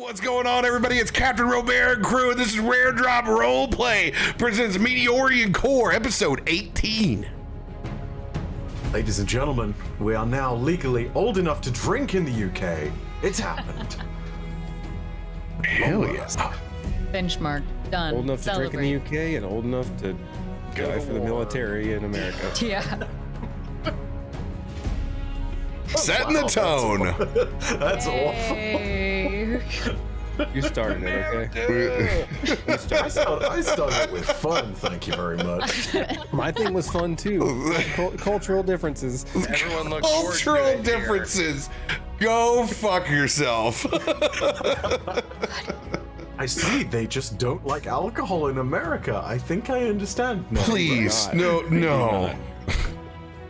What's going on, everybody? It's Captain Robert and crew, and this is Rare Drop Roleplay presents Meteorian Core, episode 18. Ladies and gentlemen, we are now legally old enough to drink in the UK. It's happened. Hell yes. Benchmark done. Old enough to Celebrate. drink in the UK and old enough to die for the military in America. Yeah. Setting the tone. That's awful. Hey. You started it, okay? I started it with fun, thank you very much. My thing was fun too. Cultural differences. Everyone looks Cultural differences. Go fuck yourself. I see, they just don't like alcohol in America. I think I understand now. Please, no.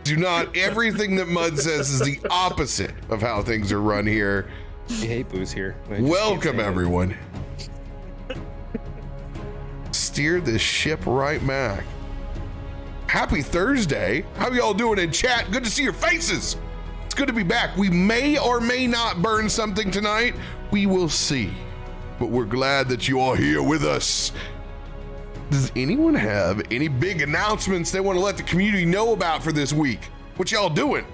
Do not. Everything that Mud says is the opposite of how things are run here. You hate booze here. I just Welcome, can't say it. everyone. Steer this ship right back. Happy Thursday. How y'all doing in chat? Good to see your faces. It's good to be back. We may or may not burn something tonight. We will see. But we're glad that you all here with us. Does anyone have any big announcements they want to let the community know about for this week? What y'all doing?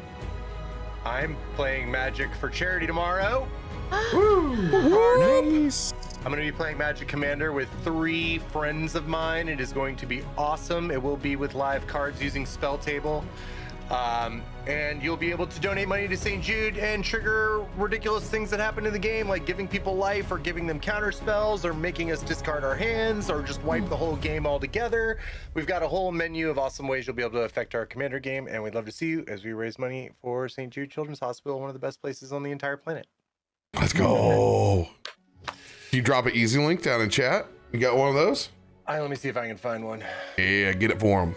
I'm playing Magic for charity tomorrow. Nice. I'm going to be playing Magic Commander with 3 friends of mine. It is going to be awesome. It will be with live cards using Spell Table. And you'll be able to donate money to St. Jude and trigger ridiculous things that happen in the game, like giving people life or giving them counter spells or making us discard our hands or just wipe the whole game altogether. We've got a whole menu of awesome ways you'll be able to affect our Commander game, and we'd love to see you as we raise money for St. Jude Children's Hospital, one of the best places on the entire planet. Let's go. Can you drop an easy link down in chat? You got one of those? Let me see if I can find one. Yeah, get it for them.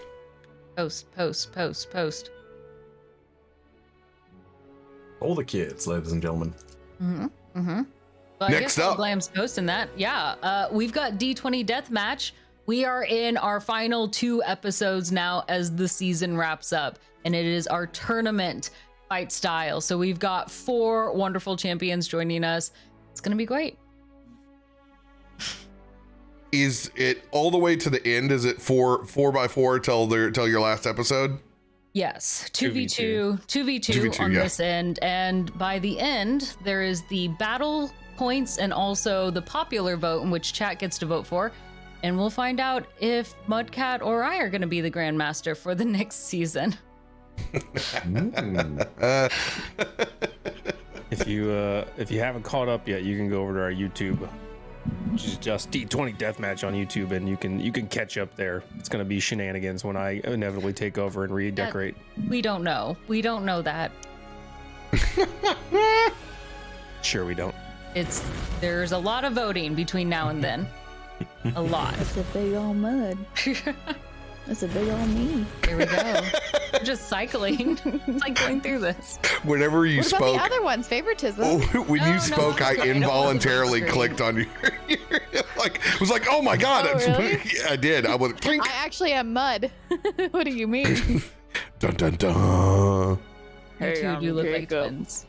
Post. All the kids, ladies and gentlemen. Well, I Next guess up. Blam's posting that. Yeah. We've got D20 Deathmatch. We are in our final 2 episodes now as the season wraps up, and it is our tournament fight style. So we've got 4 wonderful champions joining us. It's gonna be great. Is it all the way to the end? Is it 4x4 till your last episode? Yes, 2v2 on yeah. this end, and by the end there is the battle points and also the popular vote in which chat gets to vote for, and we'll find out if Mudcat or I are going to be the Grandmaster for the next season. If you haven't caught up yet, you can go over to our YouTube, which is just D20 Deathmatch on YouTube, and you can catch up there. It's gonna be shenanigans when I inevitably take over and redecorate. We don't know that. Sure, we don't. There's a lot of voting between now and then. A lot. That's a big old mud. That's a big old me. Here we go. We're just cycling through this. Whenever you What about spoke, the other ones? Favoritism. when No, you spoke, I it wasn't involuntarily on the clicked on your was like, oh my god! Oh, really? Yeah, I did. I was clink. I actually am mud. What do you mean? Dun dun dun. You two do look like twins.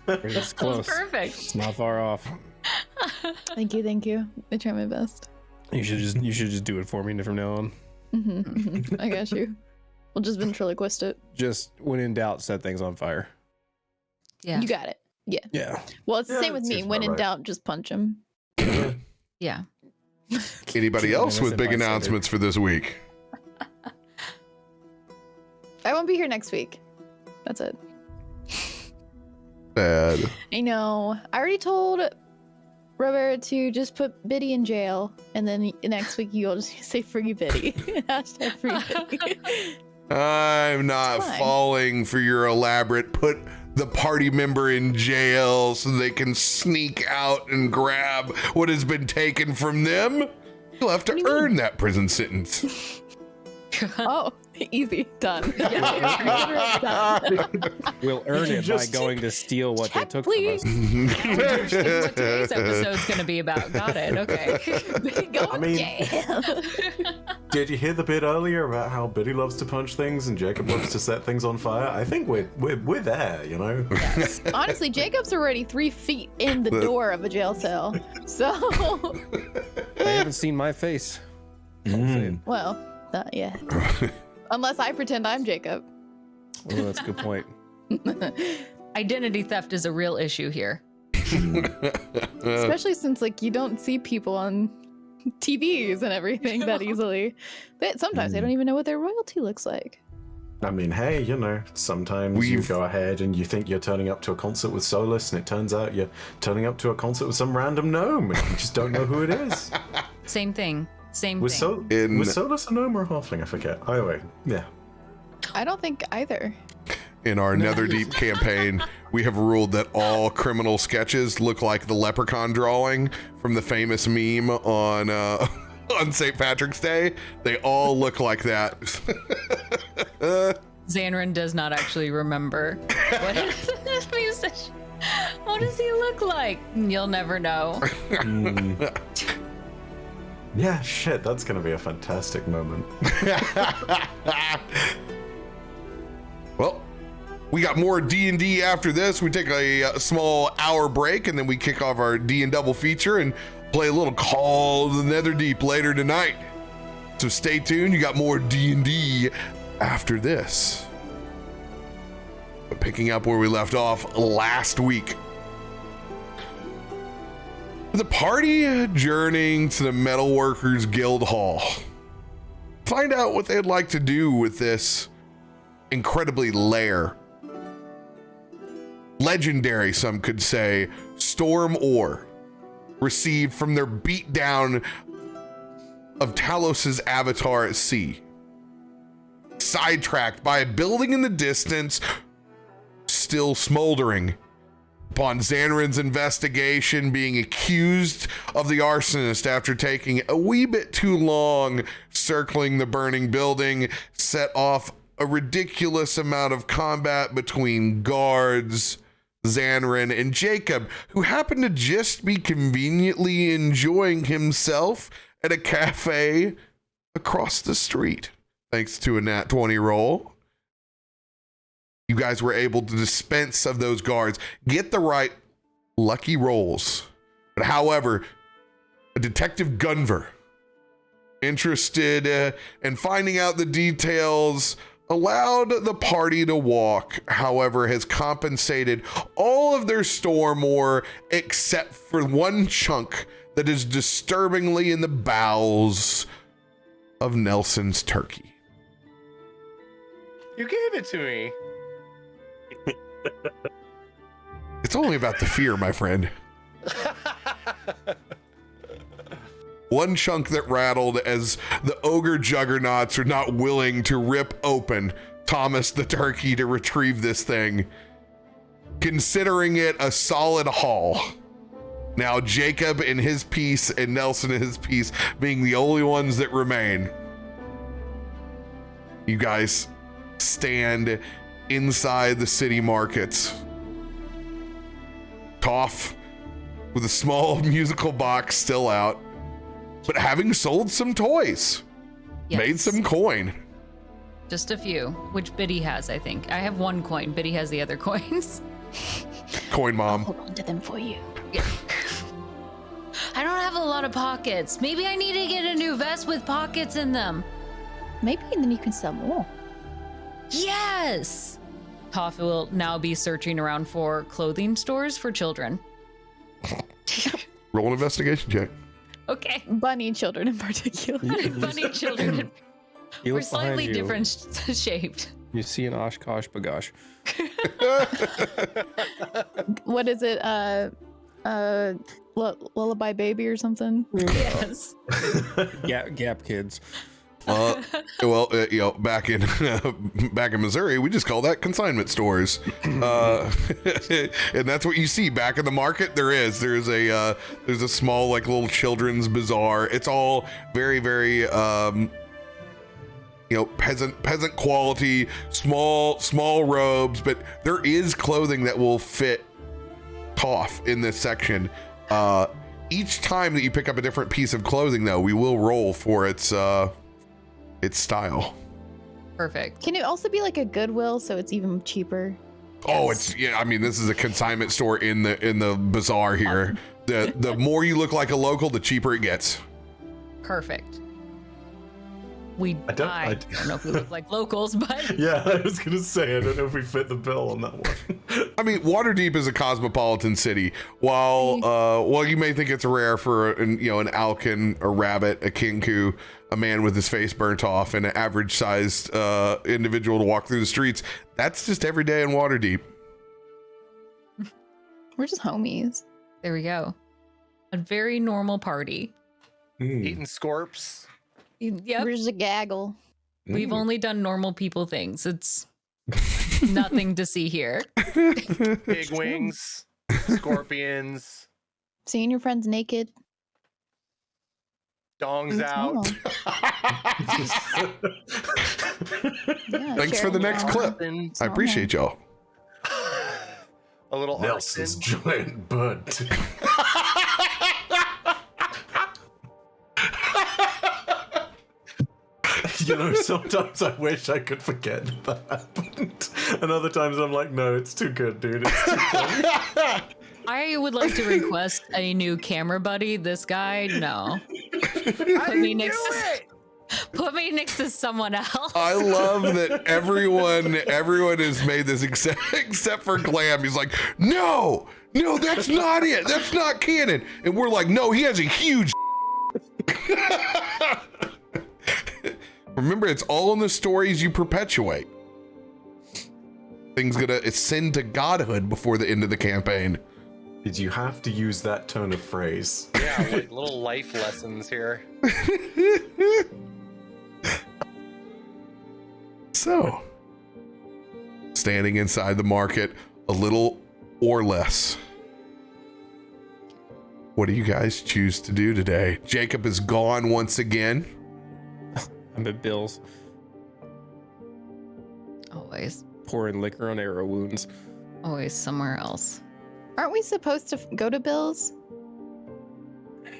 It's close. Perfect. It's not far off. Thank you. I try my best. You should just do it for me from now on. I got you. We'll just ventriloquist it. Just when in doubt, set things on fire. Yeah. You got it. Yeah. Yeah. Well, it's the Yeah, same with that me. seems When about in right. doubt, just punch him. Yeah. Anybody else with big Innocent bystander. announcements for this week? I won't be here next week. That's it. Bad. I know. I already told Robert to just put Biddy in jail, and then next week you'll just say free Biddy. Hashtag free Biddy. I'm not Fine. falling for your elaborate put the party member in jail so they can sneak out and grab what has been taken from them. You'll have to What do you earn that prison sentence. Oh, Easy. Done. We'll earn it by going to steal what they took from us. What today's episode's going to be about. Got it. Okay. Go I mean- jail. Did you hear the bit earlier about how Biddy loves to punch things and Jacob loves to set things on fire? I think we're there, you know? Honestly, Jacob's already 3 feet in the door of a jail cell. So, I haven't seen my face. well, not yet. Unless I pretend I'm Jacob. Oh, that's a good point. Identity theft is a real issue here. Especially since, like, you don't see people on TVs and everything that easily. Sometimes they don't even know what their royalty looks like. I mean, hey, you know, sometimes you go ahead and you think you're turning up to a concert with Solus, and it turns out you're turning up to a concert with some random gnome, and you just don't know who it is. Same thing. Was Solus a gnome or a halfling? I forget. Either way, yeah. I don't think either. In our Netherdeep campaign, we have ruled that all criminal sketches look like the leprechaun drawing from the famous meme on St. Patrick's Day. They all look like that. Xanrin does not actually remember. What is this musician? What does he look like? You'll never know. Yeah, shit, that's gonna be a fantastic moment. Well, we got more D&D after this. We take a small hour break, and then we kick off our D and double feature and play a little Call of the Netherdeep later tonight. So stay tuned. You got more D&D after this. But picking up where we left off last week. The party journeying to the Metalworkers Guild Hall. Find out what they'd like to do with this incredibly legendary, some could say, storm ore received from their beatdown of Talos's avatar at sea. Sidetracked by a building in the distance, still smoldering. Upon Xanrin's investigation, being accused of the arsonist after taking a wee bit too long circling the burning building, set off a ridiculous amount of combat between guards, Xanrin, and Jacob, who happened to just be conveniently enjoying himself at a cafe across the street. Thanks to a nat 20 roll. You guys were able to dispense of those guards, get the right lucky rolls. But however, a Detective Gunver, interested in finding out the details, allowed the party to walk, however, has compensated all of their storm ore except for one chunk that is disturbingly in the bowels of Nelson's turkey. You gave it to me. It's only about the fear, my friend. One chunk that rattled as the ogre juggernauts are not willing to rip open Thomas the turkey to retrieve this thing, considering it a solid haul. Now Jacob in his piece and Nelson in his piece being the only ones that remain. You guys stand inside the city markets. Toff with a small musical box still out, but having sold some toys, Yes. made some coin. Just a few, which Biddy has, I think. I have one coin. Biddy has the other coins. Coin mom. Hold on to them for you. Yeah. I don't have a lot of pockets. Maybe I need to get a new vest with pockets in them. Maybe then you can sell more. Yes! Toff will now be searching around for clothing stores for children. Roll an investigation check. Okay. Bunny children in particular. Bunny children. You We're look behind slightly you, different shaped. You see an Oshkosh bagosh. What is it? Lullaby Baby or something? Yes. Gap kids. Back in Missouri, we just call that consignment stores, and that's what you see back in the market. There's a small like little children's bazaar. It's all very very peasant quality, small robes, but there is clothing that will fit Toff in this section. Each time that you pick up a different piece of clothing, though, we will roll for its style. Perfect. Can it also be like a Goodwill so it's even cheaper? Oh, it's I mean, this is a consignment store in the bazaar here. The more you look like a local, the cheaper it gets. Perfect. I don't know if we look like locals, but yeah, I was gonna say I don't know if we fit the bill on that one. I mean, Waterdeep is a cosmopolitan city. While you may think it's rare for an alkin, a rabbit, a kinku, a man with his face burnt off, and an average sized individual to walk through the streets, that's just every day in Waterdeep. We're just homies. There we go. A very normal party. Eating scorps. Yep. We're just a gaggle. We've only done normal people things. It's nothing to see here. Big wings, scorpions, Seeing your friends naked. dongs out. Yeah, Thanks for the next clip. I appreciate y'all. A little Nelson's arson. giant butt. Sometimes I wish I could forget that happened. And other times I'm like, no, it's too good, dude. It's too good. I would like to request a new camera buddy. This guy, no. Put me next to someone else. I love that everyone has made this except for Glam. He's like, no, that's not it. That's not canon. And we're like, no, he has a huge. Remember, it's all in the stories you perpetuate. Things gonna ascend to godhood before the end of the campaign. Did you have to use that tone of phrase? Yeah, like little life lessons here. So, standing inside the market, a little or less. What do you guys choose to do today? Jacob is gone once again. I'm at Bill's Always pouring liquor on arrow wounds. somewhere else. Aren't we supposed to go to Bill's?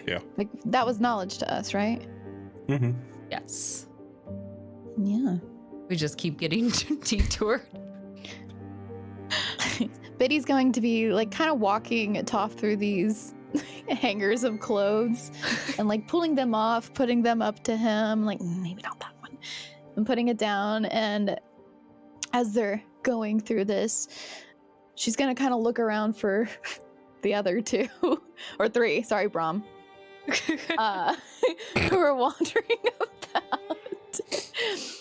Yeah. Like, that was knowledge to us, right? Mm-hmm. Yes. Yeah. We just keep getting detoured. Biddy's going to be like kind of walking Toff through these hangers of clothes and like pulling them off, putting them up to him, like maybe not that one, and putting it down. And as they're going through this, she's gonna kind of look around for the other two or three, sorry, Brom, who are wandering about.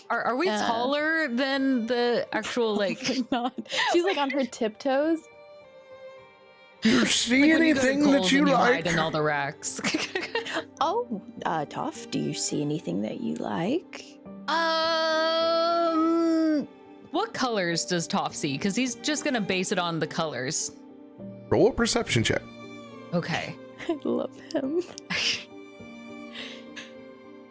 Are we taller than the actual like? Not. She's like on her tiptoes. You see Like when you go to anything that Kohl's you and like? hide in all the racks. Oh, Toff, do you see anything that you like? What colors does Toff see? Because he's just gonna base it on the colors. Roll a perception check. Okay. I love him.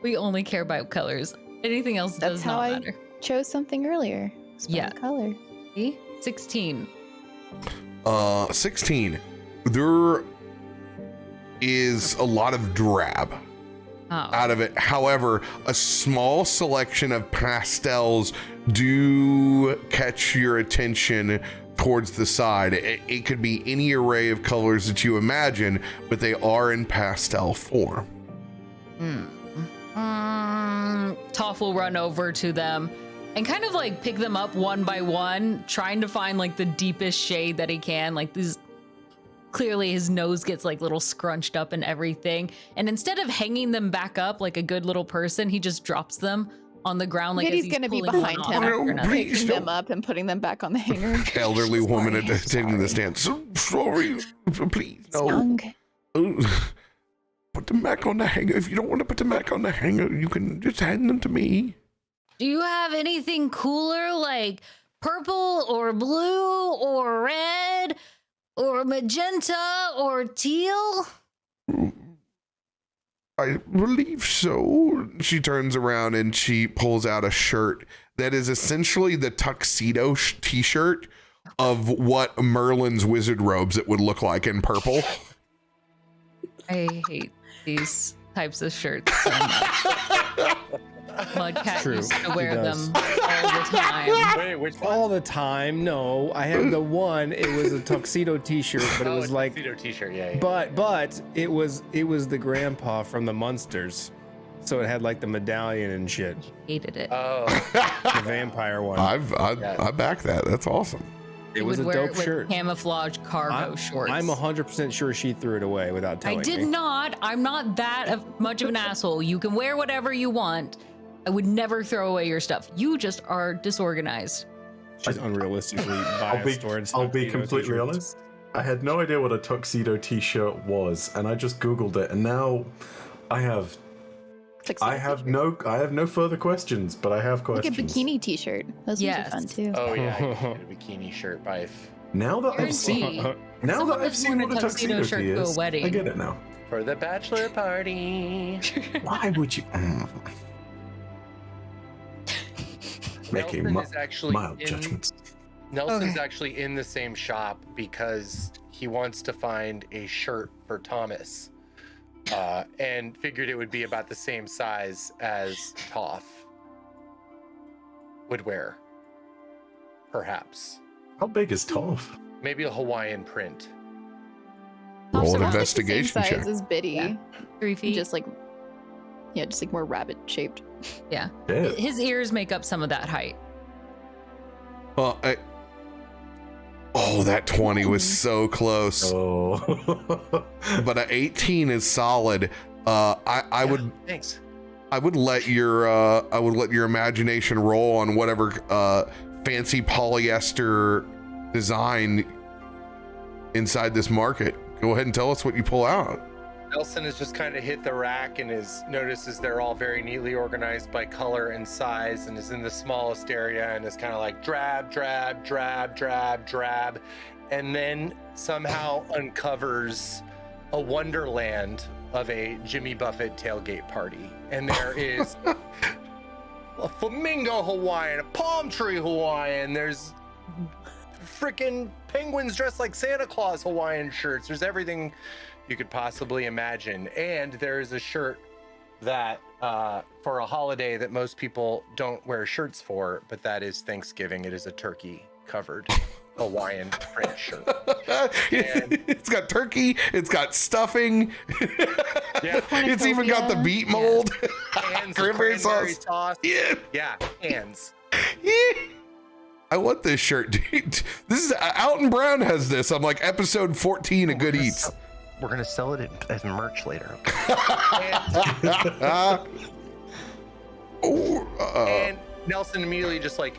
We only care about colors. Anything else That's does how not I matter. chose something earlier. It's by Yeah. the color. See? 16. 16. There is a lot of drab out of it. However, a small selection of pastels do catch your attention towards the side. It could be any array of colors that you imagine, but they are in pastel form. Toff will run over to them and kind of like pick them up one by one, trying to find like the deepest shade that he can. Like these, clearly his nose gets like little scrunched up and everything. And instead of hanging them back up like a good little person, he just drops them on the ground. Like Biddy's gonna be behind him, picking them up and putting them back on the hanger. Elderly woman Sorry, taking the stand. So sorry, please, no. Stung. Put them back on the hanger. If you don't want to put them back on the hanger, you can just hand them to me. Do you have anything cooler like purple or blue or red or magenta or teal? I believe so. She turns around and she pulls out a shirt that is essentially the tuxedo t-shirt of what Merlin's wizard robes it would look like in purple. I hate these types of shirts so much. Mudcat True. used to wear He them does. all the time. Wait, which one? All the time. No, I had the one. It was a tuxedo T-shirt, but it Oh, was a like, tuxedo t-shirt. Yeah. but it was the grandpa from the Munsters, so it had like the medallion and shit. Hated it. Oh, The vampire one. I back that. That's awesome. It He was would a wear dope it with shirt. camouflage cargo shorts. I'm 100% sure she threw it away without telling I did me. not. I'm not that much of an asshole. You can wear whatever you want. I would never throw away your stuff. You just are disorganized. She's unrealistically biased towards I'll be tuxedo completely t-shirts. honest. I had no idea what a tuxedo t-shirt was, and I just Googled it, and now I have no further questions, but I have Like a questions. bikini t-shirt. Those ones are fun too. oh yeah. You can get a bikini shirt by. Now that I've seen, Guarantee. now Someone that I've that's seen worn what a a tuxedo tuxedo shirt tee to a is, wedding. I get it now. For the bachelor party. Why would you? Making Nelson is actually mild judgments. Nelson's actually in the same shop because he wants to find a shirt for Thomas, and figured it would be about the same size as Toff would wear. Perhaps. How big is Toff? Maybe a Hawaiian print. Roll an About, like, investigation the same check. size as Biddy, Yeah. 3 feet. just like more rabbit shaped. yeah. Yeah. His ears make up some of that height. Well, that 20 was so close, Oh. but an 18 is solid. I would Thanks. let your imagination roll on whatever fancy polyester design inside this market. Go ahead and tell us what you pull out. Nelson has just kind of hit the rack and notices they're all very neatly organized by color and size, and is in the smallest area and is kind of like drab, drab, drab, drab, drab, and then somehow uncovers a wonderland of a Jimmy Buffett tailgate party. And there is a flamingo Hawaiian, a palm tree Hawaiian, there's freaking penguins dressed like Santa Claus Hawaiian shirts. There's everything you could possibly imagine. And there is a shirt that for a holiday that most people don't wear shirts for, but that is Thanksgiving. It is a turkey covered Hawaiian print shirt. It's got turkey, it's got stuffing, Yeah. it's even got the beet mold. Cans of Cranberry cranberry sauce. sauce. Yeah. Cans. I want this shirt, dude. This is Alton Brown has this. I'm like episode 14 of Good Eats. We're gonna sell it as merch later. And Nelson immediately just like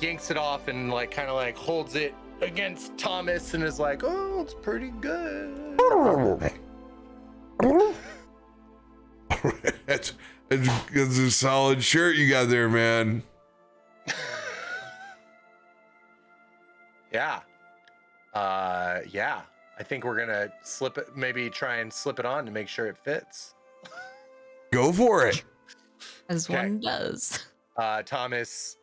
yanks it off and like kind of like holds it against Thomas and is like, "Oh, it's pretty good." That's a solid shirt you got there, man. Yeah. Yeah. I think we're gonna slip it, maybe try and slip it on to make sure it fits. Go for it. As Okay. one does. Thomas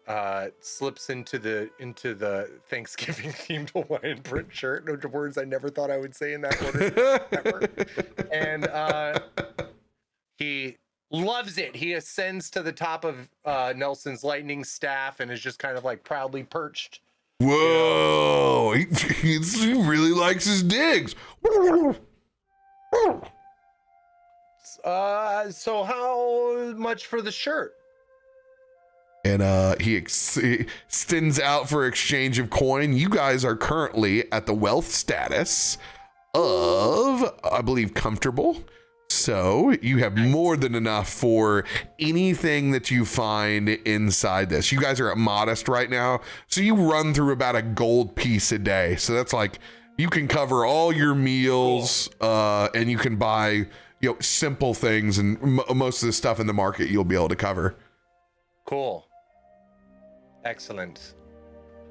slips into the Thanksgiving themed Hawaiian print shirt. No words I never thought I would say in that order ever. And he loves it. He ascends to the top of Nelson's lightning staff and is just kind of like proudly perched. Whoa, he really likes his digs. So how much for the shirt? And he extends out for exchange of coin. You guys are currently at the wealth status of, I believe, comfortable. So you have more than enough for anything that you find inside this. You guys are at modest right now. So you run through about a gold piece a day. So that's like, you can cover all your meals, and you can buy, simple things, and most of the stuff in the market you'll be able to cover. Cool. Excellent.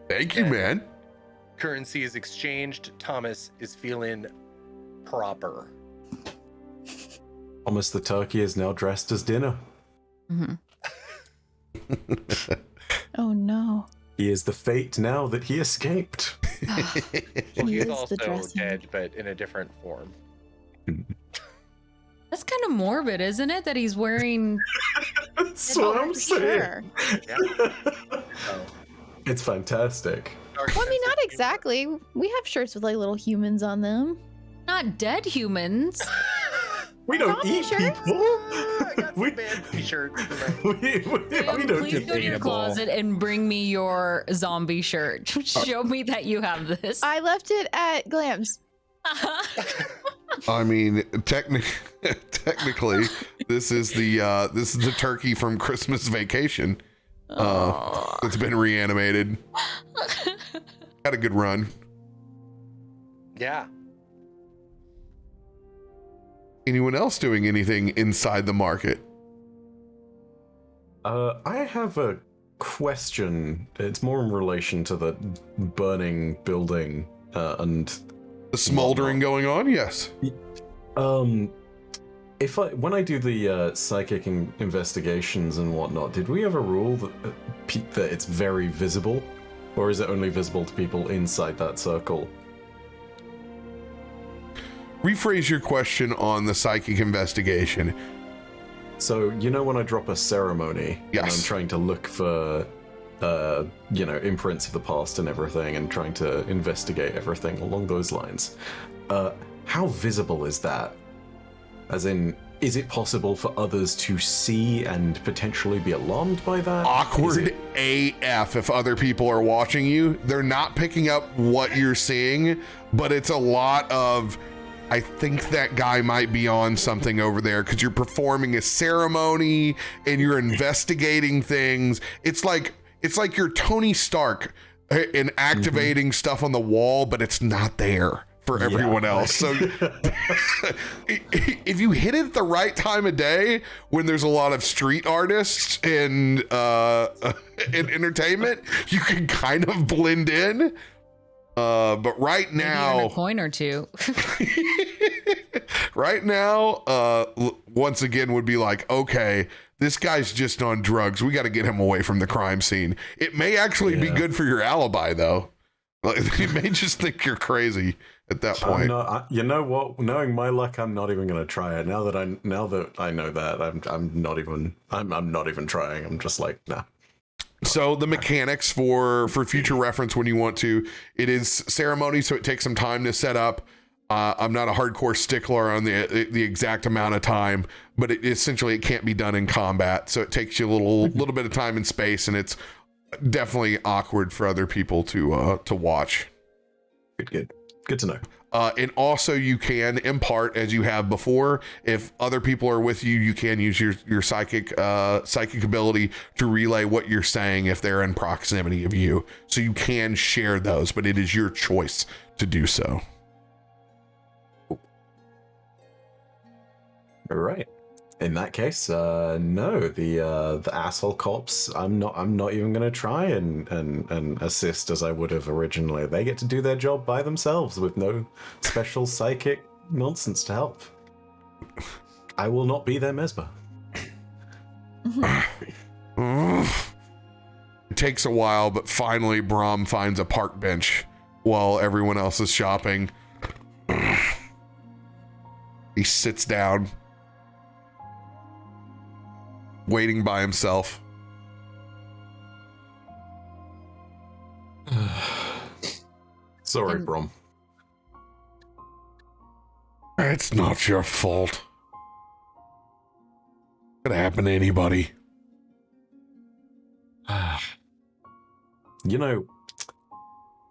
Thank you, man. Currency is exchanged. Thomas is feeling proper. Thomas the turkey is now dressed as dinner. Mm-hmm. Oh no. He is the fate now that he escaped. Well, He he's is the also dressing. dead, but in a different form. That's kind of morbid, isn't it? That he's wearing. That's what I'm saying. Sure. So, It's fantastic. dark Well, I mean, sense not of exactly. We have shirts with like little humans on them. Not dead humans. We don't Zombie eat shirts? people. I got we, some band t-shirts. we don't Please get go to your eatable. closet and bring me your zombie shirt. Show me that you have this. I left it at Glam's. I mean, technically, this is the turkey from Christmas Vacation. It's been reanimated. Had a good run. Yeah. Anyone else doing anything inside the market? I have a question. It's more in relation to the burning building and The smoldering going on? Yes. when I do the psychic investigations and whatnot, did we have a rule that that it's very visible, or is it only visible to people inside that circle? Rephrase your question on the psychic investigation. So, you know when I drop a ceremony, and Yes. I'm trying to look for, imprints of the past and everything, and trying to investigate everything along those lines, how visible is that? As in, is it possible for others to see and potentially be alarmed by that? Awkward AF if other people are watching you. They're not picking up what you're seeing, but it's a lot of, I think that guy might be on something over there because you're performing a ceremony and you're investigating things. It's like you're Tony Stark and activating stuff on the wall, but it's not there for everyone else. So if you hit it at the right time of day when there's a lot of street artists and in entertainment, you can kind of blend in. But right Maybe now, earn a coin or two. right now, once again would be like, okay, this guy's just on drugs. We got to get him away from the crime scene. It may actually be good for your alibi, though. Like, they may just think you're crazy at that point. You know what? Knowing my luck, I'm not even going to try it. Now that I know that, I'm not even trying. I'm just like, nah. So the mechanics for future reference when you want to, it is ceremony, so it takes some time to set up. I'm not a hardcore stickler on the exact amount of time, but essentially it can't be done in combat, so it takes you a little bit of time and space, and it's definitely awkward for other people to watch. Good to know. And also you can impart, as you have before, if other people are with you, you can use your psychic ability to relay what you're saying if they're in proximity of you. So you can share those, but it is your choice to do so. All right. In that case, no, the asshole cops. I'm not even gonna try and assist as I would have originally. They get to do their job by themselves with no special psychic nonsense to help. I will not be their mesmer. It takes a while, but finally Brahm finds a park bench while everyone else is shopping. He sits down, waiting by himself. Sorry, Brom. It's not your fault. Could happen to anybody. You know,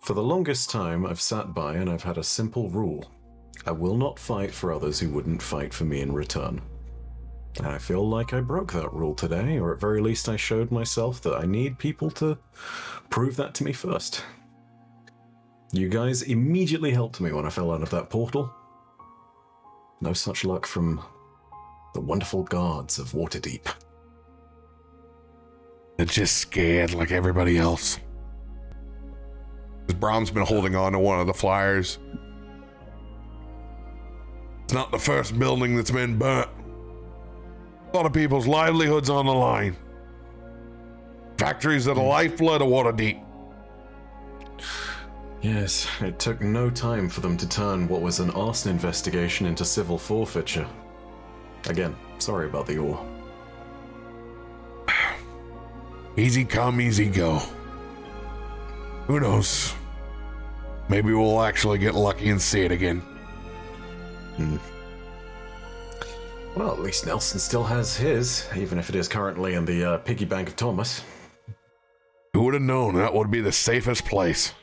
for the longest time I've sat by and I've had a simple rule. I will not fight for others who wouldn't fight for me in return. And I feel like I broke that rule today, or at very least I showed myself that I need people to prove that to me first. You guys immediately helped me when I fell out of that portal. No such luck from the wonderful guards of Waterdeep. They're just scared like everybody else. Brahm's been holding on to one of the flyers. It's not the first building that's been burnt. A lot of people's livelihoods on the line. Factories are the lifeblood of Waterdeep. Yes, it took no time for them to turn what was an arson investigation into civil forfeiture. Again, sorry about the ore. Easy come, easy go. Who knows? Maybe we'll actually get lucky and see it again. Well, at least Nelson still has his, even if it is currently in the piggy bank of Thomas. Who would have known that would be the safest place?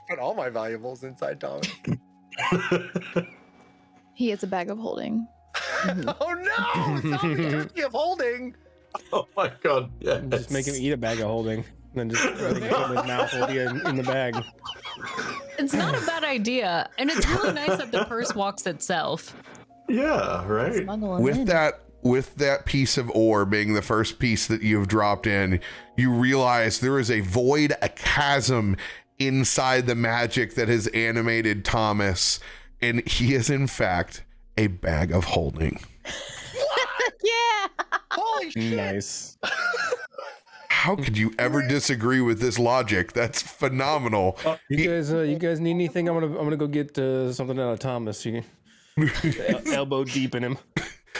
Put all my valuables inside Thomas. He has a bag of holding. Oh no! It's not the turkey of holding. Oh my god, yes. Just make him eat a bag of holding. And then just put his mouth will be in the bag. It's not a bad idea, and it's really nice that the purse walks itself. Yeah, right. Smuggle him With in. that piece of ore being the first piece that you've dropped in, you realize there is a void, a chasm inside the magic that has animated Thomas, and he is in fact a bag of holding. Yeah. Holy shit! Nice. How could you ever disagree with this logic? That's phenomenal. You guys need anything? I'm gonna go get something out of Thomas. You elbow deep in him.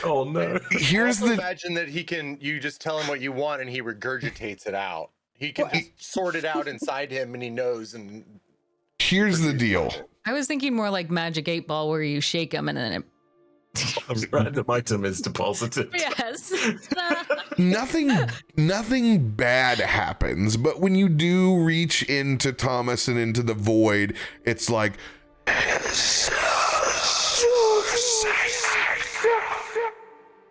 Oh no. Here's Also the imagine that you just tell him what you want and he regurgitates it out. He can just sort it out inside him and he knows. And here's the deal. I was thinking more like Magic 8 Ball, where you shake them and then it. A random item is deposited. Yes. Nothing bad happens, but when you do reach into Thomas and into the void, it's like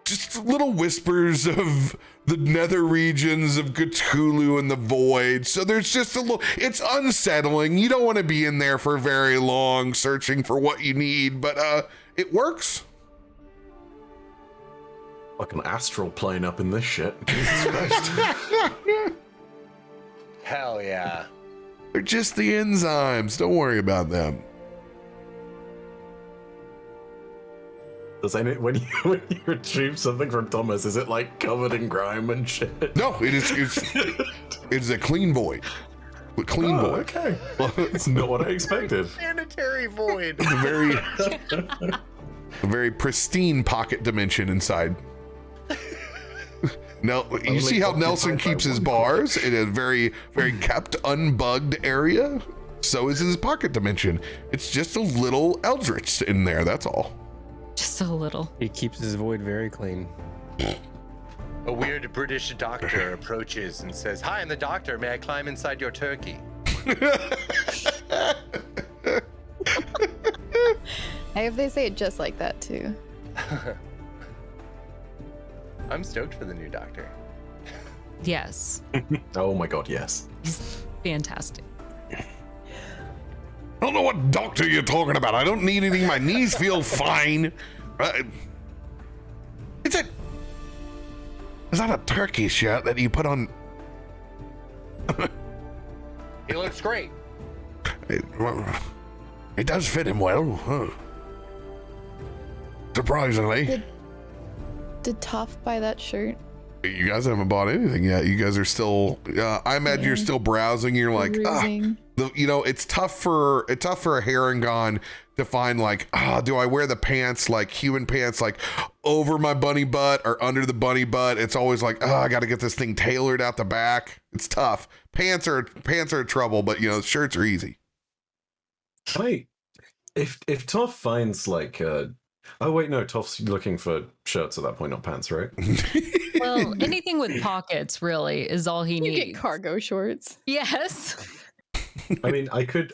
just little whispers of the nether regions of Cthulhu and the void. So there's just a little, it's unsettling. You don't want to be in there for very long searching for what you need, but it works. Like an astral plane up in this shit. Jesus Christ. hell yeah. They're just the enzymes. Don't worry about them. Does when you retrieve something from Thomas, is it like covered in grime and shit? No, it's a clean void. A clean void. Okay. It's not what I expected. Sanitary void. It's a very pristine pocket dimension inside. Now, you see how Nelson keeps his bars in a very, very kept, unbugged area? So is his pocket dimension. It's just a little eldritch in there, that's all. Just a little. He keeps his void very clean. A weird British doctor approaches and says, "Hi, I'm the doctor. May I climb inside your turkey?" I hope they say it just like that too. I'm stoked for the new doctor. Yes. Oh my god, yes. He's fantastic. I don't know what doctor you're talking about. I don't need anything. My knees feel fine. Is that a turkey shirt that you put on? He looks great. It does fit him well. Huh. Surprisingly. Did Toff buy that shirt? You guys haven't bought anything yet. You guys are still. I imagine you're still browsing. You're like, it's tough for a Harangon to find like, do I wear the pants like human pants like over my bunny butt or under the bunny butt? It's always like, I got to get this thing tailored out the back. It's tough. Pants are trouble, but shirts are easy. If Toff finds like oh wait, no, Toff's looking for shirts at that point, not pants, right? Well, anything with pockets really is all he You needs. get cargo shorts. Yes. I mean, I could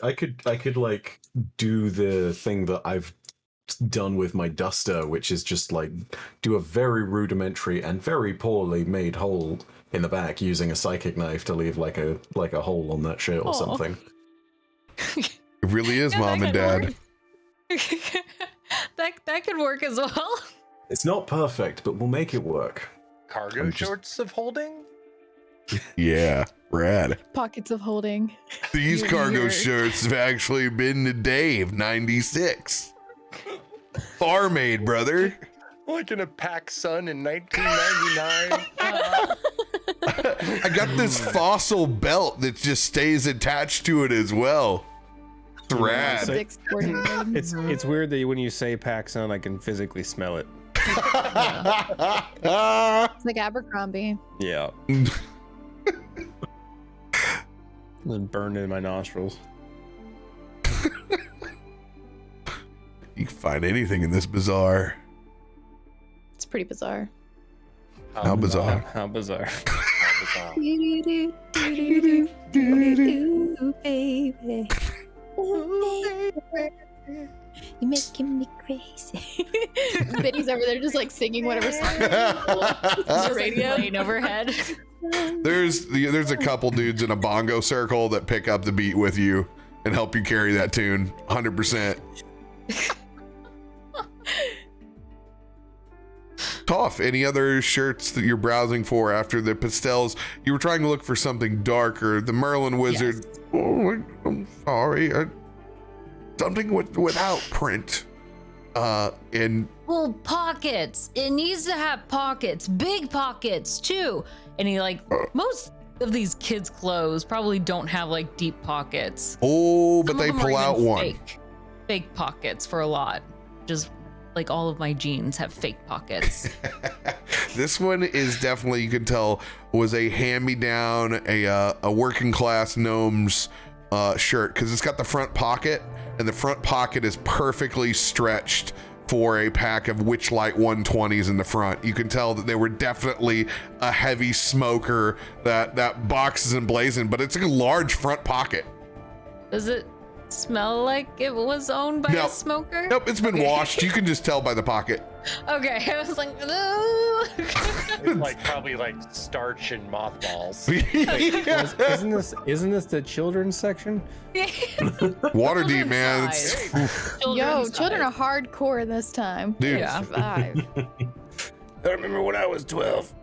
like do the thing that I've done with my duster, which is just like do a very rudimentary and very poorly made hole in the back using a psychic knife to leave like a hole on that shirt or something. It really is, Yeah, Mom and Dad. that could work as well. It's not perfect, but we'll make it work. Cargo shorts of holding? Yeah, rad. Pockets of holding. These You're cargo weird. shirts have actually been to Dave 96. barmaid, brother. Like in a pack sun in 1999. I got this fossil belt that just stays attached to it as well. It's rad. So- Dick's Sporting Goods. It's weird that when you say PacSun, I can physically smell it. It's like Abercrombie. Yeah. Then burned in my nostrils. You can find anything in this bazaar. It's pretty bizarre. How bizarre. How bizarre. Baby. You're making me crazy. Biddy's over there just like singing whatever song. Just radio. playing overhead. There's a couple dudes in a bongo circle that pick up the beat with you and help you carry that tune 100%. Toff, any other shirts that you're browsing for after the pastels? You were trying to look for something darker. The Merlin Wizard. Yes. Oh, I'm sorry. Something without print. And Well, pockets. It needs to have pockets, big pockets too. And he like most of these kids' clothes probably don't have like deep pockets. oh, but Some of they them are pull out even one. fake pockets for a lot. Just like all of my jeans have fake pockets. This one is definitely, you can tell, was a hand-me-down, a working class gnome's shirt, because it's got the front pocket, and the front pocket is perfectly stretched for a pack of Witchlight 120s in the front. You can tell that they were definitely a heavy smoker that boxes and blazing, but it's a large front pocket. Does it smell like it was owned by No. a smoker? Nope, it's been washed. You can just tell by the pocket. Okay, I was like, no. It's like probably like starch and mothballs. Isn't this the children's section? Water deep, Children's man. size. Yo, Children's children size. are hardcore this time. Dude. Yeah. Survive. I remember when I was 12.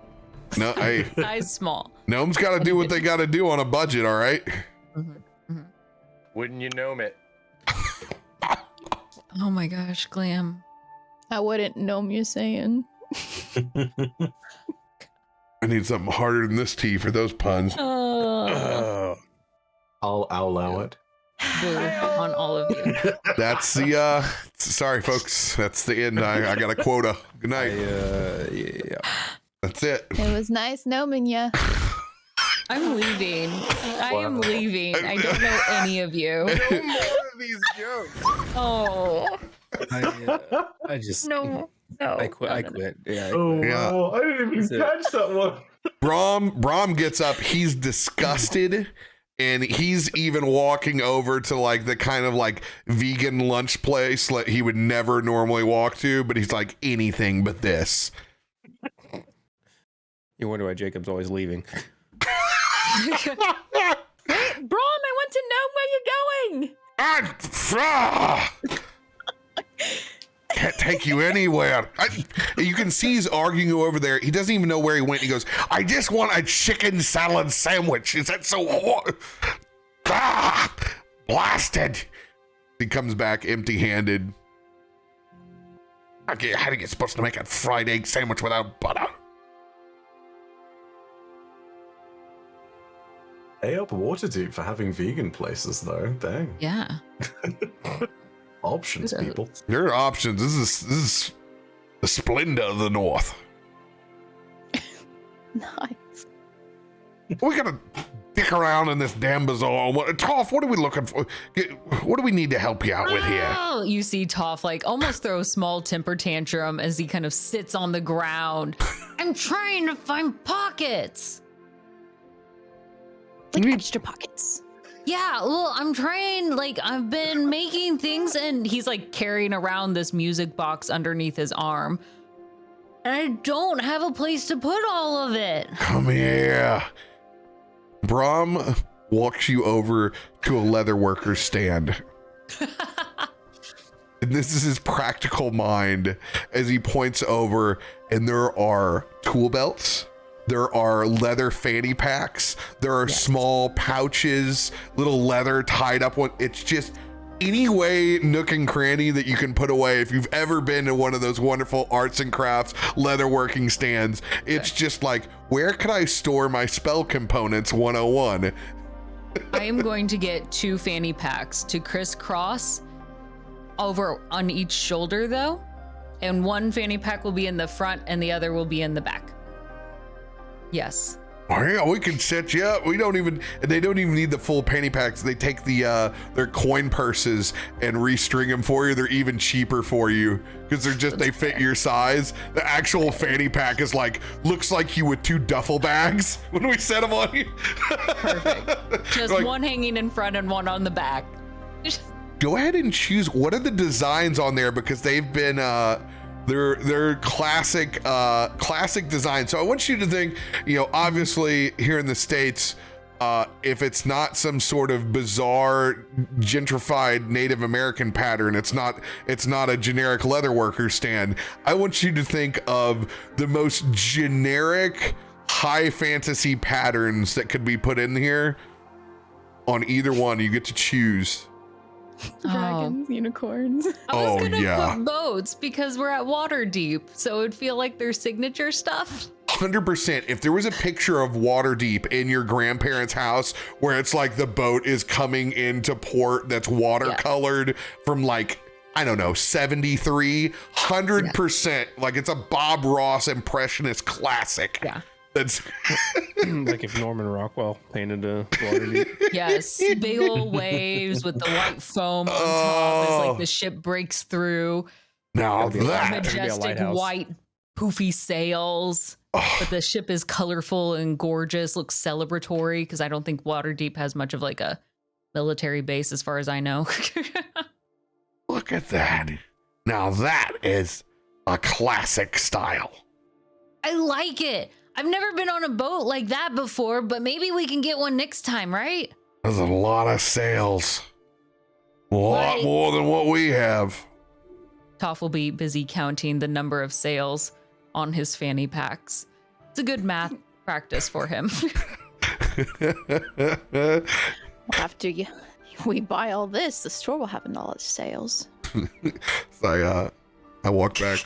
No, hey, Size small. gnomes got to do what they got to do on a budget, all right? Wouldn't you know it? Oh my gosh, Glam. I wouldn't know you saying. I need something harder than this tea for those puns. Oh, I'll allow it. boo on all of you. That's the sorry folks, that's the end. I got a quota. Good night. Yeah. That's it. It was nice knowing ya. I'm leaving. I am leaving. I don't know any of you. No more of these jokes. Oh, I just no. I quit. I quit. Yeah. Oh, Yeah. wow. I didn't even That's it. catch that one. Brom gets up, he's disgusted, and he's even walking over to like the kind of like vegan lunch place that he would never normally walk to, but he's like, anything but this. You wonder why Jacob's always leaving. Brom, I want to know where you're going. Can't take you anywhere. You can see he's arguing over there. He doesn't even know where he went. He goes, I just want a chicken salad sandwich. Is that so hard? Blasted. He comes back empty-handed. How are you supposed to make a fried egg sandwich without butter? Hey up Waterdeep for having vegan places though. Dang. Yeah. Options, people. There are options. This is the splendor of the North. Nice. We gotta dick around in this damn bazaar. Toff, what are we looking for? What do we need to help you out with here? Oh, you see Toff like almost throw a small temper tantrum as he kind of sits on the ground. I'm trying to find pockets. Like extra pockets. Yeah, well, I'm trying, like, I've been making things, and he's like carrying around this music box underneath his arm. And I don't have a place to put all of it. Come here. Brom walks you over to a leather worker's stand. And this is his practical mind as he points over, and there are tool belts. There are leather fanny packs. There are small pouches, little leather tied up one. It's just any way nook and cranny that you can put away. If you've ever been to one of those wonderful arts and crafts leatherworking stands, it's just like, where could I store my spell components 101? I am going to get 2 fanny packs to crisscross over on each shoulder though. And one fanny pack will be in the front and the other will be in the back. Yes. Oh yeah, we can set you up. They don't even need the full fanny packs. They take their coin purses and restring them for you. They're even cheaper for you because they fit your size. The actual fanny pack is looks like you with 2 duffel bags when we set them on you. Perfect. Just one hanging in front and one on the back. Go ahead and choose what are the designs on there, because they've been they're classic design. So I want you to think, obviously here in the States, if it's not some sort of bizarre gentrified Native American pattern, it's not a generic leatherworker stand. I want you to think of the most generic high fantasy patterns that could be put in here. On either one, you get to choose. Dragons, unicorns. I was gonna put boats because we're at Waterdeep, so it would feel like their signature stuff. 100%. If there was a picture of Waterdeep in your grandparents' house where it's like the boat is coming into port that's watercolored from I don't know, 73, 100%, like it's a Bob Ross impressionist classic. Yeah. That's like if Norman Rockwell painted a Waterdeep. Yes, big old waves with the white foam on top as like the ship breaks through. Now that majestic white poofy sails. But the ship is colorful and gorgeous, looks celebratory, because I don't think Waterdeep has much of like a military base as far as I know. Look at that. Now that is a classic style. I like it. I've never been on a boat like that before, but maybe we can get one next time, right? There's a lot of sails. A lot more than what we have. Toff will be busy counting the number of sails on his fanny packs. It's a good math practice for him. After we buy all this, the store will have a lot of sales. So I walk back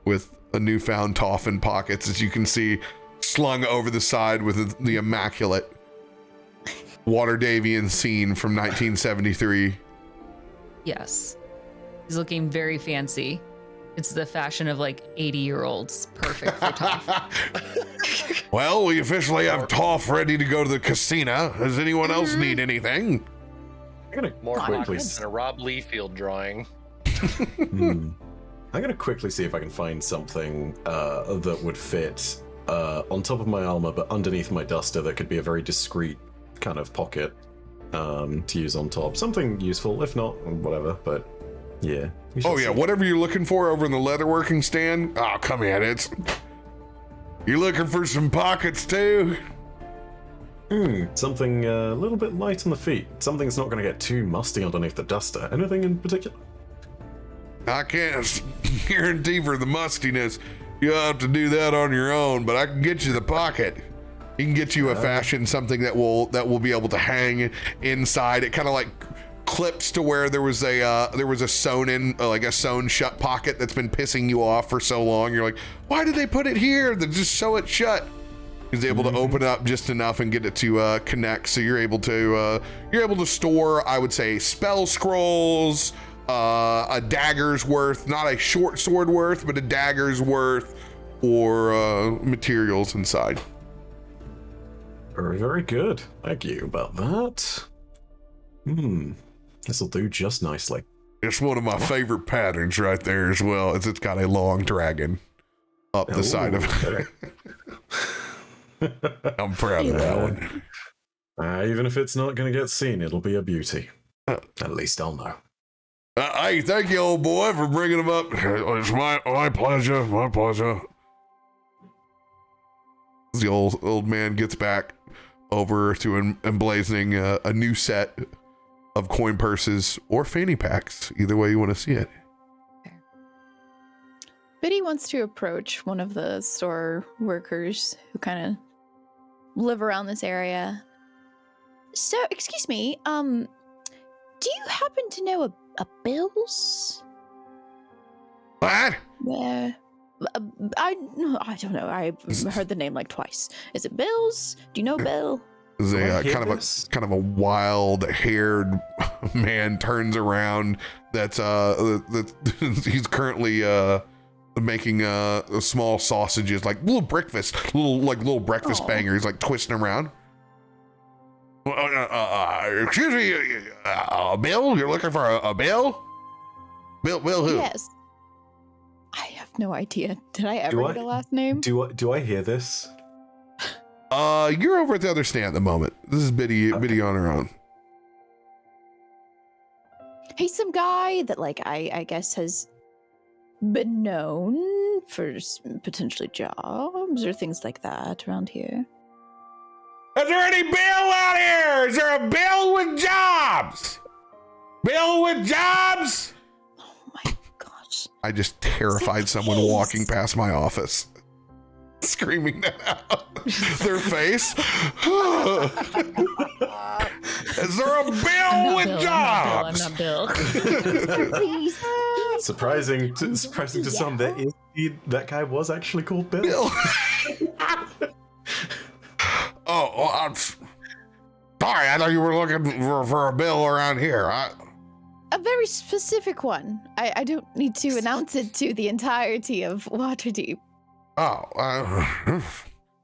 with a newfound Toff in pockets, as you can see, slung over the side with the immaculate Waterdavian scene from 1973. Yes. He's looking very fancy. It's the fashion of like 80-year-olds. Perfect for Toff. Well, we officially have Toff ready to go to the casino. Does anyone else need anything? I'm gonna More quickly pockets than a Rob Liefeld drawing. I'm gonna quickly see if I can find something that would fit on top of my armor, but underneath my duster that could be a very discreet kind of pocket to use on top. Something useful, if not, whatever, but yeah. Oh yeah, whatever you're looking for over in the leatherworking stand. Oh, come in, you're looking for some pockets too? Something a little bit light on the feet. Something that's not gonna get too musty underneath the duster. Anything in particular? I can't guarantee for the mustiness. You'll have to do that on your own, but I can get you the pocket. You can get you a fashion, something that will be able to hang inside. It kind of like clips to where there was a sewn in, like a sewn shut pocket that's been pissing you off for so long. You're like, why did they put it here? They just sew it shut. He's able to open it up just enough and get it to connect. So you're able to store, I would say, spell scrolls, a dagger's worth, not a short sword worth, but a dagger's worth, or materials inside. Very, very good. Thank you about that. This'll do just nicely. It's one of my favorite patterns right there as well, as it's got a long dragon up the side of it. I'm proud of that one. Even if it's not going to get seen, it'll be a beauty. At least I'll know. Hey, thank you, old boy, for bringing them up. It's my pleasure. My pleasure. The old man gets back over to emblazing a new set of coin purses or fanny packs, either way you want to see it. Biddy wants to approach one of the store workers who kind of live around this area. So, excuse me, Do you happen to know a Bill's? What? Where? I don't know. I heard the name like twice. Is it Bill's? Do you know Bill? Is Do I a hear kind this? of a wild-haired man turns around. That's he's currently making small sausages, like little breakfast Aw. banger. He's like twisting around. Excuse me, Bill. You're looking for a Bill? Bill who? Yes. I have no idea. Did I ever Do get I- a last name? Do I hear this? You're over at the other stand at the moment. This is Biddy on her own. He's some guy that, like, I guess has been known for potentially jobs or things like that around here. Is there any Bill out here? Is there a Bill with jobs? Bill with jobs? Oh my gosh. I just terrified Is that someone his? walking past my office, screaming that out. Their face. Is there a Bill with jobs? I'm not Bill. Please. Surprising to some, that guy was actually called Bill. Bill. Oh, well, I'm sorry. I thought you were looking for a Bill around here. A very specific one. I don't need to announce it to the entirety of Waterdeep.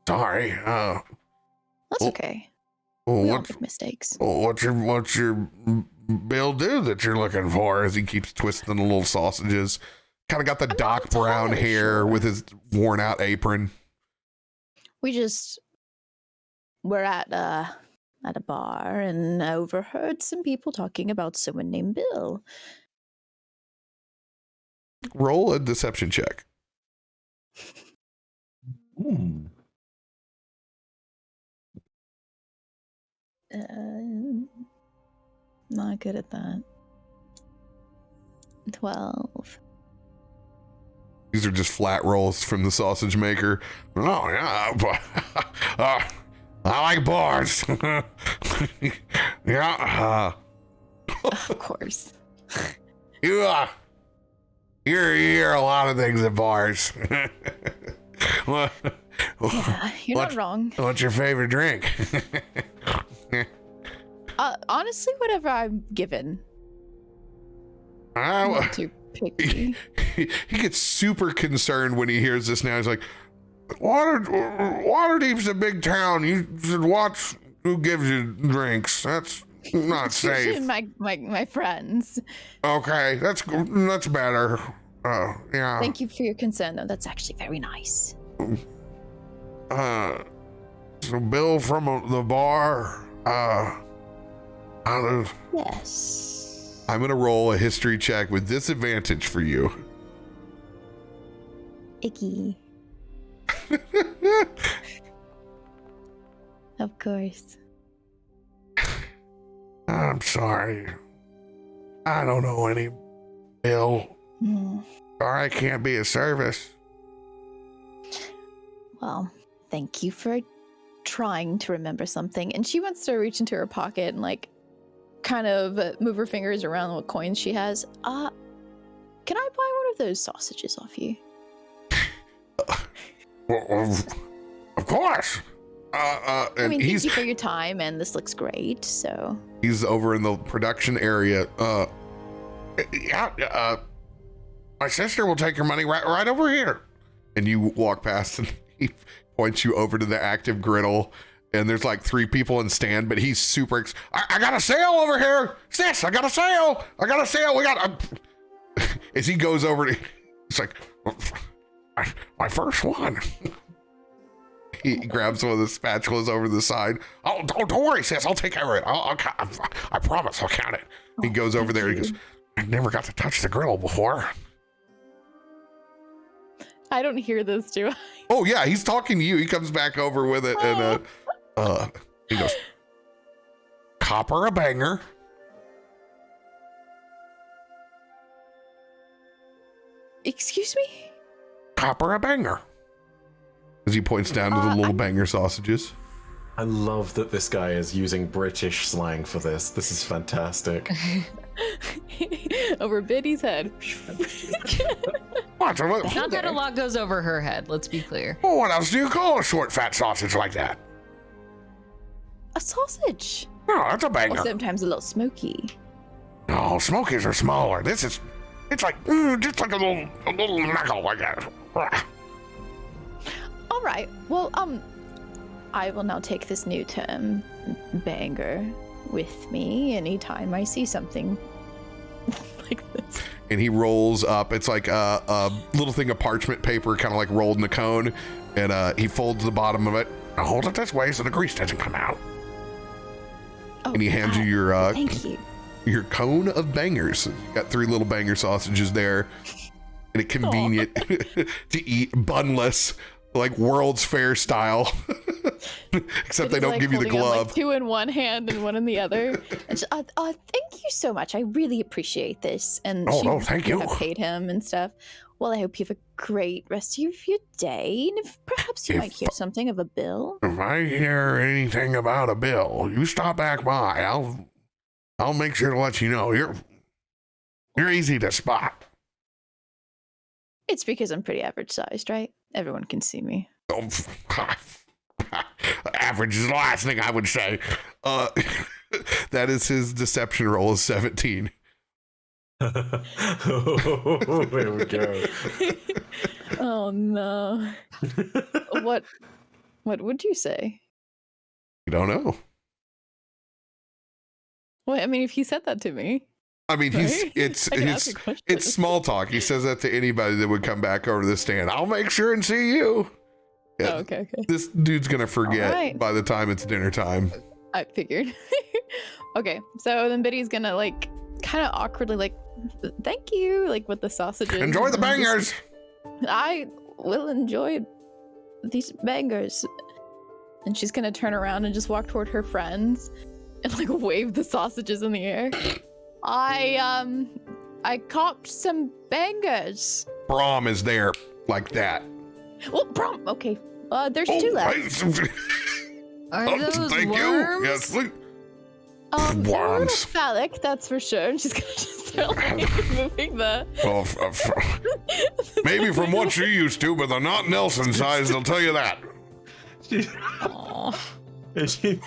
Sorry. That's Oh. okay. We all What? make mistakes. What's your Bill do that you're looking for? As he keeps twisting the little sausages, kind of got the I'm not Doc Brown entirely hair sure. with his worn out apron. We're at a bar and I overheard some people talking about someone named Bill. Roll a deception check. Hmm. Not good at that. 12. These are just flat rolls from the sausage maker. Oh yeah, I like bars. Yeah, Of course. you hear a lot of things at bars. What- Yeah, you're What? not wrong. What's your favorite drink? Honestly, whatever I'm given. I'm I- not too picky. he gets super concerned when he hears this now. He's like, Waterdeep's a big town. You should watch who gives you drinks. That's not safe. my friends. Okay, that's better. Yeah. Thank you for your concern, though. That's actually very nice. So Bill from the bar, Yes. I'm gonna roll a history check with disadvantage for you. Icky. Of course. I'm sorry. I don't know any Bill. Hmm. Sorry, I can't be of service. Well, thank you for trying to remember something. And she wants to reach into her pocket and, like, kind of move her fingers around what coins she has. Can I buy one of those sausages off you? Well, of course. I And mean, thank he's you for your time, and this looks great, so... he's over in the production area. My sister will take your money right over here. And you walk past and he points you over to the active griddle. And there's like 3 people in stand, but he's super. I got a sale over here. Sis, I got a sale. We got. As he goes over to, it's like, my first one. He grabs one of the spatulas over the side. Oh, don't worry, sis. I'll take care of it. I promise I'll count it. He goes over there. He goes, I never got to touch the griddle before. I don't hear this, do I? Oh yeah, he's talking to you. He comes back over with it and he goes, copper a banger. Excuse me? Copper a banger. As he points down to the little banger sausages. I love that this guy is using British slang for this. This is fantastic. Over Biddy's head. What? Not that a lot goes over her head, let's be clear. What else do you call a short, fat sausage like that? A sausage. Oh, that's a banger. Or sometimes a little smoky. No, smokies are smaller. It's like just like a little knuckle like that. All right. Well, I will now take this new term, banger, with me anytime I see something like this. And he rolls up. It's like a little thing of parchment paper, kind of like rolled in a cone, and he folds the bottom of it. Now hold it this way so the grease doesn't come out. Oh, And he hands you your thank you. your cone of bangers. Got 3 little banger sausages there, and it's convenient to eat bunless, like World's Fair style. Except they don't give you the holding 'em, glove. like 2 in one hand and 1 in the other. And she, thank you so much. I really appreciate this. And Thank you. have paid him and stuff. Well, I hope you have a great rest of your day. And if perhaps you might hear something of a bill. If I hear anything about a bill, you stop back by. I'll make sure to let you know. You're easy to spot. It's because I'm pretty average sized, right? Everyone can see me. Oh, average is the last thing I would say. That is his deception roll is 17. Oh, there we go. Oh no. What would you say? You don't know. Well, I mean, if he said that to me. I mean, Right? I can ask a question. it's small talk. He says that to anybody that would come back over to the stand. I'll make sure and see you. Yeah, Oh, okay. this dude's gonna forget Alright. by the time it's dinner time. I figured. Okay, so then Biddy's gonna like kind of awkwardly like, thank you, like with the sausages. Enjoy the and bangers. I will enjoy these bangers. And she's gonna turn around and just walk toward her friends and like wave the sausages in the air. I copped some bangers. Brom is there like that. Oh, Brom. Okay. There's 2 left. Are those thank worms? you. Yes, please. They're a little Worms. phallic, that's for sure. And she's gonna just start like moving the. Well, maybe from what you're used to, but they're not Nelson sized, I'll tell you that. Aw. Is she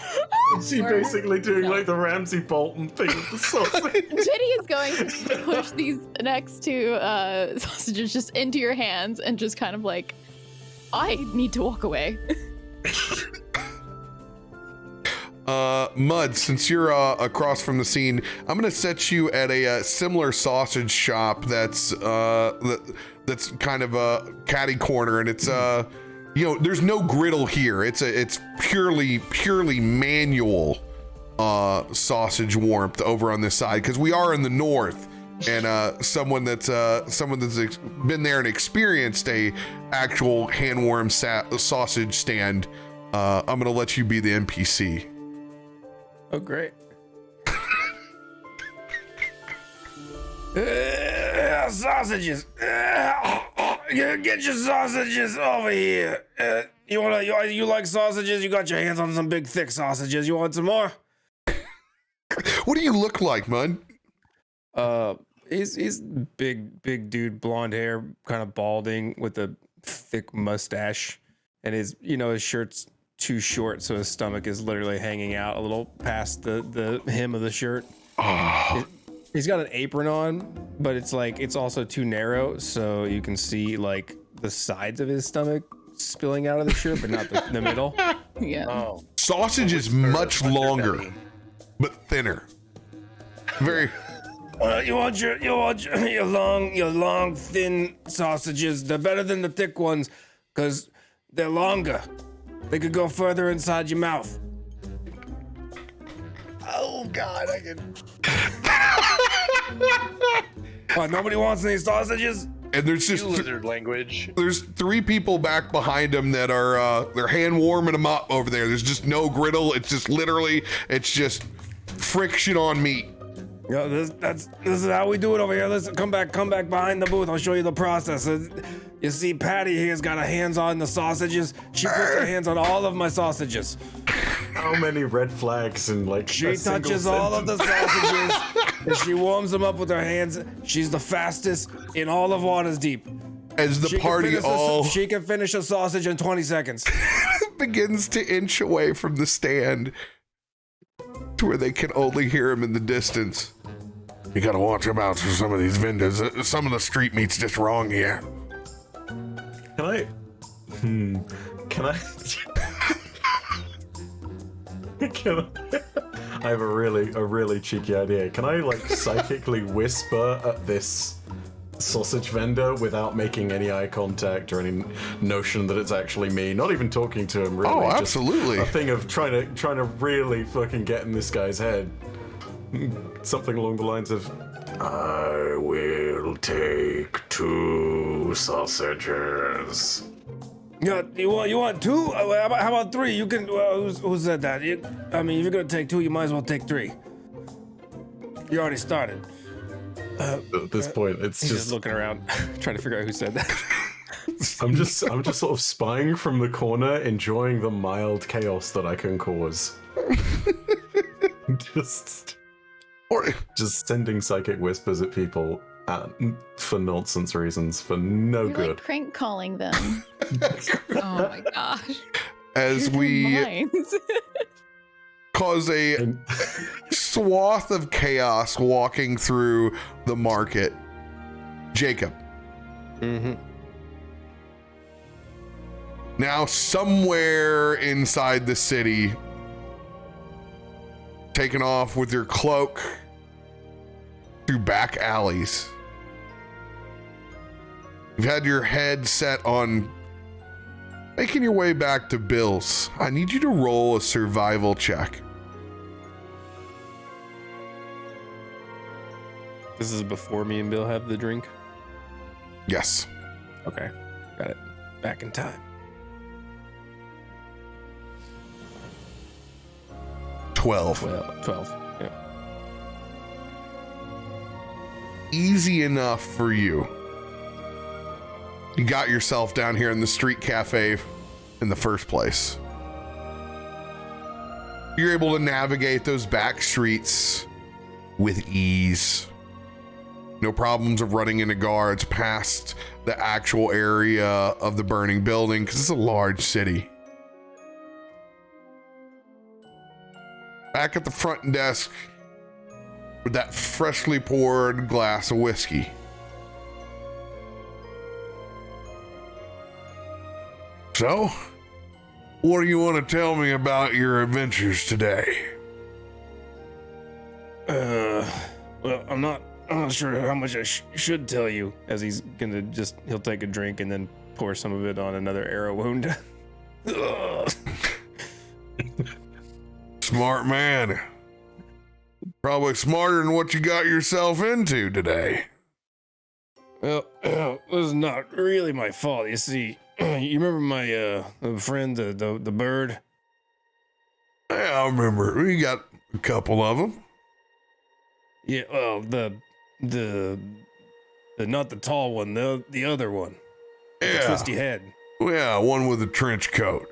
basically doing like the Ramsay Bolton thing with the sausage? Biddy is going to push these next 2 sausages just into your hands and just kind of like, I need to walk away. Mud, since you're across from the scene, I'm gonna set you at a similar sausage shop that's kind of a catty corner, and it's there's no griddle here. It's purely manual sausage warmth over on this side because we are in the north, and someone that's been there and experienced a actual hand warm sausage stand. I'm gonna let you be the NPC. Oh, great. Sausages. Get your sausages over here. You like sausages? You got your hands on some big, thick sausages. You want some more? What do you look like, Mud? He's big dude, blonde hair, kind of balding with a thick mustache, and his shirt's too short, so his stomach is literally hanging out a little past the hem of the shirt. Oh. He's got an apron on, but it's also too narrow, so you can see like the sides of his stomach spilling out of the shirt, but not the middle. Yeah. Oh, Sausage is much longer, but thinner. Very. You want your long, thin sausages. They're better than the thick ones, because they're longer. They could go further inside your mouth. oh God! I can. What, nobody wants any sausages? And there's just Lizard language. there's 3 people back behind him that are they're hand warming them up over there. There's just no griddle. It's just friction on meat. Yeah, this is how we do it over here. Listen, come back behind the booth. I'll show you the process. You see, Patty here's got her hands on the sausages. She puts her hands on all of my sausages. how many red flags and like She touches all of the sausages and she warms them up with her hands. She's the fastest in all of Waters Deep. As the party all She can finish a sausage in 20 seconds. begins to inch away from the stand to where they can only hear him in the distance. You gotta watch out for some of these vendors. Some of the street meat's just wrong here. Can I? Can I? I have a really cheeky idea. Can I like psychically whisper at this sausage vendor without making any eye contact or any notion that it's actually me? Not even talking to him. Really. Oh, just absolutely. a thing of trying to really fucking get in this guy's head. Something along the lines of, "I will take 2 sausages." Yeah, you want 2? How about 3? You can. Who said that? I mean, if you're gonna take 2, you might as well take 3. You already started. At this point, it's He's just looking around, trying to figure out who said that. I'm just sort of spying from the corner, enjoying the mild chaos that I can cause. just sending psychic whispers at people for nonsense reasons, for no You're good. like prank calling them. Oh my gosh. As we Minds. cause a swath of chaos walking through the market. Jacob. Mm-hmm. Now somewhere inside the city, taken off with your cloak through back alleys. You've had your head set on making your way back to Bill's. I need you to roll a survival check. This is before me and Bill have the drink. Yes. Okay, got it. Back in time. 12. 12. Yeah. Easy enough for you. You got yourself down here in the street cafe in the first place. You're able to navigate those back streets with ease. No problems of running into guards past the actual area of the burning building because it's a large city. Back at the front desk with that freshly poured glass of whiskey. So, what do you want to tell me about your adventures today? Well, I'm not sure how much I should tell you. As he's gonna he'll take a drink and then pour some of it on another arrow wound. Smart man. Probably smarter than what you got yourself into today. Well, it was not really my fault. You see, you remember my friend, the bird? Yeah, I remember. We got a couple of them. Yeah, well, the not the tall one, the other one. The twisty head. Yeah, one with a trench coat.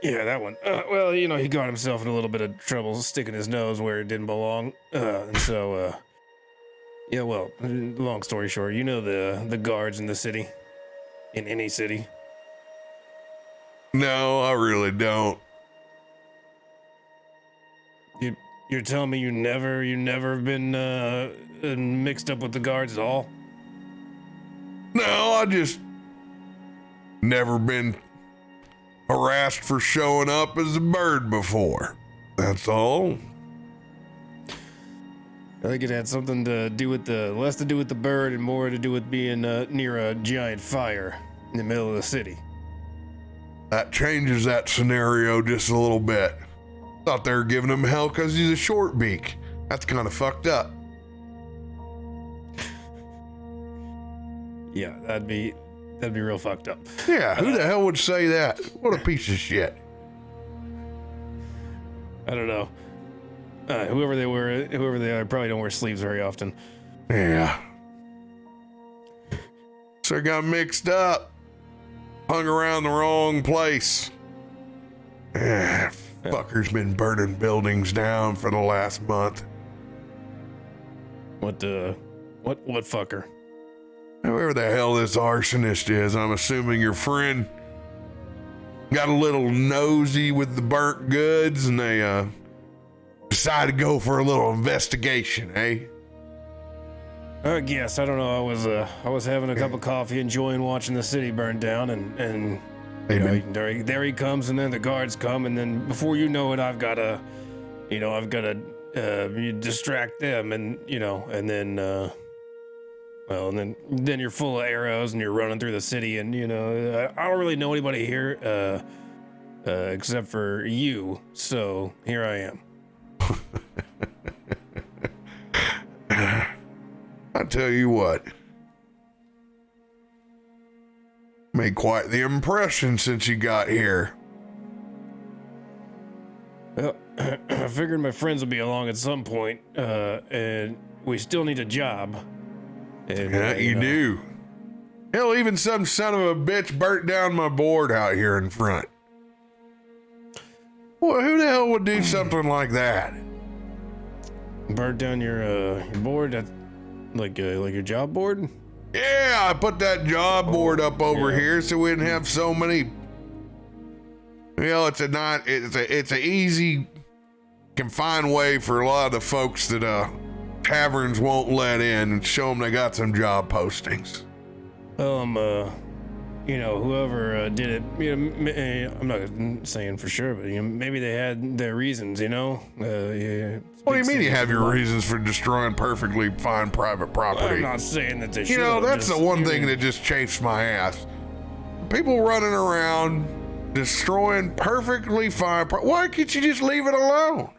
Yeah, that one. Well, you know, he got himself in a little bit of trouble sticking his nose where it didn't belong. And so, yeah, well, long story short, you know the guards in the city? In any city? No, I really don't. You're telling me you never been mixed up with the guards at all? No, I just never been harassed for showing up as a bird before. That's all. I think it had something to do with less to do with the bird and more to do with being near a giant fire in the middle of the city. That changes that scenario just a little bit. Thought they were giving him hell because he's a short beak. That's kind of fucked up. Yeah, that'd be real fucked up. Yeah, who the hell would say that? What a piece of shit. I don't know. Whoever they are, probably don't wear sleeves very often. Yeah. So I got mixed up. Hung around the wrong place. Yeah. Fucker's been burning buildings down for the last month. What fucker? Whoever the hell this arsonist is, I'm assuming your friend got a little nosy with the burnt goods and they decided to go for a little investigation, eh? I guess. I don't know. I was having a cup of coffee, enjoying watching the city burn down, and you know, there he comes, and then the guards come, and then before you know it, I've got to distract them, and you know, and then and then you're full of arrows, and you're running through the city, and you know, I don't really know anybody here except for you, so here I am. I tell you what, made quite the impression since you got here. Well, I figured my friends would be along at some point, and we still need a job. And, Yeah, you do. Hell, even some son of a bitch burnt down my board out here in front. Well, who the hell would do something like that? Burnt down your board, like your job board? Yeah, I put that job board up over here so we didn't have so many. It's a easy, confined way for a lot of the folks that taverns won't let in and show them they got some job postings. Well, you know, whoever did it, you know, I'm not saying for sure, but you know, maybe they had their reasons, you know. Yeah. What do you mean you have your reasons for destroying perfectly fine private property? I'm not saying that they should. You know, that's the one thing that just chafes my ass. People running around destroying perfectly fine. Why can't you just leave it alone?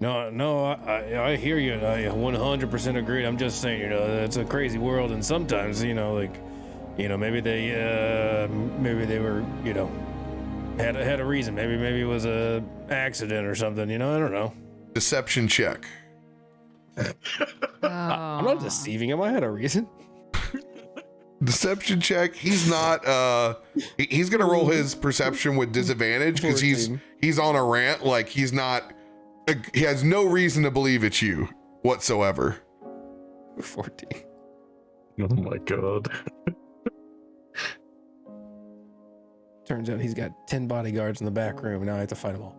No, I hear you. I 100% agree. I'm just saying, you know, it's a crazy world, and sometimes, you know, like, you know, maybe they were, you know, had a reason. Maybe it was a accident or something. You know, I don't know. Deception check. I'm not deceiving him. I had a reason. Deception check. He's not. He's gonna roll his perception with disadvantage because he's on a rant. Like he's not. He has no reason to believe it's you whatsoever. 14. Oh my god. Turns out he's got 10 bodyguards in the back room. Now I have to fight them all.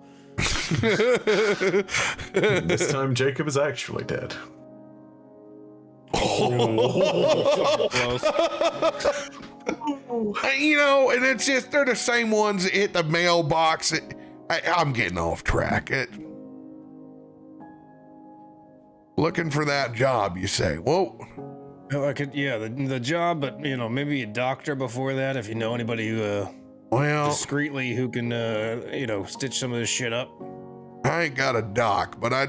This time Jacob is actually dead. Close. You know, and it's just they're the same ones that hit the mailbox. I'm getting off track. Looking for that job, you say? Whoa. Well, I could, the job, but you know, maybe a doctor before that if you know anybody who discreetly who can you know, stitch some of this shit up. I ain't got a doc, but I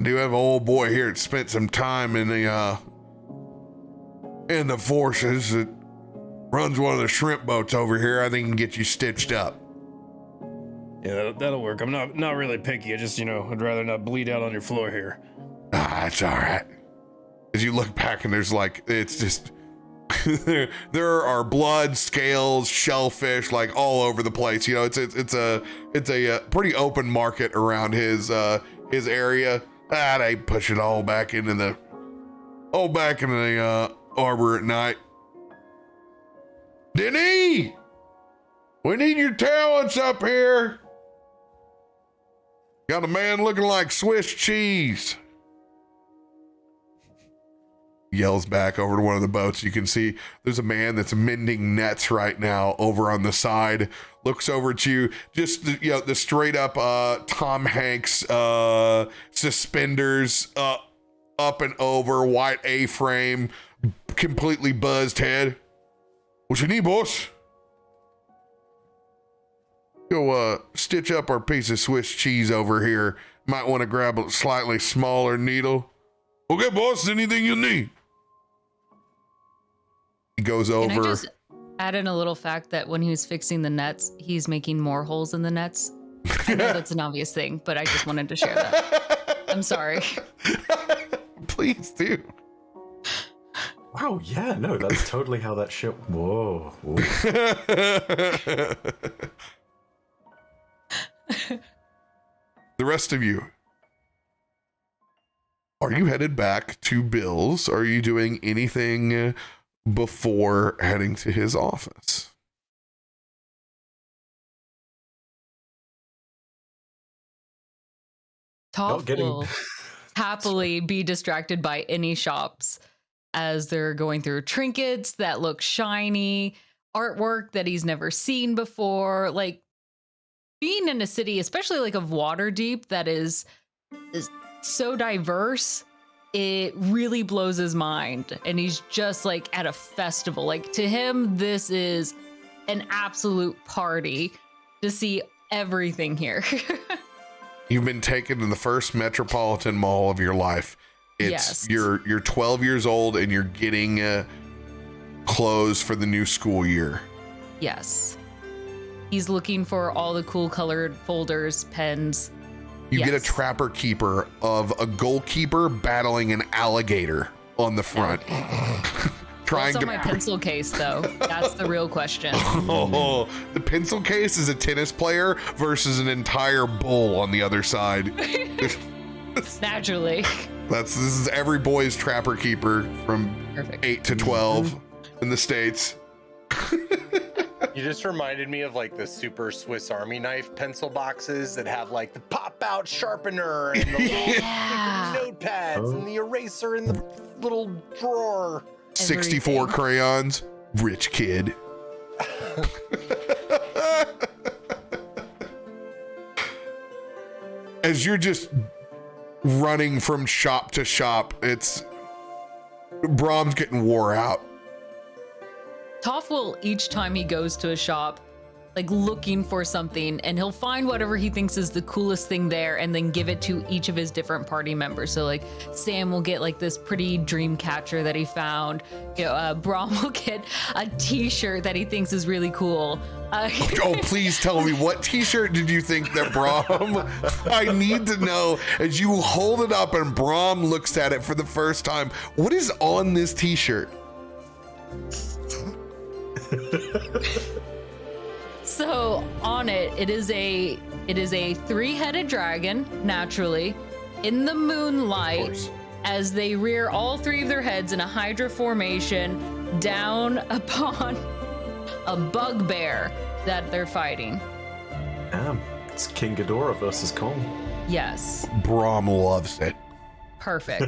do have an old boy here that spent some time in the forces that runs one of the shrimp boats over here. I think he can get you stitched up. Yeah, that'll work. I'm not really picky. I just, you know, I'd rather not bleed out on your floor here. It's all right. As you look back and there's like, it's just, there are blood, scales, shellfish, like all over the place. You know, it's a pretty open market around his area. They push it all back into the arbor at night. Denny, we need your talents up here. Got a man looking like Swiss cheese. Yells back over to one of the boats. You can see there's a man that's mending nets right now over on the side. Looks over at you, just the straight up Tom Hanks suspenders up and over, white A-frame, completely buzzed head. What you need, boss? Go stitch up our piece of Swiss cheese over here. Might want to grab a slightly smaller needle. Okay, boss, anything you need. He goes over. Can I just add in a little fact that when he was fixing the nets, he's making more holes in the nets? I know that's an obvious thing, but I just wanted to share that. I'm sorry. Please do. Wow, yeah, no, that's totally how that ship. Whoa. Whoa. The rest of you, are you headed back to Bill's? Are you doing anything before heading to his office? Toff getting- will happily be distracted by any shops as they're going through trinkets that look shiny, artwork that he's never seen before. Like being in a city, especially like of Waterdeep, that is so diverse, it really blows his mind. And he's just like at a festival. Like to him, this is an absolute party to see everything here. You've been taken to the first metropolitan mall of your life. It's Yes. you're 12 years old and you're getting clothes for the new school year. Yes. He's looking for all the cool colored folders, pens. You get a Yes. trapper keeper of a goalkeeper battling an alligator on the front. Trying What's on to my pencil case, though? That's the real question. Oh, the pencil case is a tennis player versus an entire bull on the other side. Naturally. This is every boy's trapper keeper from Perfect. 8 to 12 in the States. You just reminded me of like the super Swiss Army knife pencil boxes that have like the pop out sharpener and the little Yeah. notepads and the eraser in the little drawer. 64 Everything. crayons, rich kid. As you're just running from shop to shop, Brahm's getting wore out. Toff will, each time he goes to a shop, like looking for something, and he'll find whatever he thinks is the coolest thing there and then give it to each of his different party members. So like Sam will get like this pretty dream catcher that he found. You know, Brahm will get a t-shirt that he thinks is really cool. Oh, please tell me, what t-shirt did you think that Brahm? I need to know. As you hold it up and Brahm looks at it for the first time, what is on this t-shirt? So on it, it is a three-headed dragon, naturally, in the moonlight, as they rear all three of their heads in a hydra formation down upon a bugbear that they're fighting. Damn, it's King Ghidorah versus Kong. Yes, Brahm loves it. perfect.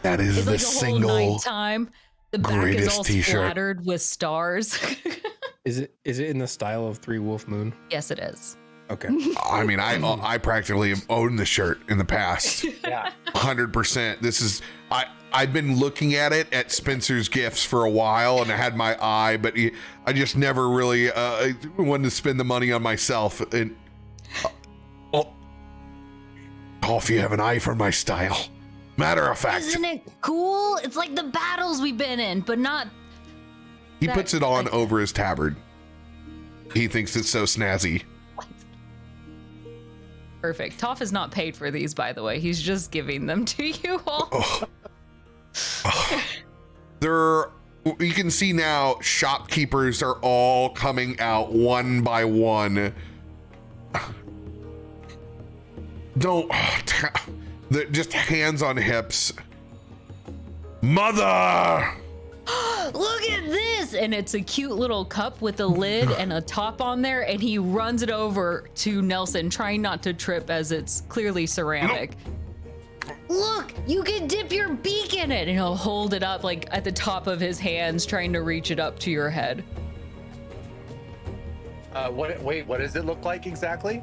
That is It's the like a whole single nighttime. The back is greatest all t-shirt. splattered with stars. Is it in the style of Three Wolf Moon? Yes, it is. Okay. I mean, I practically have owned the shirt in the past. Yeah. 100%. This is I've been looking at it at Spencer's Gifts for a while, and I had my eye, but I just never really wanted to spend the money on myself. And Toff, you have an eye for my style. Matter of fact, Isn't it cool? It's like the battles we've been in, but not. he that- puts it on like- over his tabard. He thinks it's so snazzy. Perfect. Toff is not paid for these, by the way. He's just giving them to you all. You can see now shopkeepers are all coming out one by one. Just hands on hips. Mother! Look at this! And it's a cute little cup with a lid and a top on there, and he runs it over to Nelson, trying not to trip as it's clearly ceramic. Look, you can dip your beak in it, and he'll hold it up like at the top of his hands, trying to reach it up to your head. What does it look like exactly?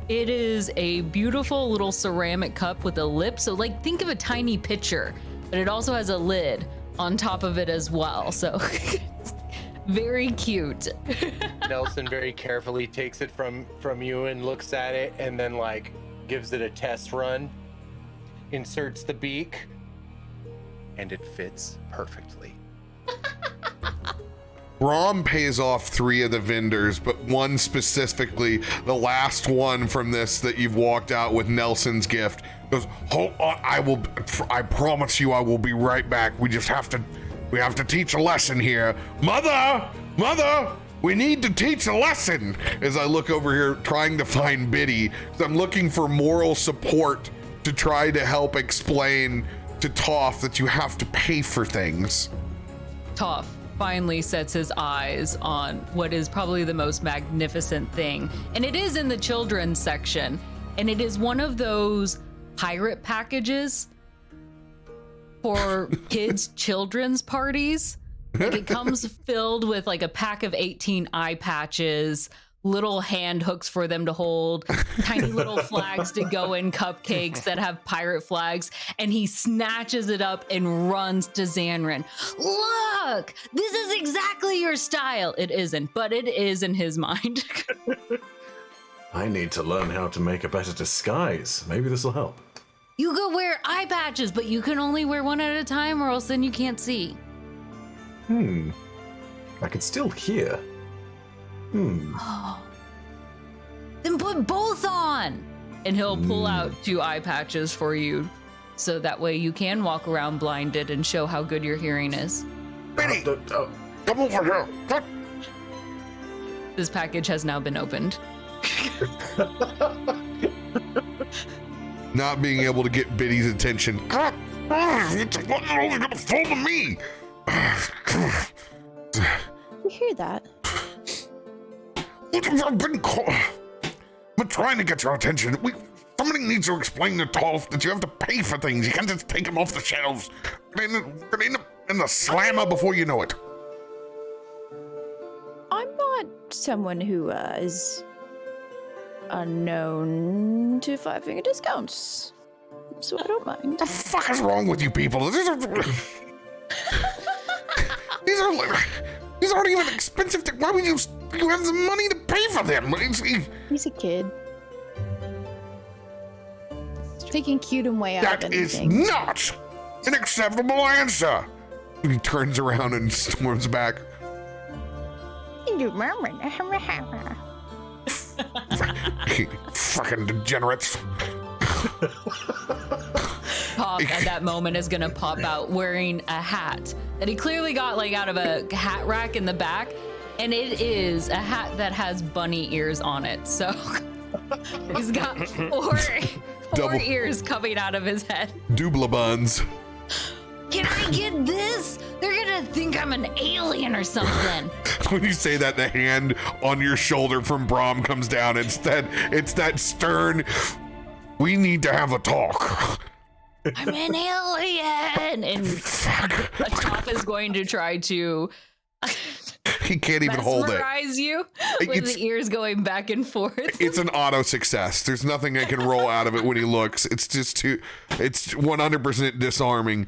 It is a beautiful little ceramic cup with a lip. So like think of a tiny pitcher, but it also has a lid on top of it as well. So very cute. Nelson very carefully takes it from you and looks at it and then like gives it a test run, inserts the beak, and it fits perfectly. Brahm pays off 3 of the vendors, but one specifically, the last one from this that you've walked out with Nelson's gift, goes, hold on, I promise you I will be right back. We have to teach a lesson here. Mother, we need to teach a lesson. As I look over here trying to find Biddy, because I'm looking for moral support to try to help explain to Toff that you have to pay for things. Toff finally sets his eyes on what is probably the most magnificent thing, and it is in the children's section, and it is one of those pirate packages for kids' children's parties. Like, it comes filled with like a pack of 18 eye patches, little hand hooks for them to hold, tiny little flags to go in cupcakes that have pirate flags, and he snatches it up and runs to Xanrin. Look, this is exactly your style. It isn't, but it is in his mind. I need to learn how to make a better disguise. Maybe this will help. You could wear eye patches, but you can only wear one at a time, or else then you can't see. I can still hear. Oh. Then put both on! And he'll pull out 2 eye patches for you, so that way you can walk around blinded and show how good your hearing is. Biddy, come over here. What? This package has now been opened. Not being able to get Biddy's attention. It's only gonna fall to me. You hear that? I've been trying to get your attention. Somebody needs to explain to Toff that you have to pay for things. You can't just take them off the shelves. Get in the slammer before you know it. I'm not someone who is unknown to 5-finger discounts, so I don't mind. What the fuck is wrong with you people? These aren't even expensive. Why would you have the money to pay for them? He's a kid. Taking cute and way out That of is anything. not an acceptable answer. He turns around and storms back. Fucking degenerates. Toff at that moment is gonna pop out wearing a hat that he clearly got like out of a hat rack in the back, and it is a hat that has bunny ears on it. So he's got four Double- ears coming out of his head. Doubla buns. Can I get this? They're gonna think I'm an alien or something. When you say that, the hand on your shoulder from Brahm comes down. It's that stern, we need to have a talk. I'm an alien! And Toff is going to try to He can't even hold it. mesmerize you with the ears going back and forth. It's an auto success. There's nothing I can roll out of it when he looks. It's just too, it's 100% disarming.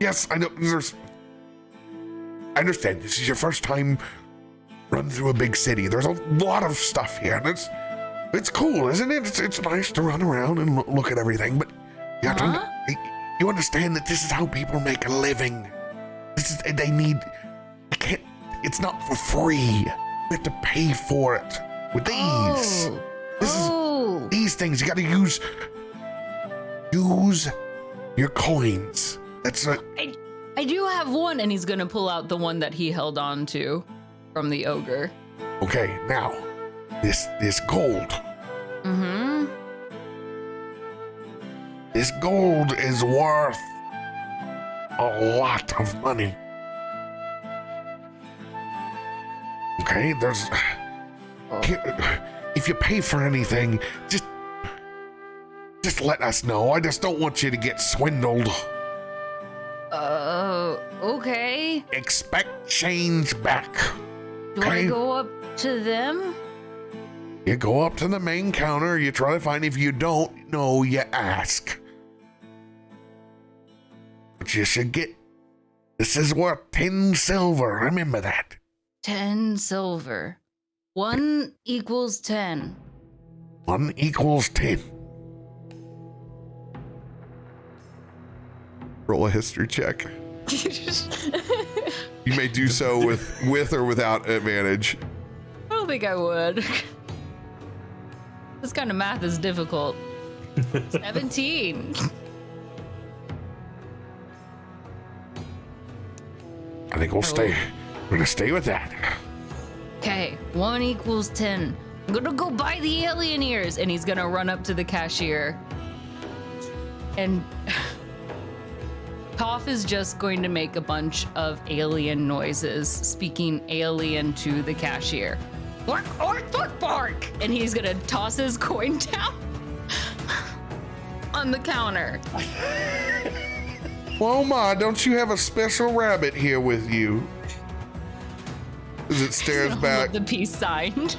Yes, I know. I understand this is your first time running through a big city. There's a lot of stuff here, and it's cool, isn't it? It's nice to run around and look at everything, but you have to, you understand that this is how people make a living. They need, it's not for free. We have to pay for it with these. These things, you gotta use your coins. That's it. I do have one, and he's gonna pull out the one that he held on to from the ogre. Okay, now, this gold. Mm-hmm. This gold is worth a lot of money. Okay, if you pay for anything, just let us know. I just don't want you to get swindled. Okay. Expect change back. Do I go up to them? You go up to the main counter, you try to find, if you don't know, you ask. But you should get, this is worth 10 silver, remember that. 10 silver. 1 equals 10. 1 equals 10. Roll a history check. You may do so with or without advantage. I don't think I would. This kind of math is difficult. 17. I think we're gonna stay with that. Okay, 1 equals 10. I'm gonna go buy the alien ears. And he's gonna run up to the cashier. And Toff is just going to make a bunch of alien noises, speaking alien to the cashier. Bark, bark, bark, bark! And he's gonna toss his coin down on the counter. Well, Ma, don't you have a special rabbit here with you? As it stares back. The peace sign.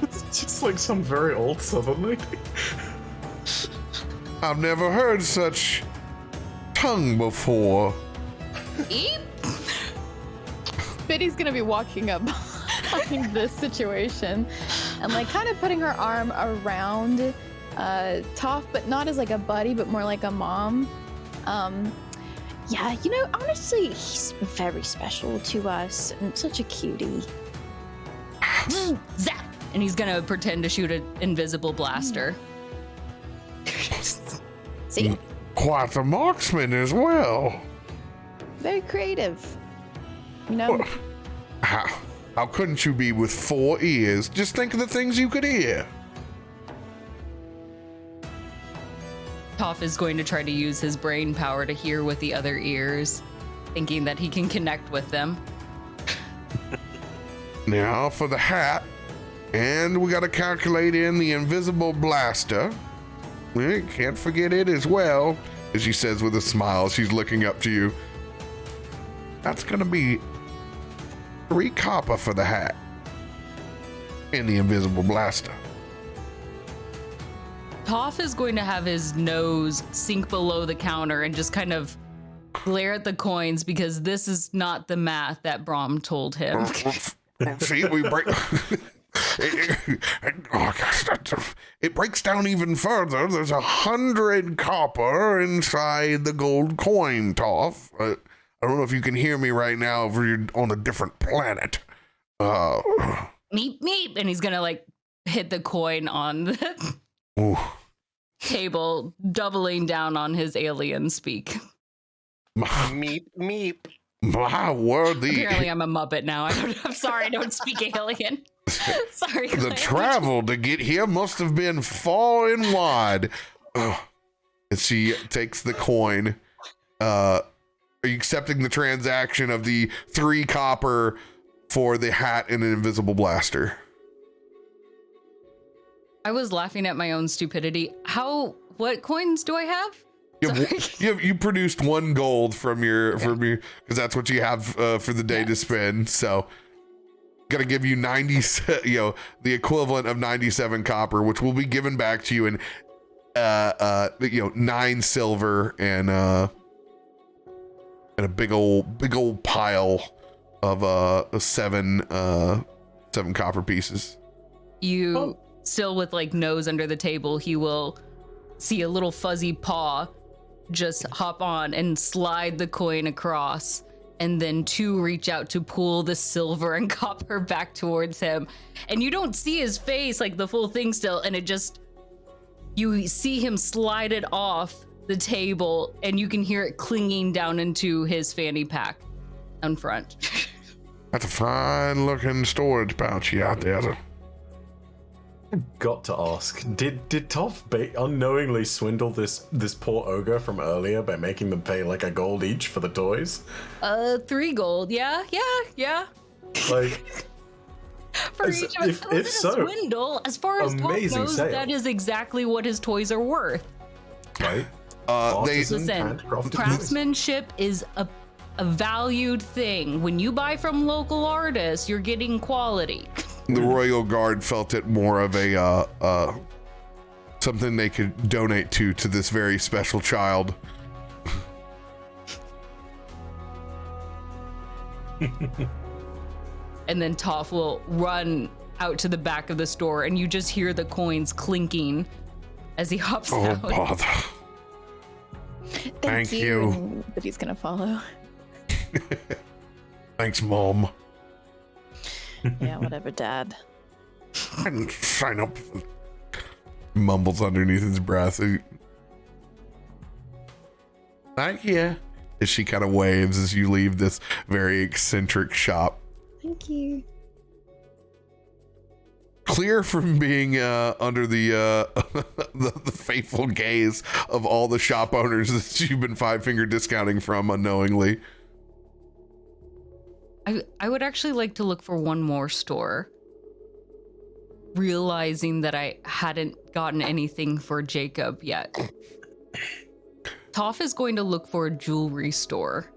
It's just like some very old Southern lady. I've never heard such tongue before. Eep. Biddy's gonna be walking up behind this situation and like kind of putting her arm around Toff, but not as like a buddy, but more like a mom. Yeah, you know, honestly, he's very special to us and such a cutie. Zap! And he's gonna pretend to shoot an invisible blaster. See? Quite a marksman as well. Very creative. You know? How couldn't you be with 4 ears? Just think of the things you could hear. Toff is going to try to use his brain power to hear with the other ears, thinking that he can connect with them. Now for the hat. And we got to calculate in the invisible blaster. We can't forget it as well. As she says with a smile, she's looking up to you. That's going to be 3 copper for the hat. And the invisible blaster. Toff is going to have his nose sink below the counter and just kind of glare at the coins because this is not the math that Brom told him. See, we break. Oh gosh, it breaks down even further. There's 100 copper inside the gold coin, Toff. I don't know if you can hear me right now if you're on a different planet. Meep, meep. And he's going to like hit the coin on the table, doubling down on his alien speak. Meep, meep. My word, Apparently I'm a Muppet now. I'm sorry, I don't speak alien. Sorry. The Claire. travel to get here must have been far and wide. And she takes the coin. Are you accepting the transaction of the 3 copper for the hat and an invisible blaster? I was laughing at my own stupidity. What coins do I have? You produced 1 gold from your because that's what you have for the day to spend. So gonna give you 90, the equivalent of 97 copper, which will be given back to you in 9 silver and a big old pile of 7 copper pieces. You still with like nose under the table, he will see a little fuzzy paw just hop on and slide the coin across, and then 2 reach out to pull the silver and copper back towards him. And you don't see his face, like the full thing still, and you see him slide it off the table, and you can hear it clinging down into his fanny pack on front. That's a fine looking storage pouch you out there. Got to ask, did Toff unknowingly swindle this poor ogre from earlier by making them pay like a gold each for the toys? 3 gold, yeah. Like, For each of us, it was a swindle. As far as Toff knows, sale. that is exactly what his toys are worth. Right? Listen, craftsmanship is a valued thing. When you buy from local artists, you're getting quality. The Royal Guard felt it more of a something they could donate to this very special child. And then Toff will run out to the back of the store, and you just hear the coins clinking as he hops out. Oh, bother. Thank you. But he's gonna follow. Thanks, Mom. Yeah, whatever, Dad. I didn't sign up. Mumbles underneath his breath. Thank you. As she kind of waves as you leave this very eccentric shop. Thank you. Clear from being under the the faithful gaze of all the shop owners that you've been 5-finger discounting from unknowingly. I would actually like to look for one more store, realizing that I hadn't gotten anything for Jacob yet. Toff is going to look for a jewelry store.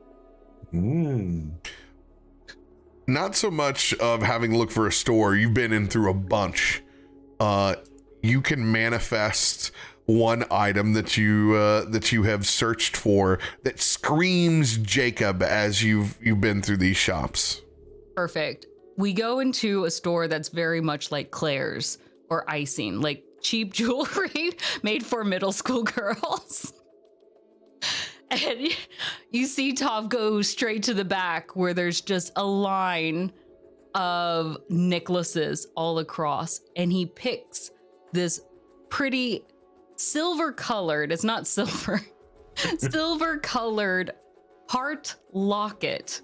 Not so much of having looked for a store. You've been in through a bunch. You can manifest one item that you have searched for that screams Jacob as you've been through these shops. Perfect. We go into a store that's very much like Claire's or icing, like cheap jewelry made for middle school girls. And you see Toff go straight to the back where there's just a line of necklaces all across. And he picks this pretty silver colored, it's not silver, silver colored heart locket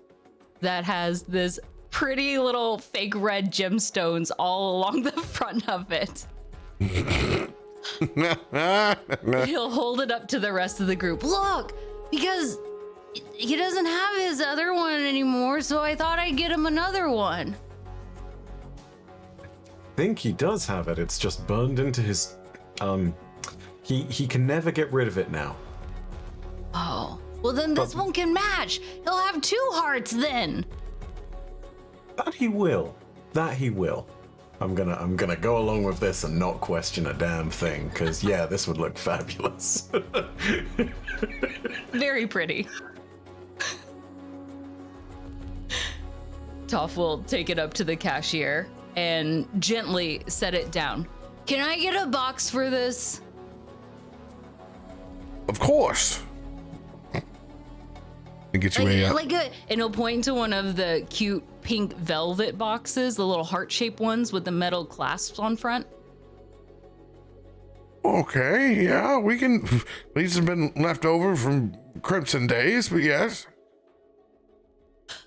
that has this pretty little fake red gemstones all along the front of it. He'll hold it up to the rest of the group. Look, because he doesn't have his other one anymore, so I thought I'd get him another one. I think he does have it. It's just burned into his he can never get rid of it now. Oh, well then this one can match. He'll have 2 hearts then. That he will. I'm gonna go along with this and not question a damn thing, because yeah, this would look fabulous. Very pretty. Toff will take it up to the cashier and gently set it down. Can I get a box for this? Of course. And get you and he'll point to one of the cute pink velvet boxes, the little heart-shaped ones with the metal clasps on front. Okay, yeah, we can. These have been left over from Crimson days, but yes.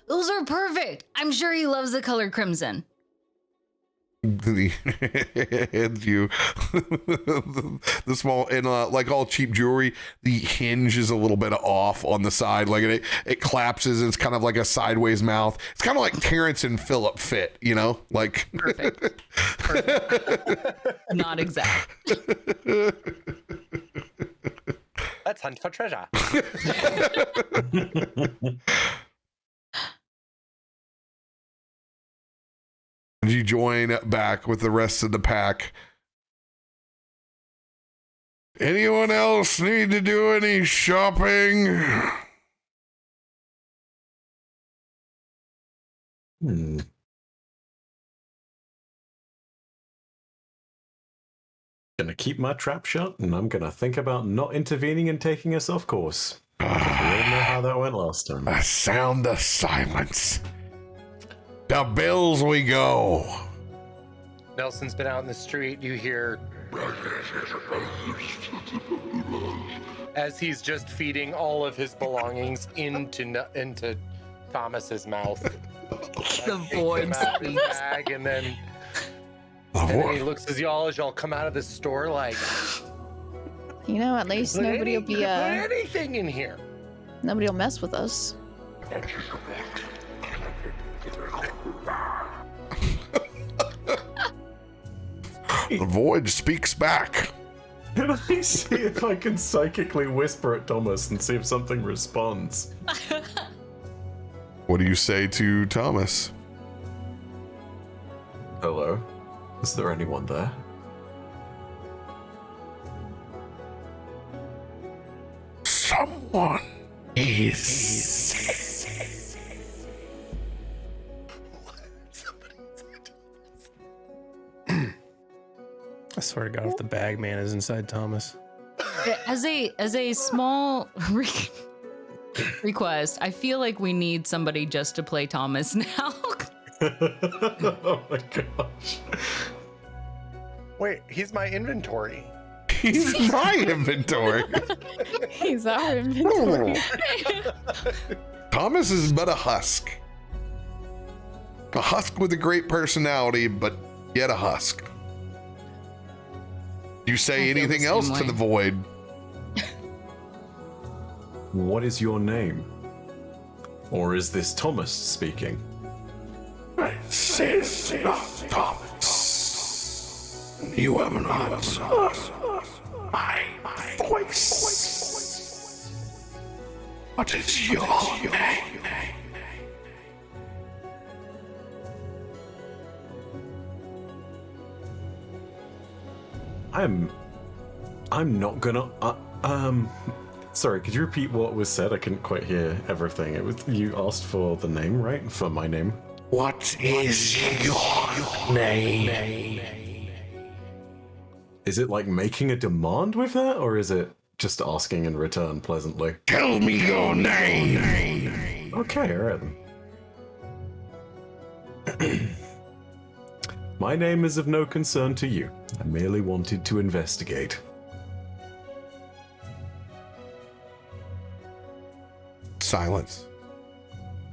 Those are perfect. I'm sure he loves the color crimson. Hands you the small, and like all cheap jewelry, the hinge is a little bit off on the side, like it collapses. It's kind of like a sideways mouth. It's kind of like Terrence and Philip fit, you know, like perfect. Not exact. Let's hunt for treasure. You join back with the rest of the pack. Anyone else need to do any shopping? Gonna keep my trap shut, and I'm gonna think about not intervening and taking us off course. We all know how that went last time. A sound of silence. To Bill's we go. Nelson's been out in the street. You hear as he's just feeding all of his belongings into Thomas's mouth. The void speaks. Bag, and then he looks as y'all come out of the store like, you know, at least nobody will be put anything in here. Nobody will mess with us. The void speaks back. Can I see if I can psychically whisper at Thomas and see if something responds? What do you say to Thomas? Hello? Is there anyone there? Someone is. I swear to God, if the bag man is inside Thomas. As a small request. I feel like we need somebody just to play Thomas now. Oh my gosh. Wait, he's my inventory. He's my inventory. He's our inventory. Thomas is but a husk. A husk with a great personality, but yet a husk. You say I feel anything the else same to way. the void? What is your name? Or is this Thomas speaking? This is not Thomas. You have not my voice. What is your name? I'm not gonna. Sorry, could you repeat what was said? I couldn't quite hear everything. It was you asked for the name, right? For my name. What is your name? Is it like making a demand with that, or is it just asking in return pleasantly? Tell me your name. Okay, alright then. My name is of no concern to you. I merely wanted to investigate. Silence.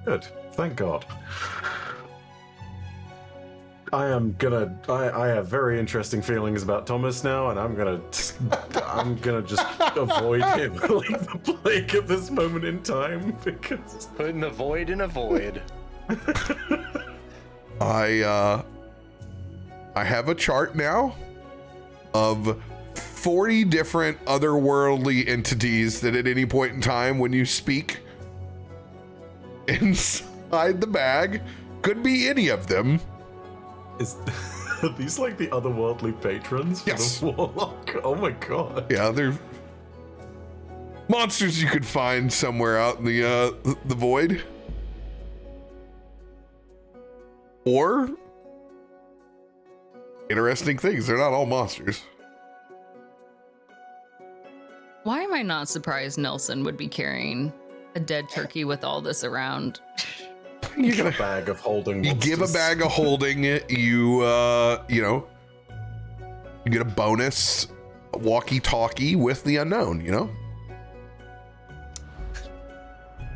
Good. Thank God. I have very interesting feelings about Thomas now, and I'm gonna just avoid him like the plague at this moment in time because Putting the void in a void. I have a chart now of 40 different otherworldly entities that at any point in time when you speak inside the bag, could be any of them. are these like the otherworldly patrons for Yes. the warlock? Oh my God. Yeah, they're monsters you could find somewhere out in the void. Or interesting things. They're not all monsters. Why am I not surprised Nelson would be carrying a dead turkey with all this around? You A bag of holding. You give a monsters. bag of holding, you get a bonus walkie-talkie with the unknown,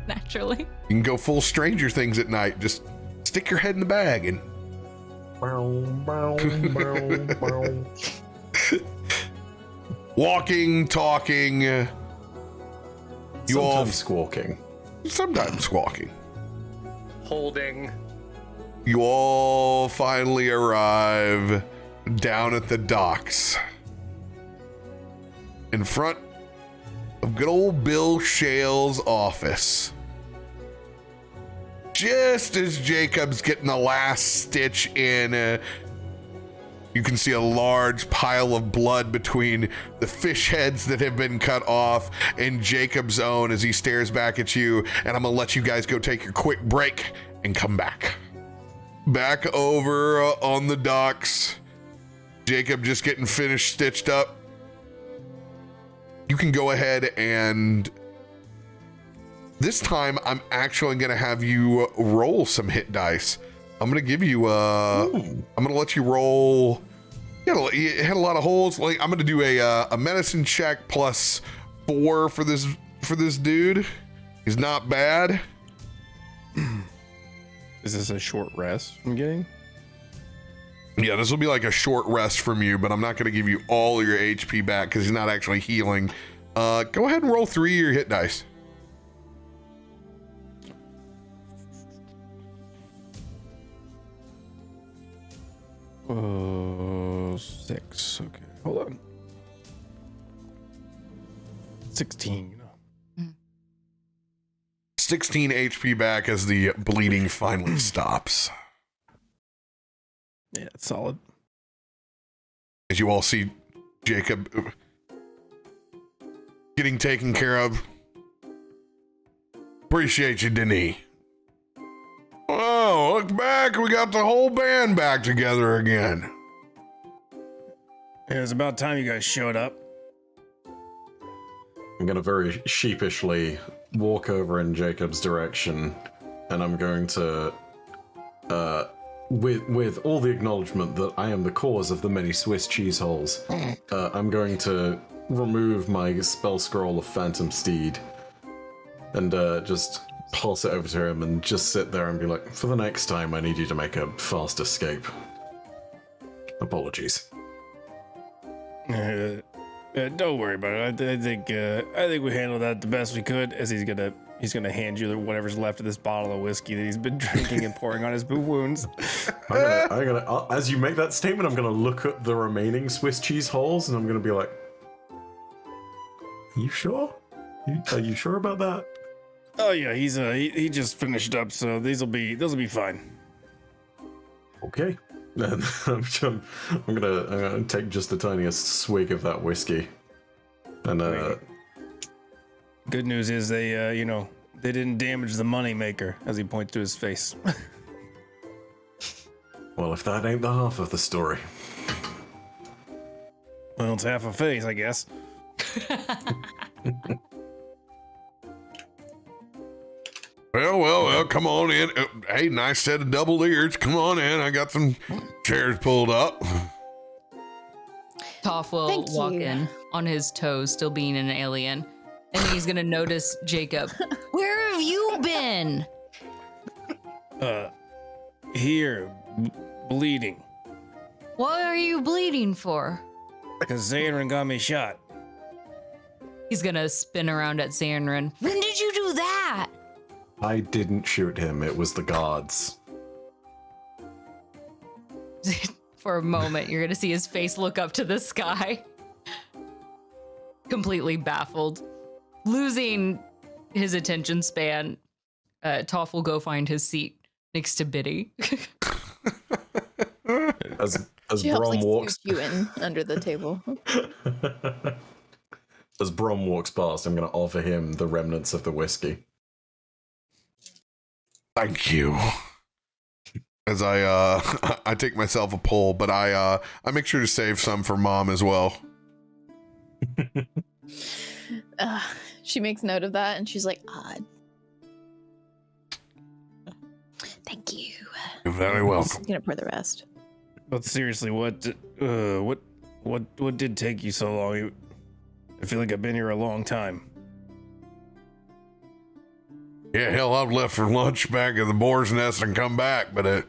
Naturally. You can go full Stranger Things at night. Just stick your head in the bag and walking, talking. You all Sometimes squawking. sometimes squawking. Holding. You all finally arrive down at the docks in front of good old Bill Shale's office. Just as Jacob's getting the last stitch in, you can see a large pile of blood between the fish heads that have been cut off and Jacob's own as he stares back at you. And I'm gonna let you guys go take your quick break and come back. Back over on the docks, Jacob just getting finished stitched up. You can go ahead and this time I'm actually gonna have you roll some hit dice. I'm gonna give you I'm gonna let you roll. You had a lot of holes. Like I'm gonna do a medicine check +4 for this dude. He's not bad. Is this a short rest I'm getting? Yeah, this will be like a short rest from you, but I'm not gonna give you all your HP back because he's not actually healing. Go ahead and roll 3 of your hit dice. Oh, 6. Okay, hold on. 16. 16 HP back as the bleeding finally stops. Yeah, it's solid. As you all see Jacob getting taken care of. Appreciate you, Denis. Oh, look back. We got the whole band back together again. Yeah, it's about time you guys showed up. I'm going to very sheepishly walk over in Jacob's direction, and I'm going to, with all the acknowledgement that I am the cause of the many Swiss cheese holes, I'm going to remove my spell scroll of Phantom Steed and just pass it over to him and just sit there and be like, for the next time, I need you to make a fast escape. Apologies. Don't worry about it. I think we handled that the best we could. As he's gonna hand you whatever's left of this bottle of whiskey that he's been drinking and pouring on his wounds. I'm gonna as you make that statement, I'm gonna look at the remaining Swiss cheese holes and I'm gonna be like, "You sure? Are you sure about that?" Oh yeah, he just finished up, so they'll be fine. Okay. Then I'm gonna take just the tiniest swig of that whiskey, and good news is they didn't damage the money maker, as he points to his face. well, if that ain't the half of the story. Well, it's half a face, I guess. Well, come on in. Hey, nice set of double ears. Come on in. I got some chairs pulled up. Toff will walk in on his toes, still being an alien, and he's gonna notice Jacob. Where have you been? Here, bleeding. What are you bleeding for? Because Zaynrin got me shot. He's gonna spin around at Zaynrin. When did you do that? I didn't shoot him. It was the gods. For a moment, you're gonna see his face look up to the sky, completely baffled, losing his attention span. Toff will go find his seat next to Biddy. As She helps, Brom walks, scoop you in under the table. as Brom walks past, I'm going to offer him the remnants of the whiskey. Thank you. As I take myself a pull, but I make sure to save some for Mom as well. She makes note of that, and she's like, "Odd. Thank you." You're very welcome. She's gonna pour the rest. But seriously, what did take you so long? I feel like I've been here a long time. Yeah, hell, I've left for lunch back at the boar's nest and come back, but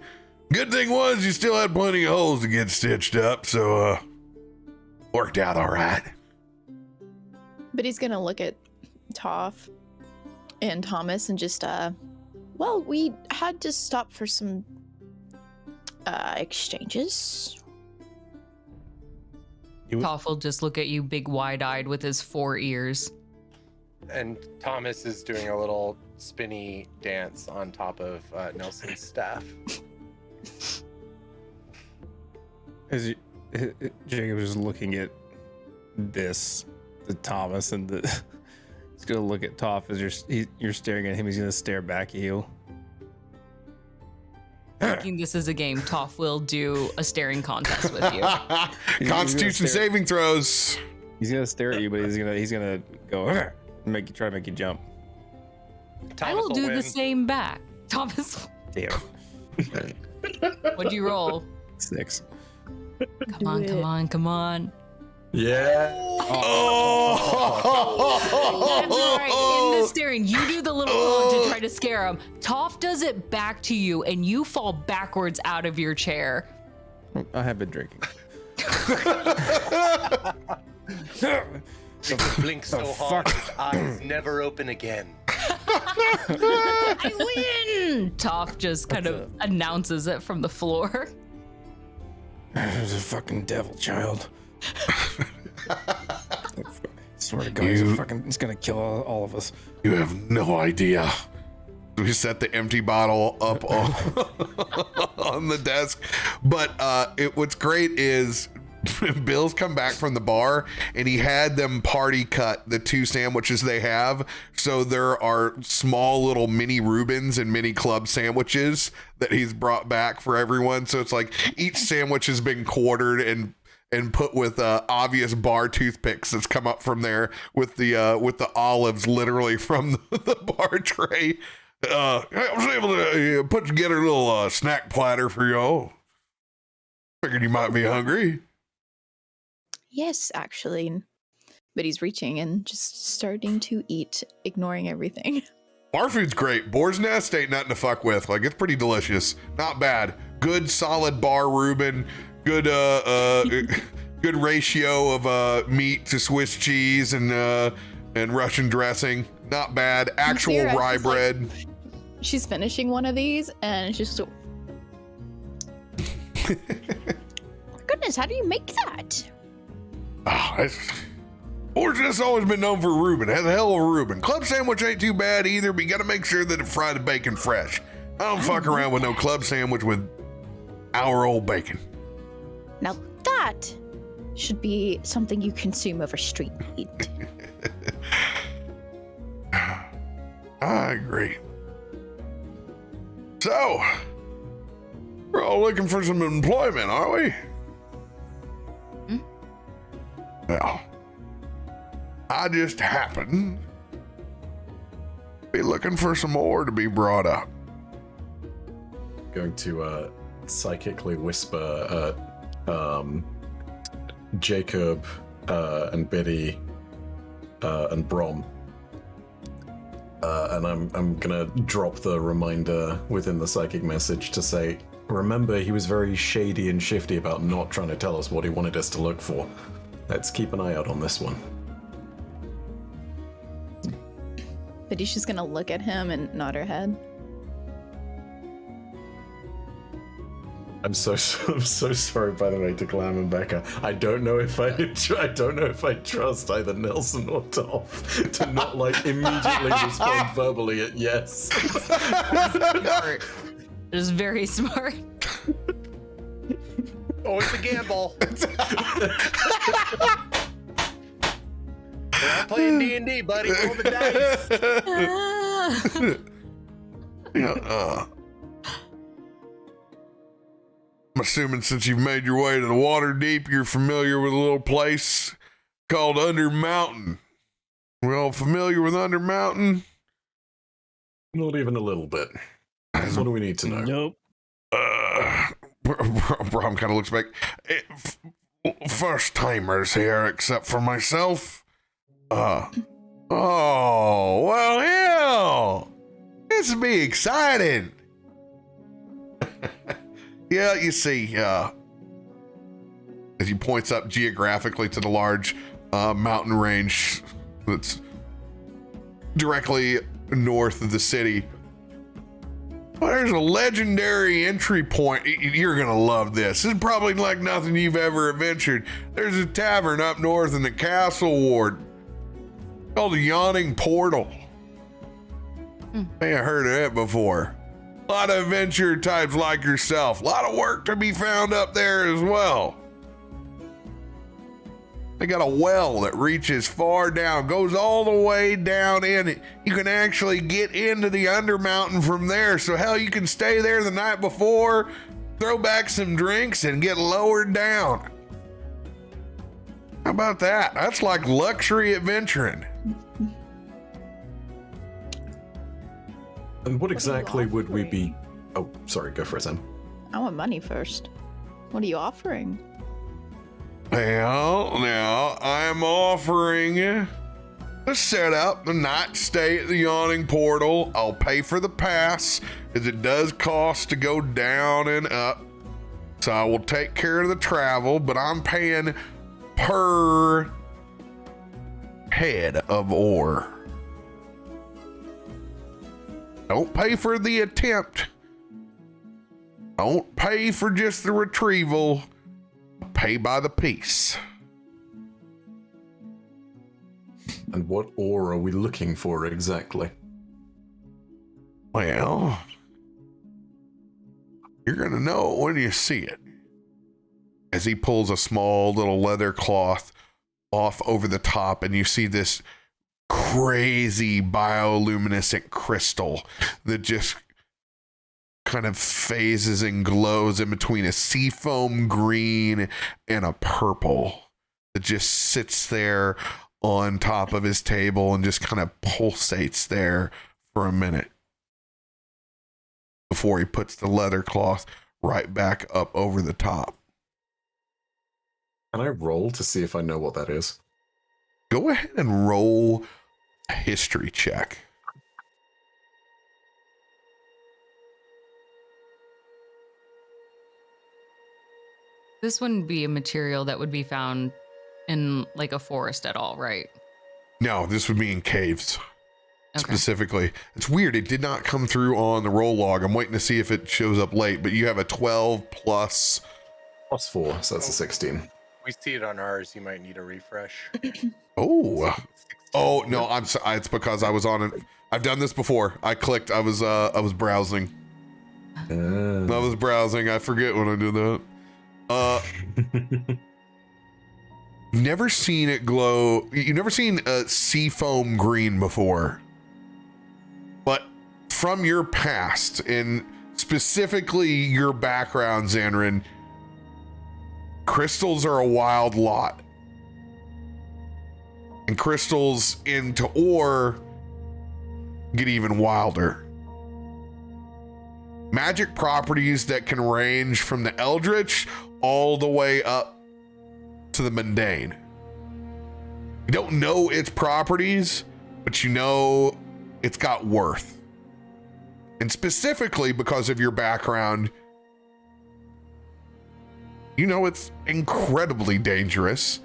good thing was you still had plenty of holes to get stitched up, so worked out all right. But he's gonna look at Toff and Thomas and just, well, we had to stop for some exchanges. Toff will just look at you big wide-eyed with his 4 ears. And Thomas is doing a little spinny dance on top of Nelson's staff. Jacob is looking at the Thomas, and he's gonna look at Toff as you're staring at him. He's gonna stare back at you. Thinking this is a game, Toff will do a staring contest with you. Constitution saving throws. He's gonna stare at you, but he's gonna go try to make you jump. Thomas I will do win. the same back. Thomas, Damn. what'd you roll? 6. Come on. Yeah. That's right. In the staring, you do the little pull to try to scare him. Toff does it back to you, and you fall backwards out of your chair. I have been drinking. Jacob blinks so hard his eyes never open again. I win! Toff just kind of announces it from the floor. There's a fucking devil child. I swear to God, he's gonna kill all of us. You have no idea. We set the empty bottle up on the desk. But what's great is Bill's come back from the bar and he had them party cut the 2 sandwiches they have. So there are small little mini Reubens and mini club sandwiches that he's brought back for everyone. So it's like each sandwich has been quartered and and put with obvious bar toothpicks that's come up from there with the olives literally from the bar tray. I was able to put together a little snack platter for y'all. Figured you might be hungry. Yes, actually. But he's reaching and just starting to eat, ignoring everything. Bar food's great. Boar's Nest ain't nothing to fuck with. Like, it's pretty delicious. Not bad. Good solid bar Reuben. Good good ratio of meat to Swiss cheese and Russian dressing. Not bad. Actual Mira, rye she's like- bread. She's finishing one of these and she's so. Goodness, how do you make that? Boar's Nest's always been known for Reuben. Has a hell of a Reuben. Club sandwich ain't too bad either, but you gotta make sure that it fried the bacon fresh. I don't fuck around with no club sandwich with hour-old bacon. Now that should be something you consume over street meat. I agree. So, we're all looking for some employment, aren't we? Well, I just happen to be looking for some more to be brought up. Going to psychically whisper Jacob and Biddy and Brom. And I'm gonna drop the reminder within the psychic message to say, remember, he was very shady and shifty about not trying to tell us what he wanted us to look for. Let's keep an eye out on this one. But he's just gonna look at him and nod her head. I'm so sorry, by the way, to Clam and Becca. I don't know if I trust either Nelson or Toff to not immediately respond verbally at yes. Smart. It is very smart. Oh, it's a gamble. We're not playing D&D, buddy. Roll the dice. I'm assuming since you've made your way to the water deep, you're familiar with a little place called Under Mountain. We're all familiar with Under Mountain? Not even a little bit. What do we need to know? Nope. Brom kind of looks back. First timers here, except for myself. Oh, well, hell. This will be exciting. Yeah, you see, as he points up geographically to the large mountain range that's directly north of the city. Well, there's a legendary entry point. You're going to love this. This is probably like nothing you've ever adventured. There's a tavern up north in the Castle Ward called the Yawning Portal. May have heard of it before. A lot of adventure types like yourself. A lot of work to be found up there as well. They got a well that reaches far down, goes all the way down in. You can actually get into the Undermountain from there. So hell, you can stay there the night before, throw back some drinks, and get lowered down. How about that? That's like luxury adventuring. And what exactly you would we be... offering? Oh, sorry, go for it, Sam. I want money first. What are you offering? Well, now I'm offering to set up the night stay at the Yawning Portal. I'll pay for the pass, as it does cost to go down and up. So I will take care of the travel, but I'm paying per head of ore. Don't pay for the attempt. Don't pay for just the retrieval. Pay by the piece. And what ore are we looking for exactly? Well, you're gonna know it when you see it. As he pulls a small little leather cloth off over the top, and you see this crazy bioluminescent crystal that just kind of phases and glows in between a seafoam green and a purple that just sits there on top of his table and just kind of pulsates there for a minute before he puts the leather cloth right back up over the top. Can I roll to see if I know what that is? Go ahead and roll a history check. This wouldn't be a material that would be found in like a forest at all, right? No, this would be in caves. Okay. Specifically. It's weird. It did not come through on the roll log. I'm waiting to see if it shows up late, but you have a 12 plus. Plus 4, so that's a 16. We see it on ours. You might need a refresh. Oh, no, I'm sorry. It's because I was on it. I've done this before. I clicked. I was browsing. I was browsing. I forget when I do that. Never seen it glow. You've never seen a seafoam green before. But from your past and specifically your background, Xanrin, crystals are a wild lot. And crystals into ore get even wilder. Magic properties that can range from the eldritch all the way up to the mundane. You don't know its properties, but you know it's got worth. And specifically because of your background, you know it's incredibly dangerous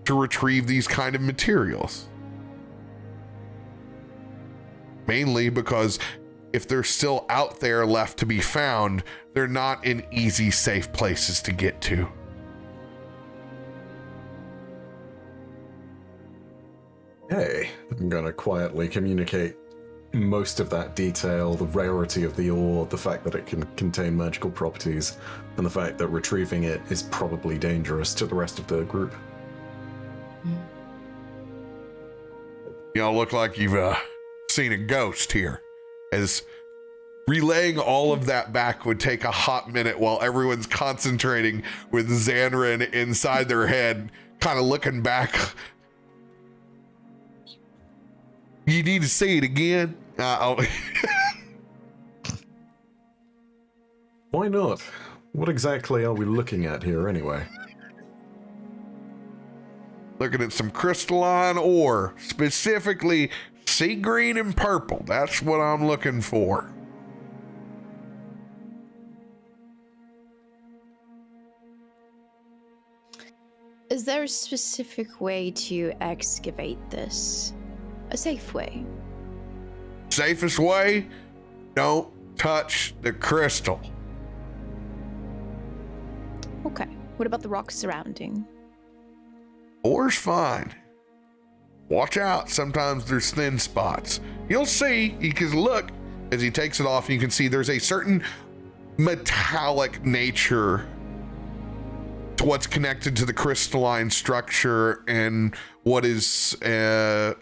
to retrieve these kind of materials. Mainly because if they're still out there left to be found, they're not in easy, safe places to get to. Hey, I'm gonna quietly communicate most of that detail, the rarity of the ore, the fact that it can contain magical properties, and the fact that retrieving it is probably dangerous to the rest of the group. Y'all look like you've seen a ghost here. As relaying all of that back would take a hot minute while everyone's concentrating with Xanrin inside their head, kind of looking back. You need to say it again? Why not? What exactly are we looking at here anyway? Looking at some crystalline ore, specifically sea green and purple. That's what I'm looking for. Is there a specific way to excavate this? A safe way? Safest way? Don't touch the crystal. Okay. What about the rocks surrounding? Ore's fine. Watch out. Sometimes there's thin spots. You'll see. You can look as he takes it off. You can see there's a certain metallic nature to what's connected to the crystalline structure and what is an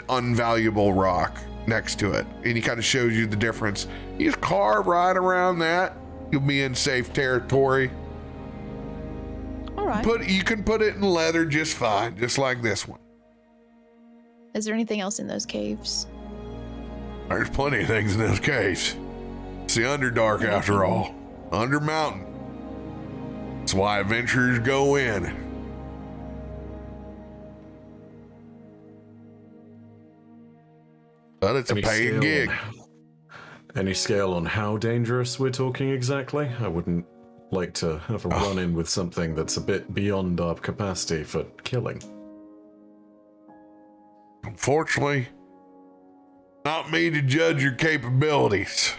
unvaluable rock next to it. And he kind of shows you the difference. You just carve right around that. You'll be in safe territory. All right. You can put it in leather just fine, just like this one. Is there anything else in those caves? There's plenty of things in this case. It's the Underdark after all. Under Mountain. That's why adventurers go in. But it's a paying gig. Any scale on how dangerous we're talking exactly? I wouldn't like to have a run-in with something that's a bit beyond our capacity for killing. Unfortunately, not me to judge your capabilities.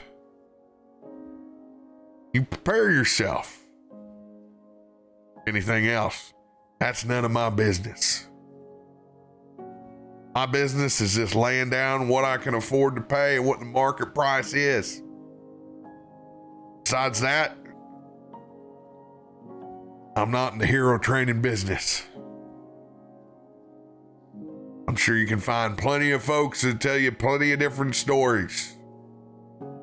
You prepare yourself. Anything else, that's none of my business. My business is just laying down what I can afford to pay and what the market price is. Besides that, I'm not in the hero training business. I'm sure you can find plenty of folks that tell you plenty of different stories.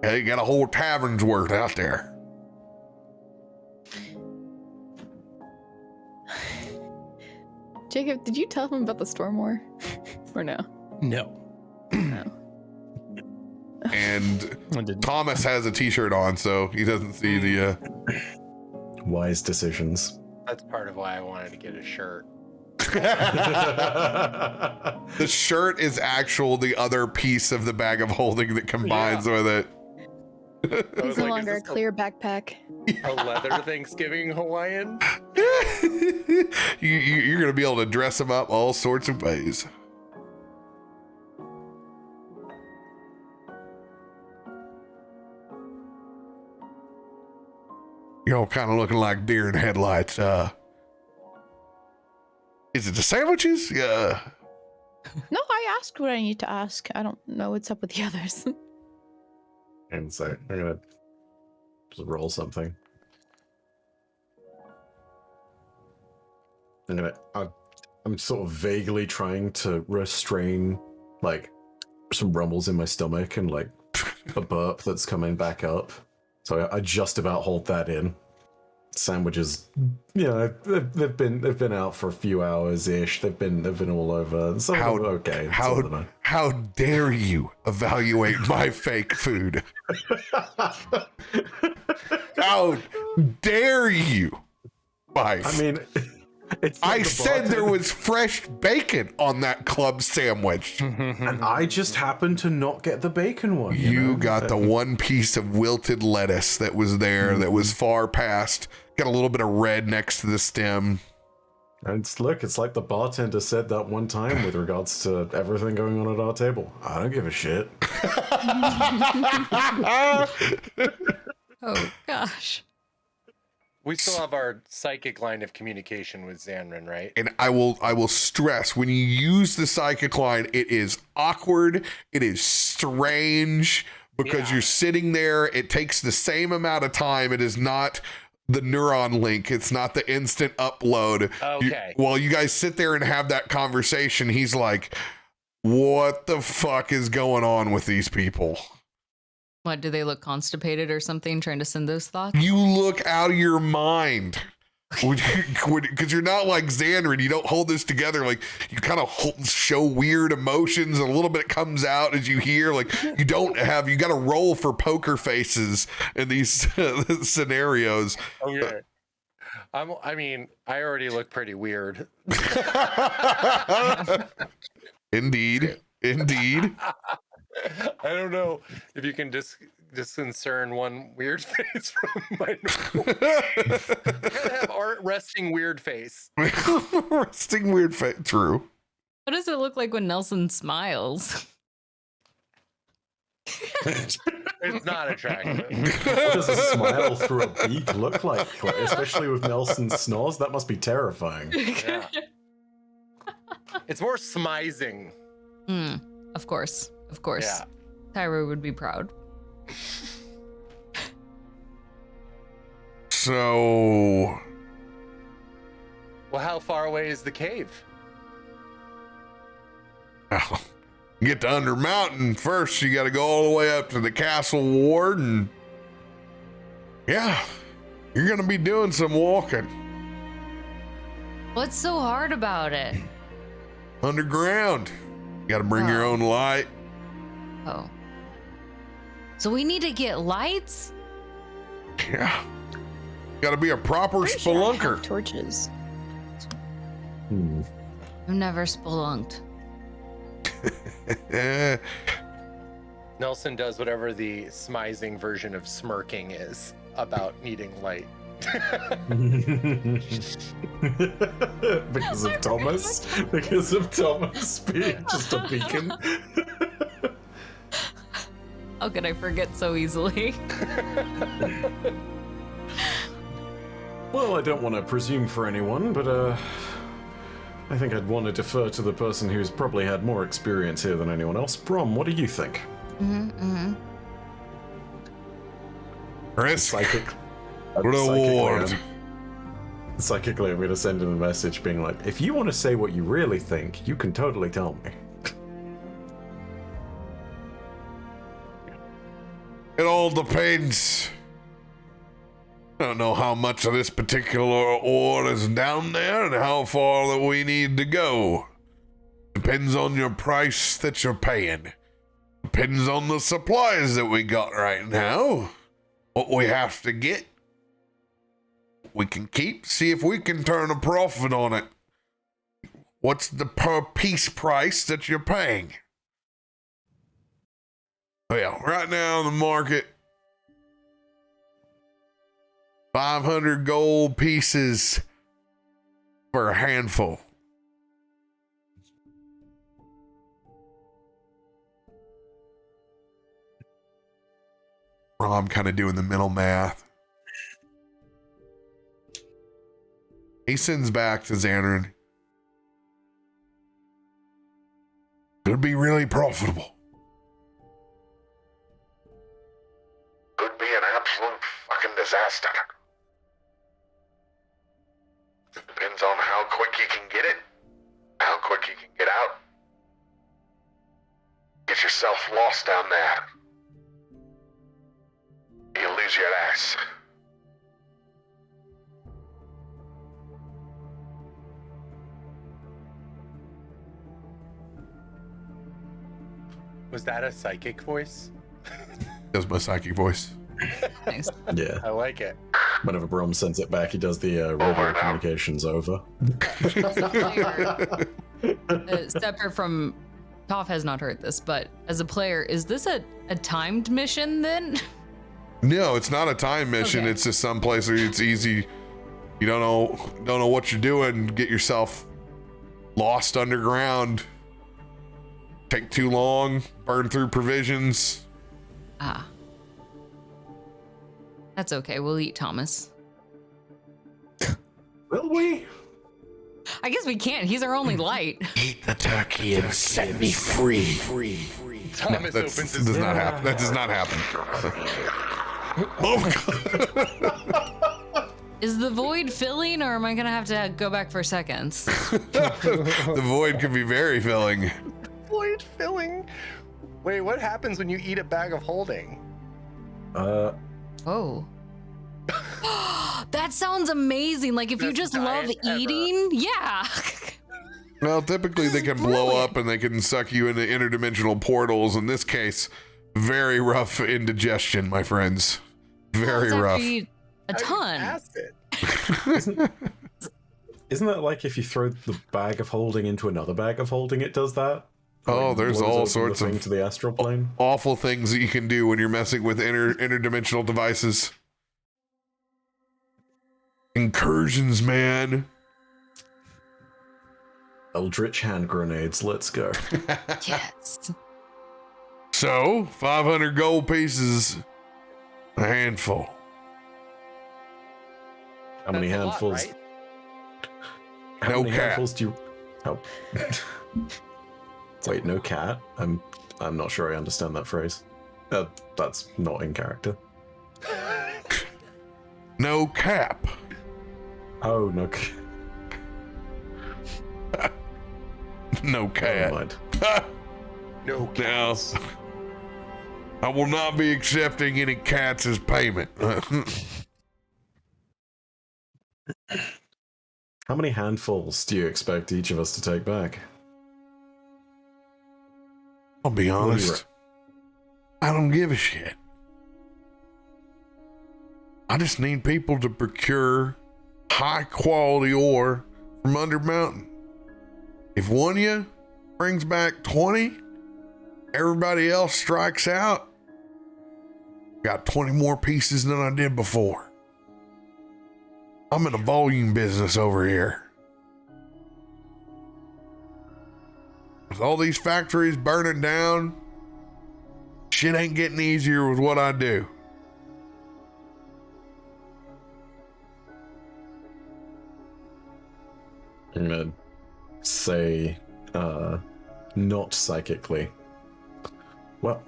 Yeah, you got a whole tavern's worth out there. Jacob, did you tell him about the storm war? Or no? No. No. And I didn't. Thomas has a t-shirt on, so he doesn't see the Wise decisions. That's part of why I wanted to get a shirt. the shirt is the other piece of the bag of holding that combines with it. I It's was no like, longer a is this clear backpack. a leather Thanksgiving Hawaiian? You're going to be able to dress them up all sorts of ways. You're all kind of looking like deer in headlights. Is it the sandwiches? Yeah. No, I asked what I need to ask. I don't know what's up with the others. And so I'm gonna just roll something. I'm sort of vaguely trying to restrain like some rumbles in my stomach and like a burp that's coming back up. So I just about hold that in. Sandwiches, you know, they've been out for a few hours ish. They've been all over. Some of them are okay. How dare you evaluate my fake food? How dare you, Mike? I mean, I said there was fresh bacon on that club sandwich. and I just happened to not get the bacon one. You know? got the one piece of wilted lettuce that was there that was far past. Got a little bit of red next to the stem. And it's like the bartender said that one time with regards to everything going on at our table. I don't give a shit. Oh gosh. We still have our psychic line of communication with Xanrin, right? And I will stress, when you use the psychic line, it is awkward, it is strange, because you're sitting there, it takes the same amount of time. It is not the neuron link, it's not the instant upload. Okay. While you guys sit there and have that conversation, he's like, what the fuck is going on with these people? What, do they look constipated or something, trying to send those thoughts? You look out of your mind. Because you're not like Xandrin, you don't hold this together. Like, you kind of show weird emotions, and a little bit comes out as you hear. Like, you got to roll for poker faces in these scenarios. Okay. I mean, I already look pretty weird. Indeed. I don't know if you can discern one weird face from my normal. Gotta have resting weird face. Resting weird face. True. What does it look like when Nelson smiles? It's not attractive. What does a smile through a beak look like? Especially with Nelson's snores, that must be terrifying. Yeah. It's more smizing. Of course. Yeah. Tyra would be proud. So, Well, how far away is the cave? well, you get to Under Mountain first. You got to go all the way up to the castle ward, and yeah, you're gonna be doing some walking What's so hard about it? underground. You got to bring your own light. Oh. So we need to get lights? Yeah, got to be a proper Pretty sure I have spelunker. torches. I've never spelunked. Nelson does whatever the smizing version of smirking is about needing light. Because of Thomas? Because of Thomas being just a beacon? How could I forget so easily? Well, I don't want to presume for anyone, but I think I'd want to defer to the person who's probably had more experience here than anyone else. Brom, what do you think? Risk. Psychically, I'm going to send him a message being like, if you want to say what you really think, you can totally tell me. It all depends. I don't know how much of this particular ore is down there and how far that we need to go. Depends on your price that you're paying. Depends on the supplies that we got right now. What we have to get. We can keep, see if we can turn a profit on it. What's the per piece price that you're paying? Well, right now in the market, 500 gold pieces for a handful. Well, I'm kind of doing the mental math. He sends back to Xanarn. Could be really profitable. Could be an absolute fucking disaster. Depends on how quick you can get it, how quick you can get out. Get yourself lost down there. You'll lose your ass. Was that a psychic voice? That's my psychic voice. Nice. Yeah. I like it. Whenever Brom sends it back, he does the radio communications over. Separate from Toff has not heard this, but as a player, is this a timed mission then? No, it's not a time mission. Okay. It's just some place where it's easy. You don't know what you're doing. Get yourself lost underground. Take too long. Burn through provisions. Ah. That's okay. We'll eat Thomas. Will we? I guess we can't. He's our only light. Eat the turkey and set me free. Thomas No, opens that his does not happen. That does not happen. Oh God. Is the void filling, or am I gonna have to go back for seconds? The void can be very filling. Void filling. Wait, what happens when you eat a bag of holding? Oh. That sounds amazing. Like if you Best just love diet ever. eating, yeah. Well, typically they can blow brilliant. up and they can suck you into interdimensional portals. In this case, very rough indigestion, my friends. Very That's rough. actually a How do you ton. pass it? Isn't that like if you throw the bag of holding into another bag of holding, it does that? Oh, Like, there's blows all open sorts the thing of to the astral plane. awful things that you can do when you're messing with interdimensional devices. Incursions, man. Eldritch hand grenades. Let's go. Yes. So, 500 gold pieces, a handful. How many That's a lot, handfuls? right? How No many cat. handfuls do you? Oh. Wait, no cat. I'm not sure I understand that phrase. That's not in character. No cap. Oh no. No Never cat. mind. No Now, cats. I will not be accepting any cats as payment. How many handfuls do you expect each of us to take back? I'll be do you honest. I don't give a shit. I just need people to procure high quality ore from Under Mountain. If one of you brings back 20, everybody else strikes out. Got 20 more pieces than I did before. I'm in a volume business over here. With all these factories burning down, shit ain't getting easier with what I do. I'm gonna say, not psychically. Well,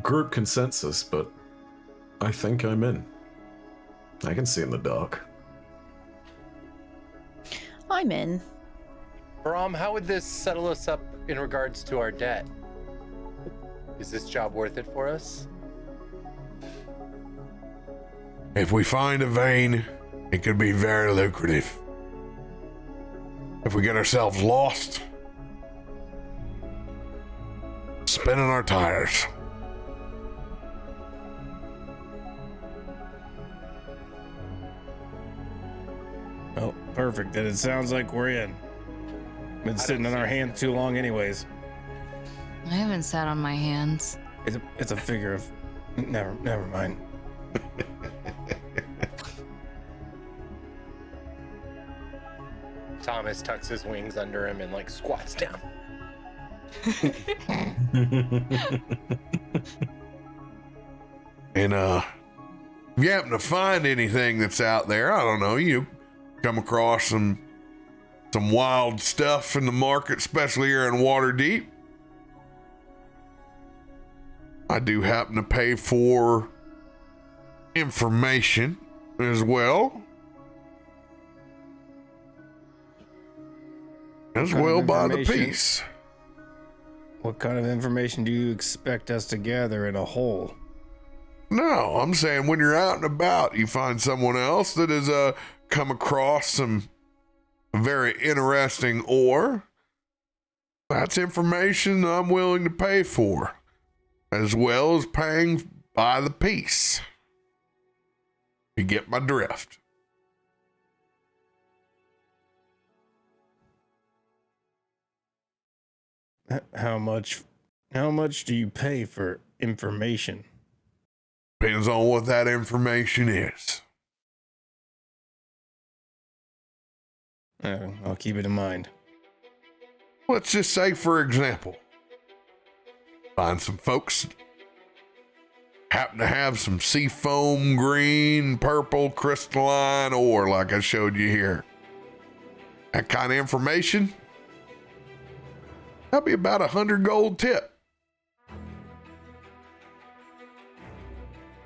group consensus, but I think I'm in. I can see in the dark. I'm in. Brom, how would this settle us up in regards to our debt? Is this job worth it for us? If we find a vein, it could be very lucrative. If we get ourselves lost, spinning our tires. Oh, perfect. Then it sounds like we're in. Been sitting on our hands too long, anyways. I haven't sat on my hands. It's a figure of. Never mind. Thomas tucks his wings under him and like squats down. And if you happen to find anything that's out there, I don't know, you come across some wild stuff in the market, especially here in Waterdeep, I do happen to pay for information as well. As well by the piece. What kind of information do you expect us to gather in a hole? No, I'm saying when you're out and about, you find someone else that has come across some very interesting ore. That's information I'm willing to pay for, as well as paying by the piece. You get my drift. How much do you pay for information? Depends on what that information is. I'll keep it in mind. Let's just say, for example, find some folks happen to have some seafoam green, purple, crystalline ore like I showed you here. That kind of information, that'd be about 100 gold tip.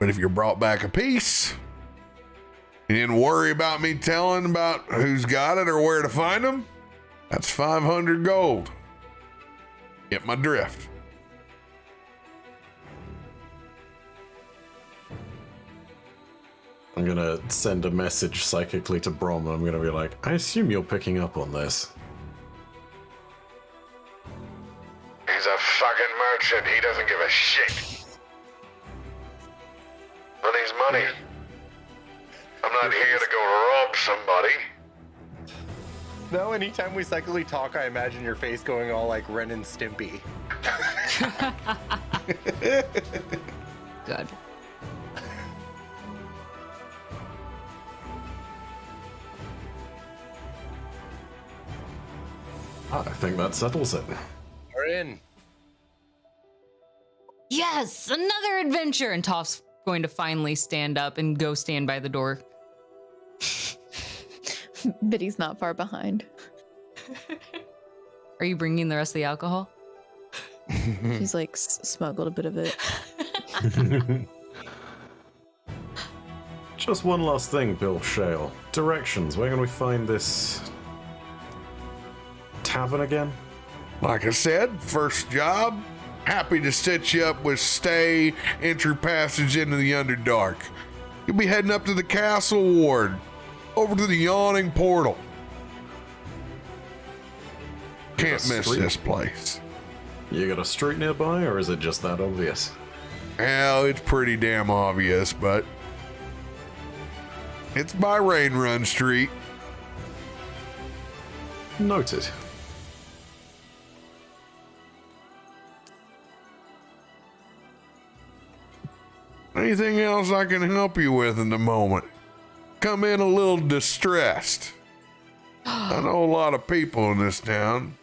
But if you brought back a piece, you didn't worry about me telling about who's got it or where to find them, that's 500 gold. Get my drift. I'm gonna send a message psychically to Brom. I'm gonna be like, I assume you're picking up on this. He's a fucking merchant. He doesn't give a shit. Money's money. I'm not here to go rob somebody. No, anytime we psychically talk, I imagine your face going all like Ren and Stimpy. Good. I think that settles it. We're in. Yes, another adventure. And Toff's going to finally stand up and go stand by the door. Biddy's not far behind. Are you bringing the rest of the alcohol? She's like smuggled a bit of it. Just one last thing, Bill Shale. Directions. Where can we find this tavern again? Like I said, first job, happy to set you up with stay, entry passage into the Underdark. You'll be heading up to the Castle Ward, over to the Yawning Portal. Can't miss this place. You got a street nearby, or is it just that obvious? Well, it's pretty damn obvious, but it's by Rain Run Street. Noted. Anything else I can help you with in the moment? Come in a little distressed. I know a lot of people in this town.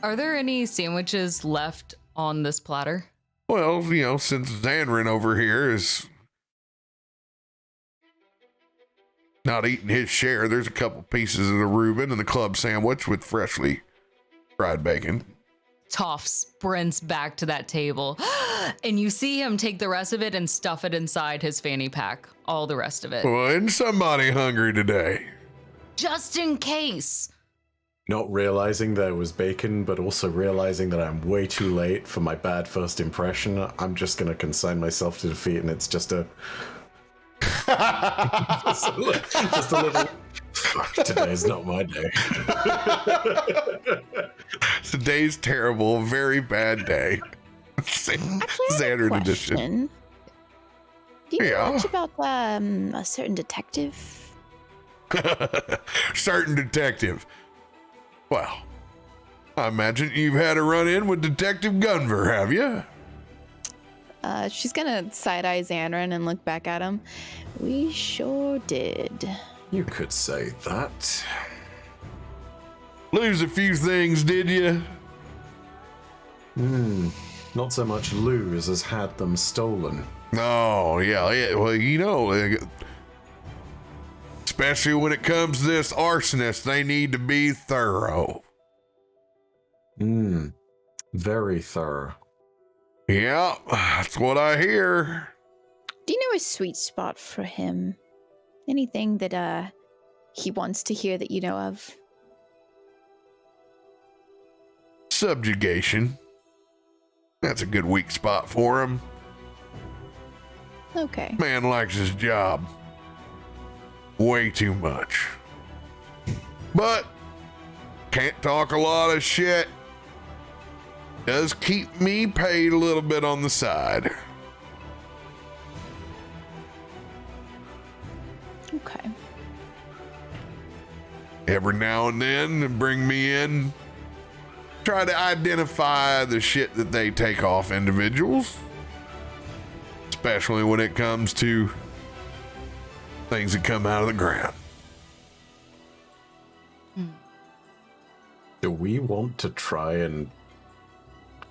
Are there any sandwiches left on this platter? Well, you know, since Xanrin over here is not eating his share, there's a couple pieces of the Reuben and the club sandwich with freshly fried bacon. Toff sprints back to that table, and you see him take the rest of it and stuff it inside his fanny pack. All the rest of it. Well, isn't somebody hungry today? Just in case. Not realizing there was bacon, but also realizing that I'm way too late for my bad first impression, I'm just gonna consign myself to defeat, and it's just a Just a little. Today's not my day. Today's terrible. Very bad day. Xander edition. Question. Do you know Yeah. much about a certain detective? Certain detective. Well, I imagine you've had a run-in with Detective Gunver, have you? She's gonna side-eye Xanran and look back at him. We sure did. You could say that. Lose a few things, did you? Not so much lose as had them stolen. Oh, yeah. Well, you know, especially when it comes to this arsonist, they need to be thorough. Very thorough. Yeah, that's what I hear. Do you know a sweet spot for him? Anything that he wants to hear that you know of? Subjugation. That's a good weak spot for him. Okay. Man likes his job way too much. But can't talk a lot of shit. Does keep me paid a little bit on the side. Okay. Every now and then, bring me in. Try to identify the shit that they take off individuals. Especially when it comes to things that come out of the ground. Do we want to try and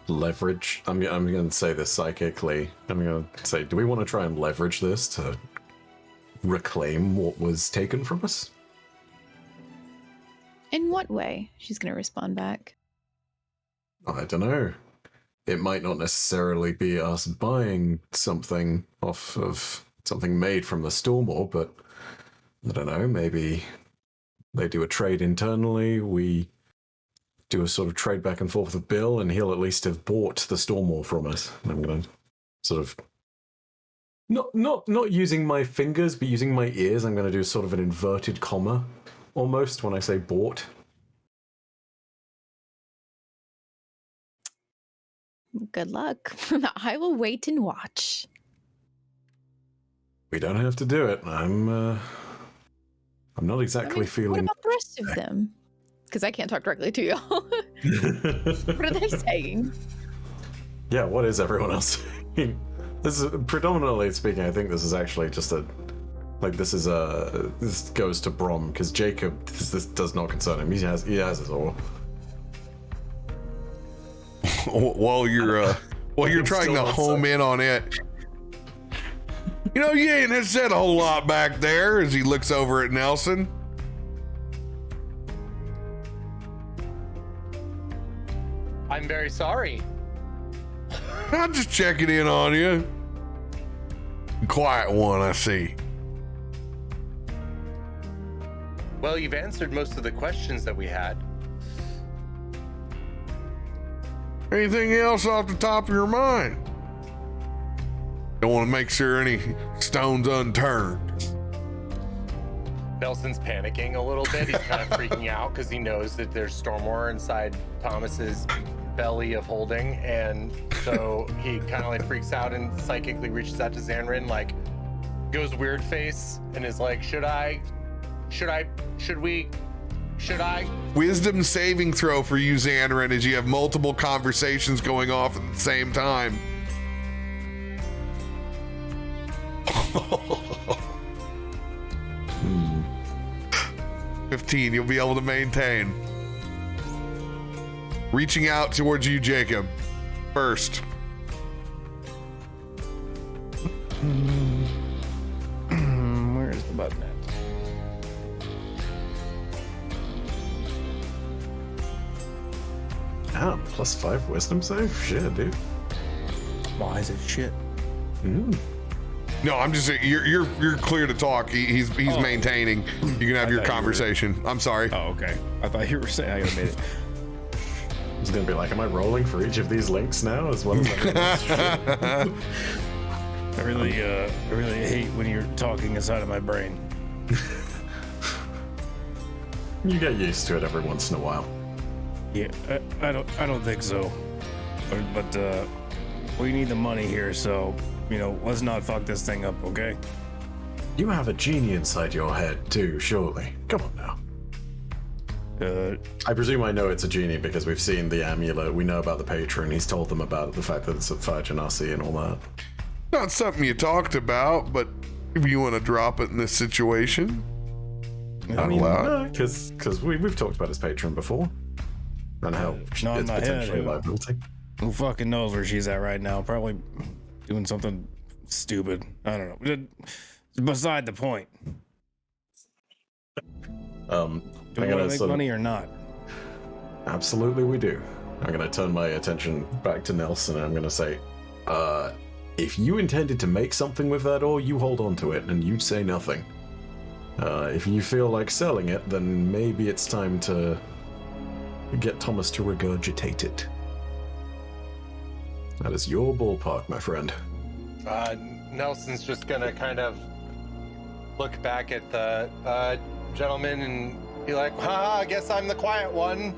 leverage? I'm going to say this psychically. I'm going to say, do we want to try and leverage this to reclaim what was taken from us? In what way? She's gonna respond back. I don't know. It might not necessarily be us buying something off of something made from the Stormore, but I don't know, maybe they do a trade internally, we do a sort of trade back and forth with Bill, and he'll at least have bought the Stormore from us. I'm going to sort of not using my fingers, but using my ears. I'm going to do sort of an inverted comma almost when I say bought. Good luck. I will wait and watch. We don't have to do it. I'm not exactly feeling. What about the rest of them? Because I can't talk directly to y'all. What are they saying? Yeah, what is everyone else saying? This is predominantly speaking. I think this is actually just this goes to Brom because Jacob. This does not concern him. He has his oar. While you're trying to home in on it. You know, you ain't said a whole lot back there as he looks over at Nelson. I'm very sorry. I'm just checking in on you. Quiet one, I see. Well, you've answered most of the questions that we had. Anything else off the top of your mind? Don't want to make sure any stones unturned. Nelson's panicking a little bit. He's kind of freaking out because he knows that there's Stormwar inside Thomas's belly of holding, and so he kind of like freaks out and psychically reaches out to Xanran, like goes weird face, and is like, should I? Wisdom saving throw for you, Xanran, as you have multiple conversations going off at the same time. 15, you'll be able to maintain. Reaching out towards you, Jacob. First. Where's the button at? Ah, +5 wisdom save? Shit, dude. Why is it shit? No, I'm just saying you're clear to talk. He's maintaining. You can have your conversation. I'm sorry. Oh, okay. I thought you were saying I made it. He's gonna be like, am I rolling for each of these links now as well as I really hate when you're talking inside of my brain. You get used to it every once in a while. Yeah, I don't think so. But we need the money here, so let's not fuck this thing up, okay? You have a genie inside your head too, surely. Come on now. I presume I know it's a genie because we've seen the amulet. We know about the patron. He's told them about the fact that it's a Fire Genasi and all that. Not something you talked about, but if you want to drop it in this situation, not allowed. Because we've talked about his patron before. And how it's in my potentially head, liability. Who fucking knows where she's at right now? Probably doing something stupid. I don't know. It's beside the point. Do we want to make money or not? Absolutely we do. I'm going to turn my attention back to Nelson and I'm going to say, if you intended to make something with that ore, you hold on to it and you say nothing. If you feel like selling it, then maybe it's time to get Thomas to regurgitate it. That is your ballpark, my friend. Nelson's just gonna kind of look back at the gentleman and be like, I guess I'm the quiet one.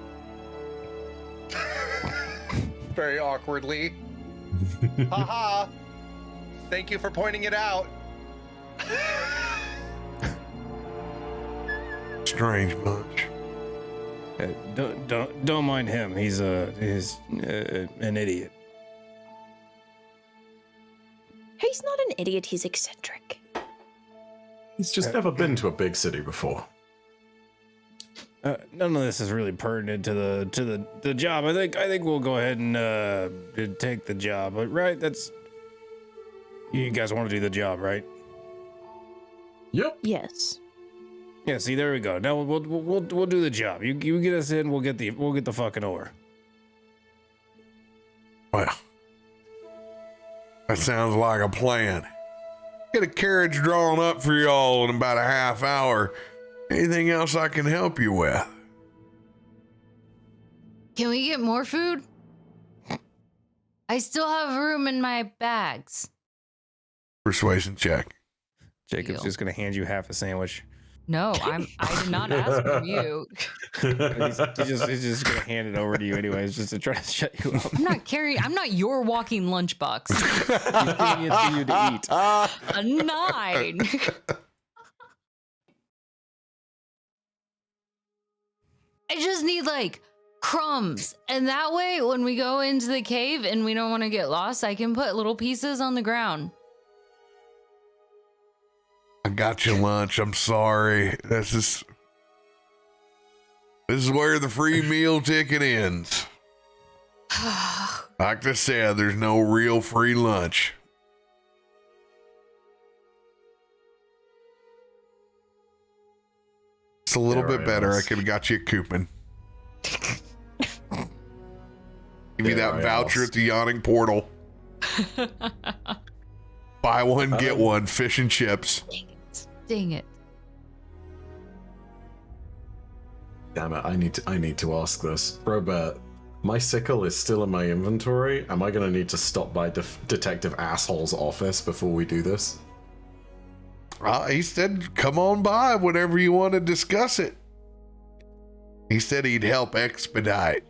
Very awkwardly. Haha. Thank you for pointing it out. Strange bunch. Don't mind him. He's an idiot. He's not an idiot, he's eccentric. He's just never been to a big city before. None of this is really pertinent to the job. I think we'll go ahead and take the job. Right? That's you guys want to do the job, right? Yep. Yes. Yeah. See, there we go. Now we'll do the job. You get us in. We'll get the fucking ore. Well, that sounds like a plan. Get a carriage drawn up for y'all in about a half hour. Anything else I can help you with? Can we get more food? I still have room in my bags. Persuasion check. Jacob's just gonna hand you half a sandwich. No, I did not ask for you. He's just gonna hand it over to you anyways, just to try to shut you up. I'm not your walking lunchbox. He's giving it to you to eat. A 9. I just need like crumbs. And that way, when we go into the cave and we don't want to get lost, I can put little pieces on the ground. I got you lunch. I'm sorry. This is where the free meal ticket ends. Like I said, there's no real free lunch. It's a little bit better. I could have got you a coupon. Give me that voucher at the yawning portal. Buy one, get one. Fish and chips. Dang it. Damn it, I need to ask this. Robert, my sickle is still in my inventory. Am I going to need to stop by Detective Asshole's office before we do this? He said, come on by whenever you want to discuss it. He said he'd help expedite.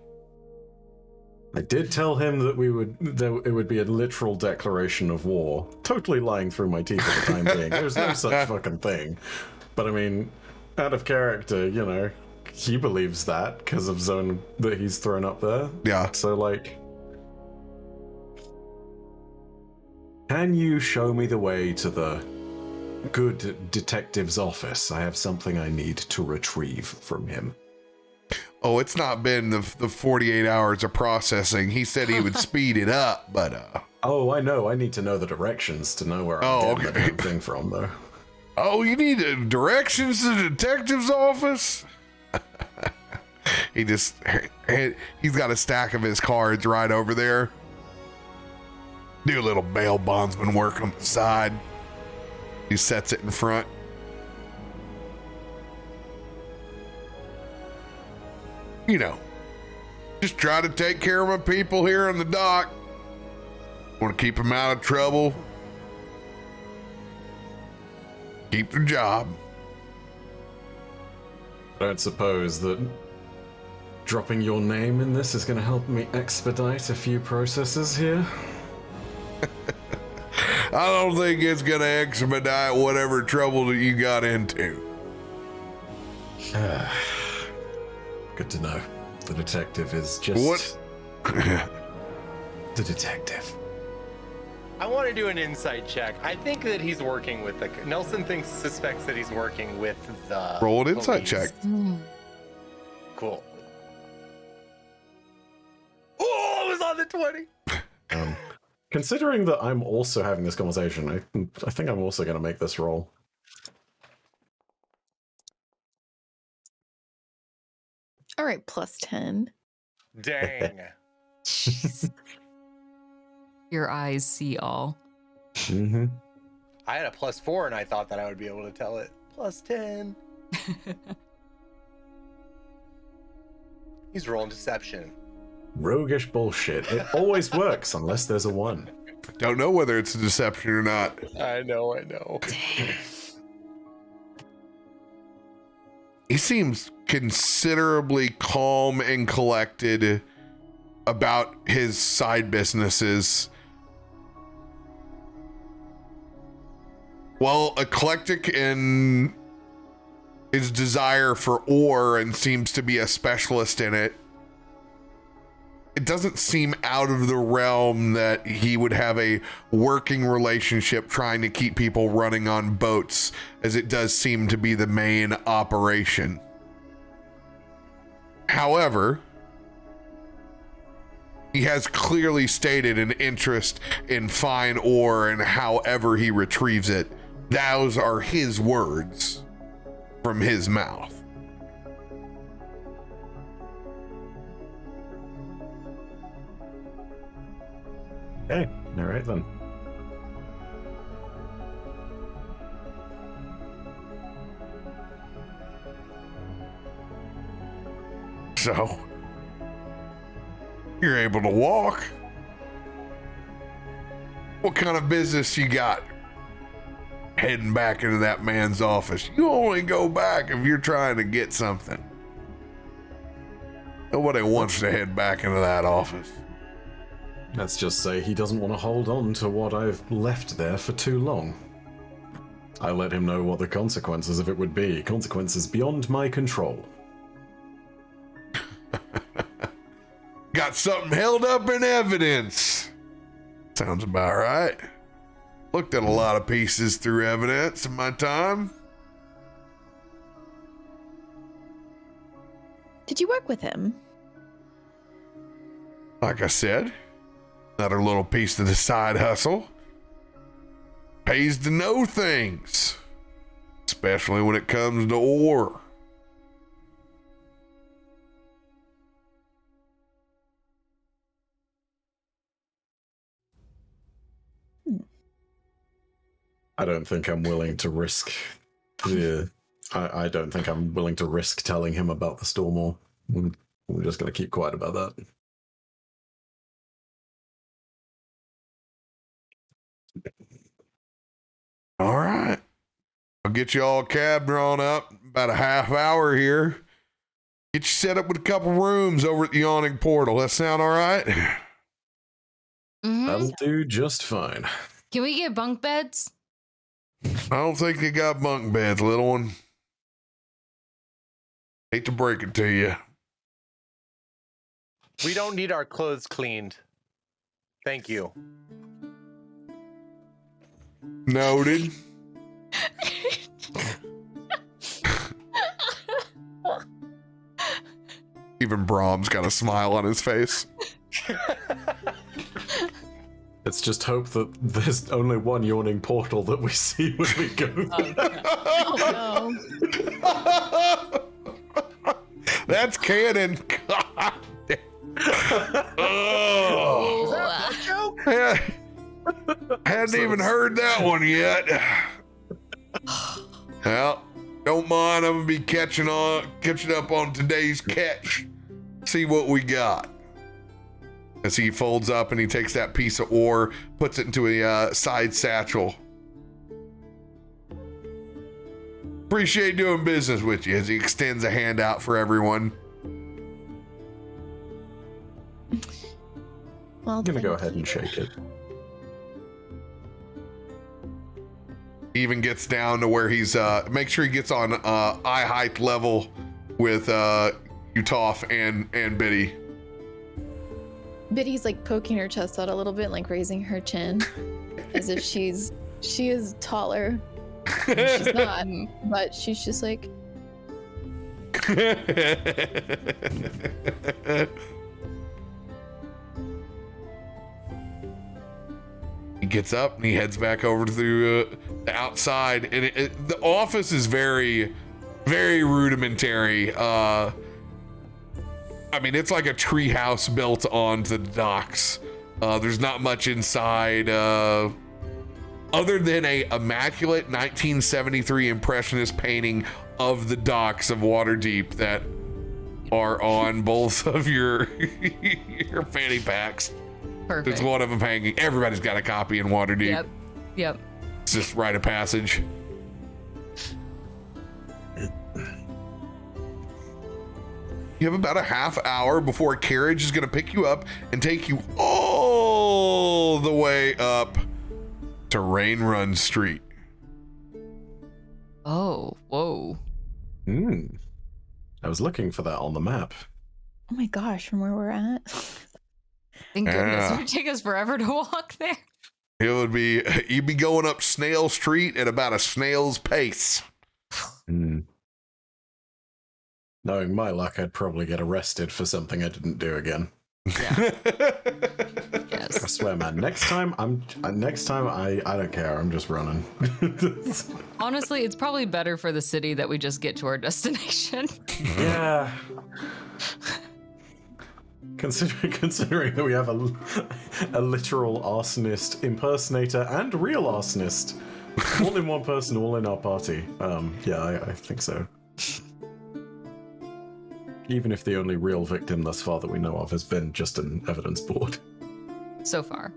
I did tell him that it would be a literal declaration of war. Totally lying through my teeth at the time being. There's no such fucking thing. But I mean, out of character, he believes that because of zone that he's thrown up there. Yeah. So like, can you show me the way to the good detective's office? I have something I need to retrieve from him. Oh, it's not been the 48 hours of processing. He said he would speed it up, but Oh, I know. I need to know the directions to know where I'm getting the damn thing from, though. Oh, you need directions to the detective's office? He's got a stack of his cards right over there. Do a little bail bondsman work on the side. He sets it in front. Just try to take care of my people here on the dock. Want to keep them out of trouble. keep their job. I don't suppose that dropping your name in this is going to help me expedite a few processes here? I don't think it's going to expedite whatever trouble that you got into. Good to know. The detective is just... What? The detective. I want to do an insight check. I think that he's working with the... Nelson suspects that he's working with the... Roll an insight police. check. Cool. Oh, I was on the 20. Considering that I'm also having this conversation, I think I'm also going to make this roll. All right, plus 10. Dang. Your eyes see all. Mm-hmm. I had a plus 4 and I thought that I would be able to tell it. Plus 10. He's rolling deception. Roguish bullshit. It always works unless there's a 1. Don't know whether it's a deception or not. I know. He seems considerably calm and collected about his side businesses. While eclectic in his desire for ore and seems to be a specialist in it, it doesn't seem out of the realm that he would have a working relationship trying to keep people running on boats, as it does seem to be the main operation. However, he has clearly stated an interest in fine ore and however he retrieves it. Those are his words from his mouth. Okay, all right then. So, you're able to walk. What kind of business you got? Heading back into that man's office. You only go back if you're trying to get something. Nobody wants to head back into that office. Let's just say he doesn't want to hold on to what I've left there for too long. I let him know what the consequences of it would be. Consequences beyond my control. Got something held up in evidence. Sounds about right. Looked at a lot of pieces through evidence in my time. Did you work with him? Like I said, another little piece of the side hustle. Pays to know things, especially when it comes to ore. I don't think I'm willing to risk the... I don't think I'm willing to risk telling him about the storm ore. We're just going to keep quiet about that. All right. I'll get you all a cab drawn up. About a half hour here. Get you set up with a couple rooms over at the yawning portal. That sound all right? Mhm. That'll do just fine. Can we get bunk beds? I don't think they got bunk beds, little one. Hate to break it to you. We don't need our clothes cleaned. Thank you. Noted. Even Brahms got a smile on his face. Let's just hope that there's only one yawning portal that we see when we go there. Oh no. That's canon. God. Oh. Joke? Yeah. Hadn't even heard that one yet. Well, don't mind. I'm gonna be catching up on today's catch. See what we got. As he folds up and he takes that piece of ore, puts it into a side satchel. Appreciate doing business with you, as he extends a hand out for everyone. Well, I'm gonna go thank ahead and you. shake it. He even gets down to where he's make sure he gets on eye height level with you, Toff, and Biddy. Biddy's like poking her chest out a little bit, like raising her chin, as if she is taller. She's not, but she's just like. He gets up and he heads back over to the outside, and the office is very, very rudimentary. I mean, it's like a tree house built onto the docks. There's not much inside, other than a immaculate 1973 impressionist painting of the docks of Waterdeep that are on both of your fanny packs. Perfect. There's one of them hanging. Everybody's got a copy in Waterdeep. Yep. It's just rite of passage. You have about a half hour before a carriage is going to pick you up and take you all the way up to Rain Run Street. Oh, whoa. I was looking for that on the map. Oh my gosh, from where we're at. Thank goodness. Yeah. It would take us forever to walk there. It would be, you'd be going up Snail Street at about a snail's pace. Knowing my luck, I'd probably get arrested for something I didn't do again. Yeah. I Yes. swear, man. Next time I don't care. I'm just running. Honestly, it's probably better for the city that we just get to our destination. Yeah. Considering that we have a literal arsonist, impersonator, and real arsonist, all in one person, all in our party. Yeah, I think so. Even if the only real victim thus far that we know of has been just an evidence board. So far.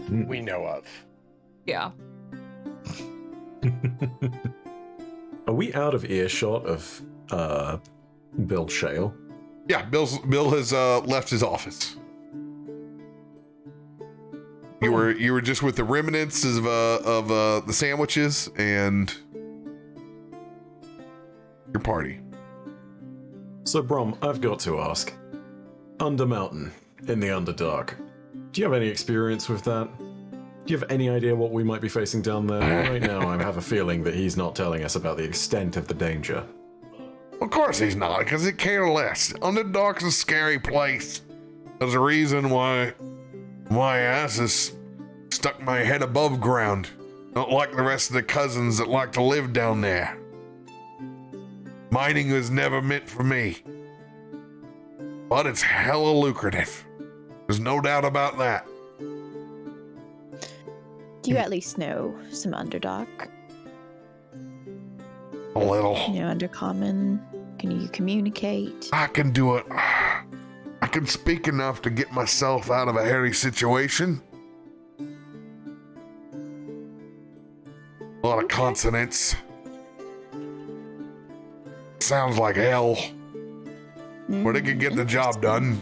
We know of. Yeah. Are we out of earshot of Bill Shale? Yeah, Bill has left his office. You were just with the remnants of the sandwiches and your party. So, Brom, I've got to ask. Undermountain, in the Underdark. Do you have any experience with that? Do you have any idea what we might be facing down there? Right now, I have a feeling that he's not telling us about the extent of the danger. Of course he's not, because it care less. Underdark's a scary place. There's a reason why my ass has stuck my head above ground. Not like the rest of the cousins that like to live down there. Mining was never meant for me. But it's hella lucrative. There's no doubt about that. Do you at least know some Underdark? A little. You know, Undercommon? Can you communicate? I can do it. I can speak enough to get myself out of a hairy situation. A lot of consonants. Sounds like hell, but it could get the job done.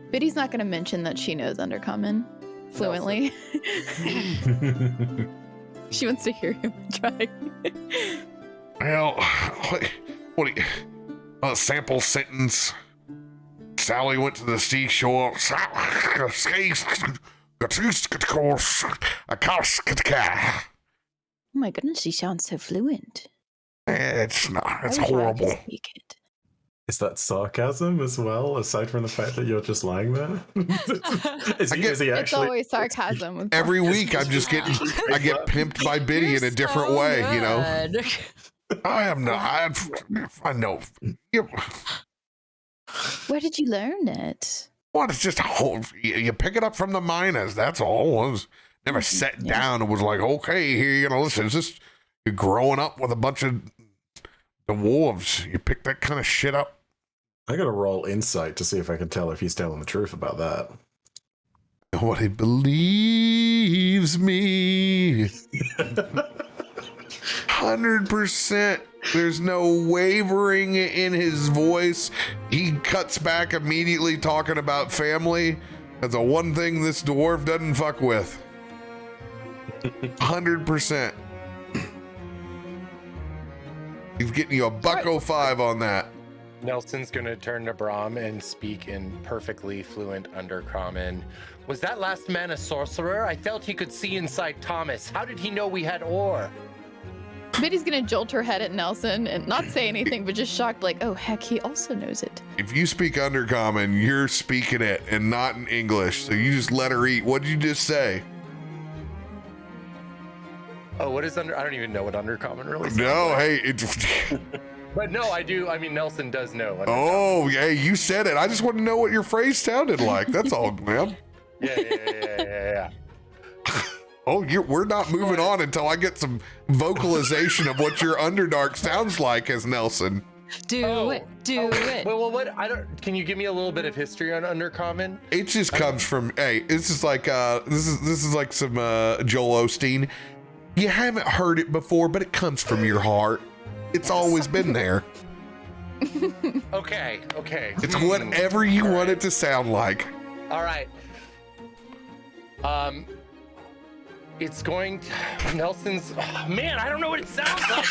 Biddy's not going to mention that she knows Undercommon fluently. She wants to hear him try. Well, what do you, a sample sentence. Sally went to the seashore. Oh my goodness, she sounds so fluent. It's not. It's I wish I could horrible. speak it. Is that sarcasm as well, aside from the fact that you're just lying there? Is he It's actually... always sarcasm. With Every week I'm just getting, I get pimped by Biddy in a different way, you know? I am not, I know. Where did you learn it? What, it's just, you pick it up from the miners, that's all. I was never sat down and was like, okay, here, you know, listen, it's just, you're growing up with a bunch of dwarves. You pick that kind of shit up. I gotta roll insight to see if I can tell if he's telling the truth about that. Nobody believes me. 100%. There's no wavering in his voice. He cuts back immediately talking about family. That's the one thing this dwarf doesn't fuck with. 100%. He's getting you a $1.05 on that. Nelson's gonna turn to Brahm and speak in perfectly fluent Undercommon. Was that last man a sorcerer? I felt he could see inside Thomas. How did he know we had ore? Biddy's gonna jolt her head at Nelson and not say anything, but just shocked, like, oh heck, he also knows it. If you speak Undercommon, you're speaking it and not in English. So you just let her eat. What did you just say? Oh, what is I don't even know what Undercommon really sounds No, like. hey. But no, I do. I mean, Nelson does know. Oh, hey, you said it. I just want to know what your phrase sounded like. That's all, man. Yeah. Oh, we're not moving on until I get some vocalization of what your Underdark sounds like as Nelson. Do it. Well, what? Can you give me a little bit of history on Undercommon? It just comes from. Hey, this is like this is like some Joel Osteen. You haven't heard it before, but it comes from your heart. It's always been there. Okay. It's whatever you want it to sound like. All right. It's going to, Nelson's. Oh, man, I don't know what it sounds like.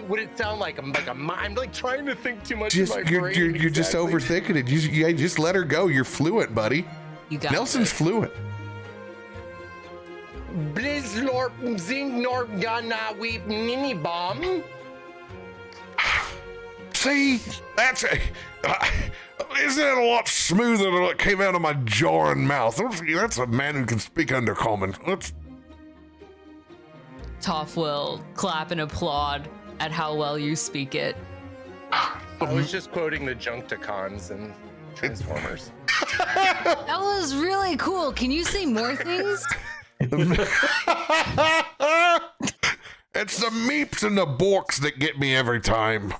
Would it sound like I'm like trying to think too much. Just in my brain. you're just overthinking it. Just let her go. You're fluent, buddy. You got Nelson's fluent. Blizzlorp Zingnor Gana Weep Nini Bomb. See, that's isn't it a lot smoother than what came out of my jarring mouth? That's a man who can speak Undercommon. Toff will clap and applaud at how well you speak it. I was just quoting the Junkticons and Transformers. That was really cool. Can you say more things? It's the meeps and the borks that get me every time. I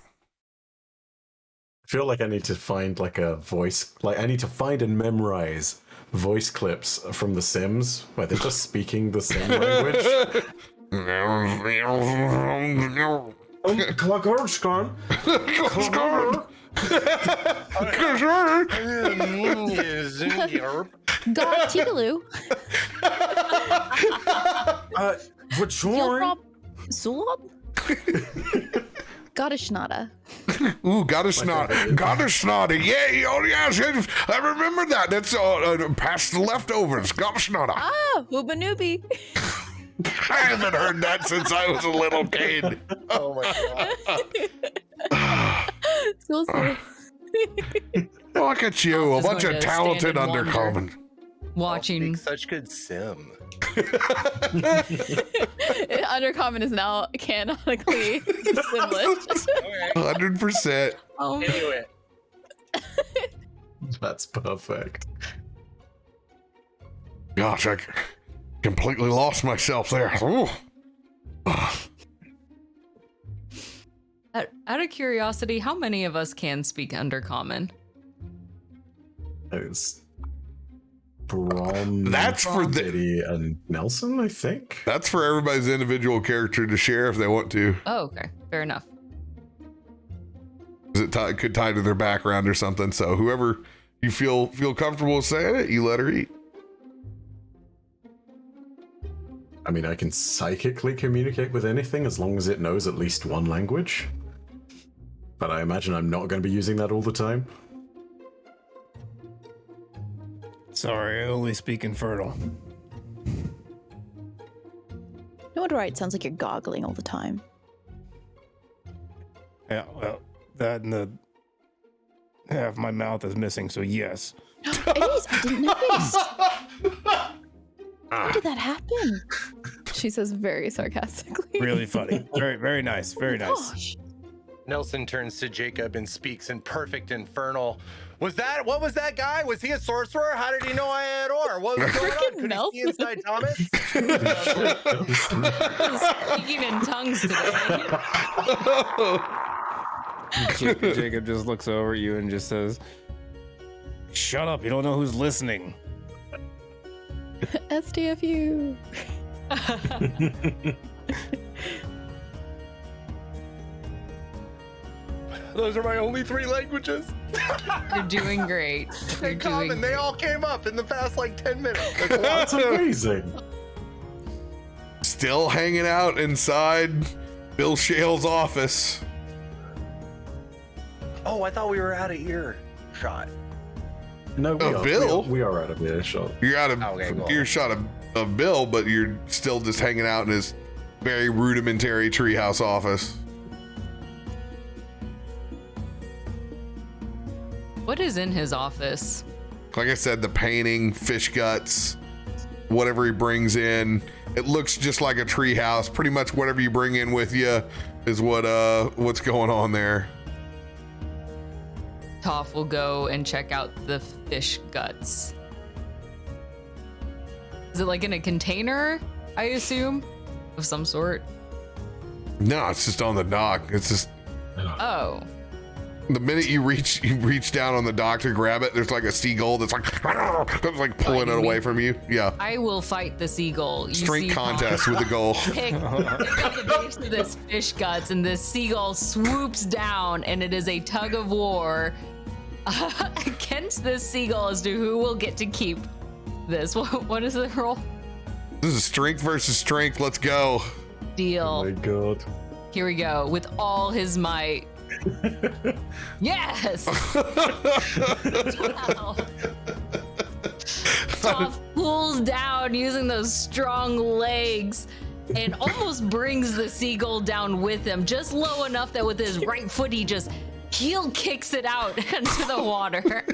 feel like I need to find like a voice, like I need to find and memorize voice clips from The Sims where they're just speaking the same language. God Tigaloo. Which one? Sulab? Gadishnada. Ooh, Gadishnada. Yeah, oh yes, I remember that. That's past the leftovers. Gadishnada. Ah, Hooba Nooby. I haven't heard that since I was a little kid. Oh my god. So Look at you, a Just bunch going of to talented stand and wonder. Undercommon. Watching. Such good sim. Undercommon is now canonically Simlish. 100%. Oh. Anyway, That's perfect. Gosh, I completely lost myself there. Ooh. Out of curiosity, how many of us can speak Undercommon? It's Brom, That's for the. Diddy, and Nelson, I think. That's for everybody's individual character to share if they want to. Oh, okay. Fair enough. 'Cause it could tie to their background or something. So whoever you feel comfortable saying it, you let her eat. I mean, I can psychically communicate with anything as long as it knows at least one language. But I imagine I'm not going to be using that all the time. Sorry, I only speak Infernal. No wonder why it sounds like you're goggling all the time. Yeah, well, that and the half my mouth is missing, so yes. It is. I didn't notice. How did that happen? She says very sarcastically. Really funny. Very, very nice. Very nice. Gosh. Nelson turns to Jacob and speaks in perfect Infernal. What was that guy? Was he a sorcerer? How did he know I had ore? What was going on? Could he see inside Thomas? Speaking in tongues today. Jacob just looks over at you and just says, "Shut up! You don't know who's listening." STFU. Those are my only 3 languages. You're doing great. They're You're common. doing They great. all came up in the past like 10 minutes. That's a lot. That's amazing. Still hanging out inside Bill Shale's office. Oh, I thought we were out of earshot. No, Bill? We are out of earshot. You're out of Okay, cool. earshot of Bill, but you're still just hanging out in his very rudimentary treehouse office. What is in his office? Like I said, the painting, fish guts, whatever he brings in. It looks just like a treehouse. Pretty much whatever you bring in with you is what's going on there. Toff will go and check out the fish guts. Is it like in a container, I assume, of some sort? No, it's just on the dock. It's just Oh. the minute you reach down on the dock to grab it, there's like a seagull that's like pulling it away from you. Yeah. I will fight the seagull. You Strength see contest Toff with the goal. pick up the base of this fish guts, and this seagull swoops down, and it is a tug of war against this seagull as to who will get to keep this. What is the roll? This is strength versus strength. Let's go. Deal. Oh my god. Here we go. With all his might. Yes! Wow. Toff pulls down using those strong legs and almost brings the seagull down with him, just low enough that with his right foot he just heel kicks it out into the water.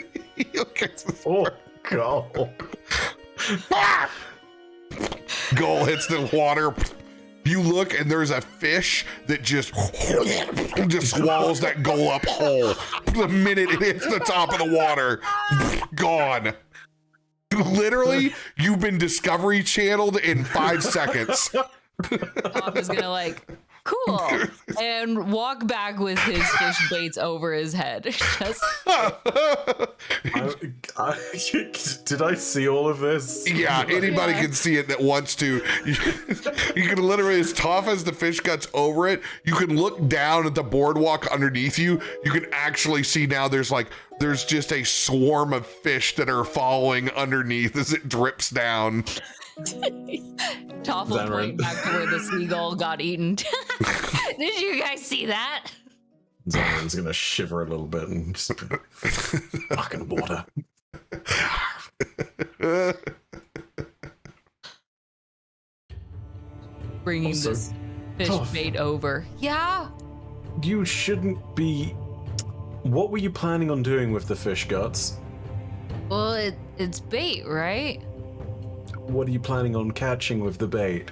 Oh god. Goal hits the water. You look and there's a fish that just swallows that goal up whole. The minute it hits the top of the water, gone. Literally, you've been Discovery Channeled in 5 seconds. Toff is gonna like, cool, and walk back with his fish baits over his head. Just Did I see all of this? Yeah, anybody Yeah. can see it that wants to. You can literally, as tough as the fish guts over it, you can look down at the boardwalk underneath you. You can actually see now there's just a swarm of fish that are following underneath as it drips down. Toff will That point right? back to where the seagull got eaten. Did you guys see that? Zion's gonna shiver a little bit and just fucking water. Bringing Also, this fish Toff. bait over. Yeah. You shouldn't be. What were you planning on doing with the fish guts? Well, it's bait, right? What are you planning on catching with the bait?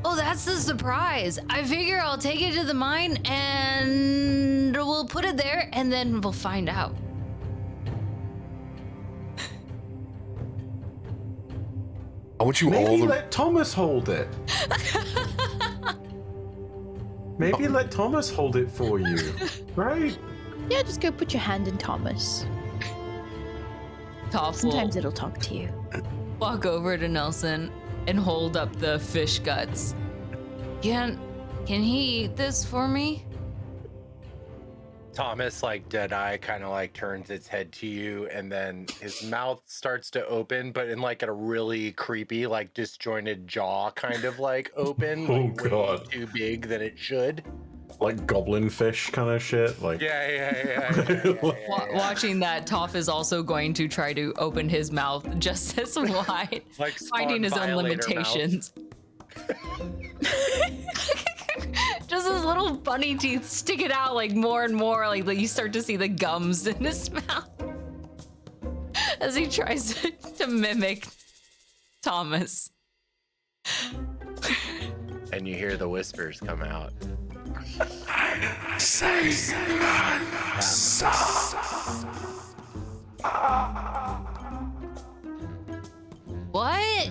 Oh, that's the surprise. I figure I'll take it to the mine and we'll put it there and then we'll find out. I want you all Maybe to. let Thomas hold it. Maybe let Thomas hold it for you, right? Yeah, just go put your hand in Thomas. Toff will Sometimes it'll talk to you. walk over to Nelson and hold up the fish guts. Can he eat this for me? Thomas, like dead-eye, kind of like turns its head to you, and then his mouth starts to open, but in like a really creepy, like disjointed jaw kind of like open. Oh, like, way God. too big than it should. Like goblin fish kind of shit. Like Yeah. Watching that, Toff is also going to try to open his mouth just as wide, Like finding his own Violator limitations. Just his little bunny teeth sticking out like more and more, like you start to see the gums in his mouth as he tries to mimic Thomas. And you hear the whispers come out. What?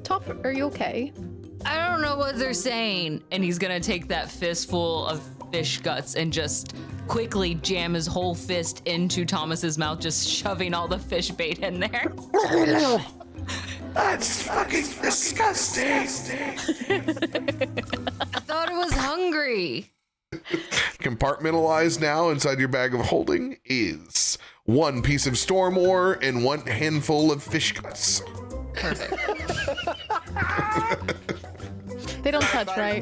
Toff, are you okay? I don't know what they're saying. And he's gonna take that fistful of fish guts and just quickly jam his whole fist into Thomas's mouth, just shoving all the fish bait in there. That's fucking disgusting. I thought it was hungry. Compartmentalized now inside your bag of holding is 1 piece of storm ore and 1 handful of fish guts. Perfect. They don't touch, right?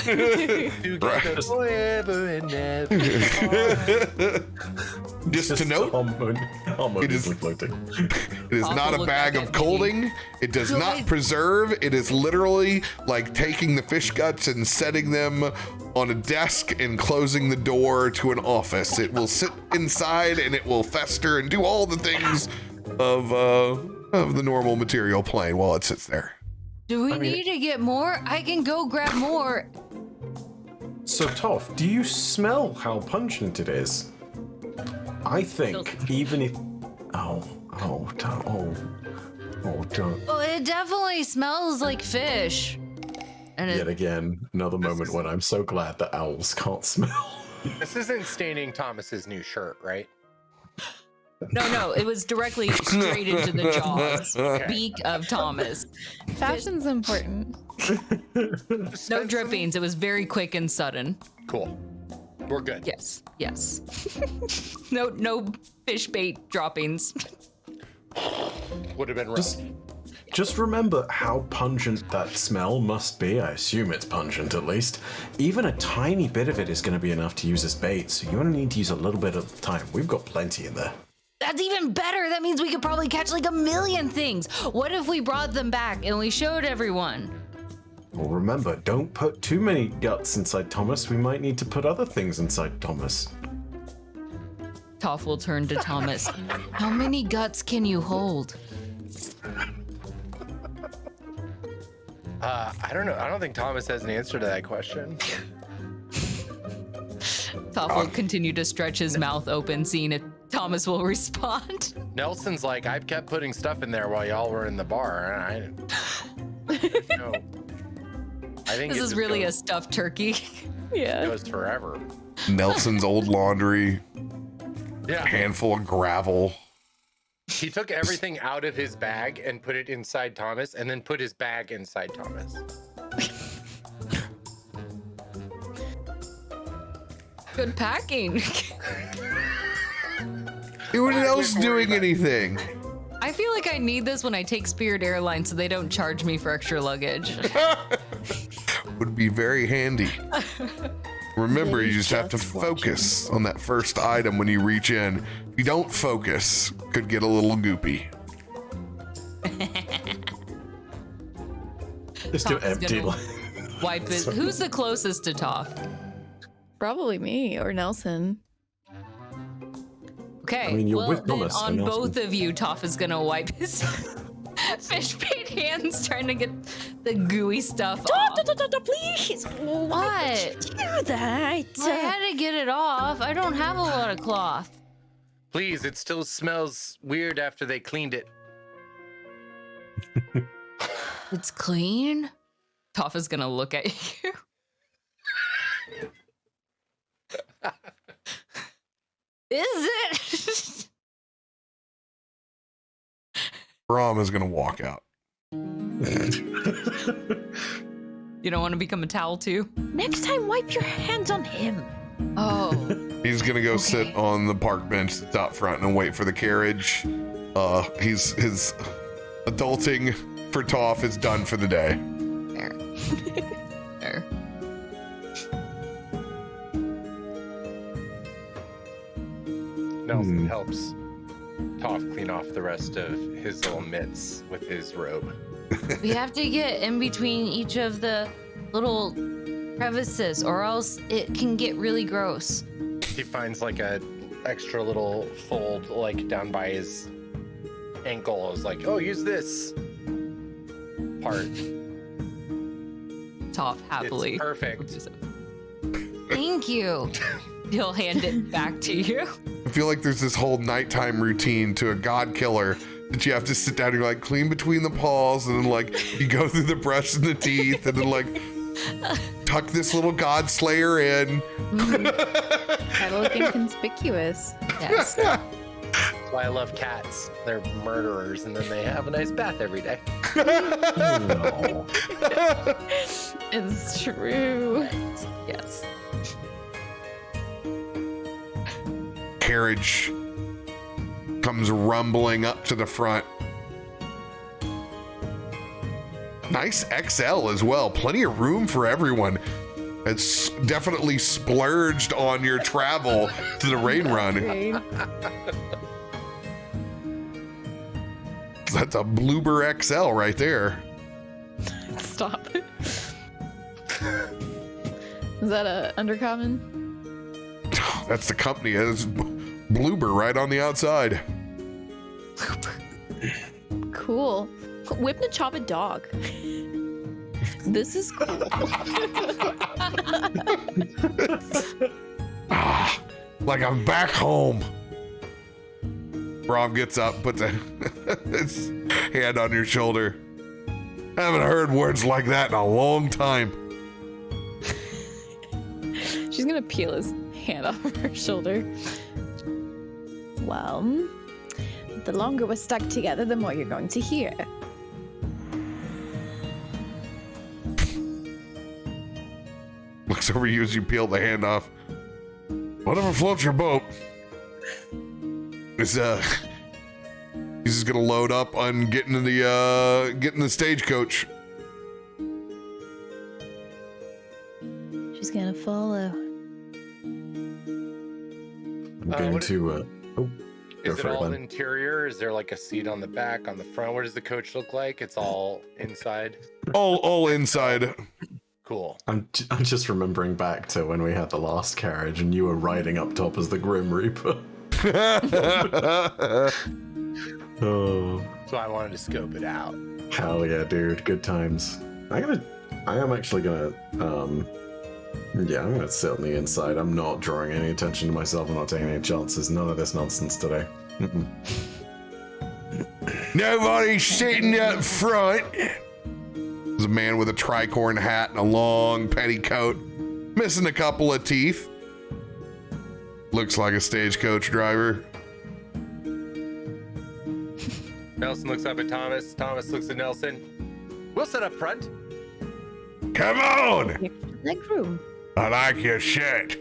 Together forever and ever. Just to note, it is floating. It is not a bag of colding. It does not preserve. It is literally like taking the fish guts and setting them on a desk and closing the door to an office. It will sit inside and it will fester and do all the things of the normal material plane while it sits there. Do we need to get more? I can go grab more. So, Toff, do you smell how pungent it is? I think even if... don't. Oh, it definitely smells like fish. And Yet again, another moment when I'm so glad that owls can't smell. This isn't staining Thomas's new shirt, right? No, it was directly straight into the jaws, beak of Thomas. Fashion's important. No drippings. It was very quick and sudden. Cool. We're good. Yes. No fish bait droppings. Would have been rough. Just remember how pungent that smell must be. I assume it's pungent at least. Even a tiny bit of it is going to be enough to use as bait, so you only need to use a little bit at a time. We've got plenty in there. That's even better. That means we could probably catch like 1,000,000 things. What if we brought them back and we showed everyone? Well, remember, don't put too many guts inside Thomas. We might need to put other things inside Thomas. Toff will turn to Thomas. How many guts can you hold? I don't know. I don't think Thomas has an answer to that question. Toff will continue to stretch his mouth open, seeing if Thomas will respond. Nelson's like, I've kept putting stuff in there while y'all were in the bar. No. I think This is really a stuffed turkey. Yeah. goes forever. Nelson's old laundry, Yeah. handful of gravel. He took everything out of his bag and put it inside Thomas, and then put his bag inside Thomas. Good packing. Anyone else doing anything? I feel like I need this when I take Spirit Airlines so they don't charge me for extra luggage. Would be very handy. Remember, you just have to focus on that first item when you reach in. If you don't focus, could get a little goopy. Just do Toff is empty. gonna wipe his. Who's the closest to Toff? Probably me or Nelson. Okay. I mean, you're well, with then Thomas, on so Nelson. both of you, Toff is gonna wipe his fish bait hands, trying to get the gooey stuff off. Please. What? Do that. I had to get it off. I don't have a lot of cloth. Please, it still smells weird after they cleaned it. It's clean. Toff is gonna look at you. Is it? Rom is gonna walk out. You don't want to become a towel too? Next time, wipe your hands on him. Oh. He's gonna go sit Okay. on the park bench at the top front and wait for the carriage. His adulting for Toff is done for the day. Fair. Fair. Nelson helps Toff clean off the rest of his little mitts with his robe. We have to get in between each of the little crevices, or else it can get really gross. He finds like a extra little fold like down by his ankle. I was like, oh, use this part. Toff happily. It's perfect. Thank you. He'll hand it back to you. I feel like there's this whole nighttime routine to a god killer that you have to sit down and you're like clean between the paws, and then like you go through the brush and the teeth, and then like tuck this little god slayer in. Kind of looking conspicuous. Yes. That's why I love cats. They're murderers, and then they have a nice bath every day. No. It's true. Yes. Carriage comes rumbling up to the front. Nice XL as well. Plenty of room for everyone. It's definitely splurged on your travel to the rain run. Great. That's a Bloober XL right there. Stop. Is that a undercommon? That's the company. It's Bloober right on the outside. Cool. Whip and chop a dog. This is cool. Like I'm back home. Rob gets up, puts his hand on your shoulder. I haven't heard words like that in a long time. She's gonna peel his hand off of her shoulder. Well, the longer we're stuck together, the more you're going to hear. Looks over you as you peel the hand off. Whatever floats your boat. He's just gonna load up on getting the stagecoach. She's gonna follow. I'm going to. Go Is it for it, all Len. interior? Is there like a seat on the back, on the front? What does the coach look like? It's all inside. All inside. Cool. I'm just remembering back to when we had the last carriage and you were riding up top as the Grim Reaper. Oh, So I wanted to scope it out. hell yeah, dude. Good times. I am actually gonna, I'm gonna sit on the inside. I'm not drawing any attention to myself. I'm not taking any chances. None of this nonsense today. Mm-mm. Nobody's sitting up front. There's a man with a tricorn hat and a long petticoat, missing a couple of teeth. Looks like a stagecoach driver. Nelson looks up at Thomas. Thomas looks at Nelson. We'll sit up front. Come on! Leg room. I like your shirt.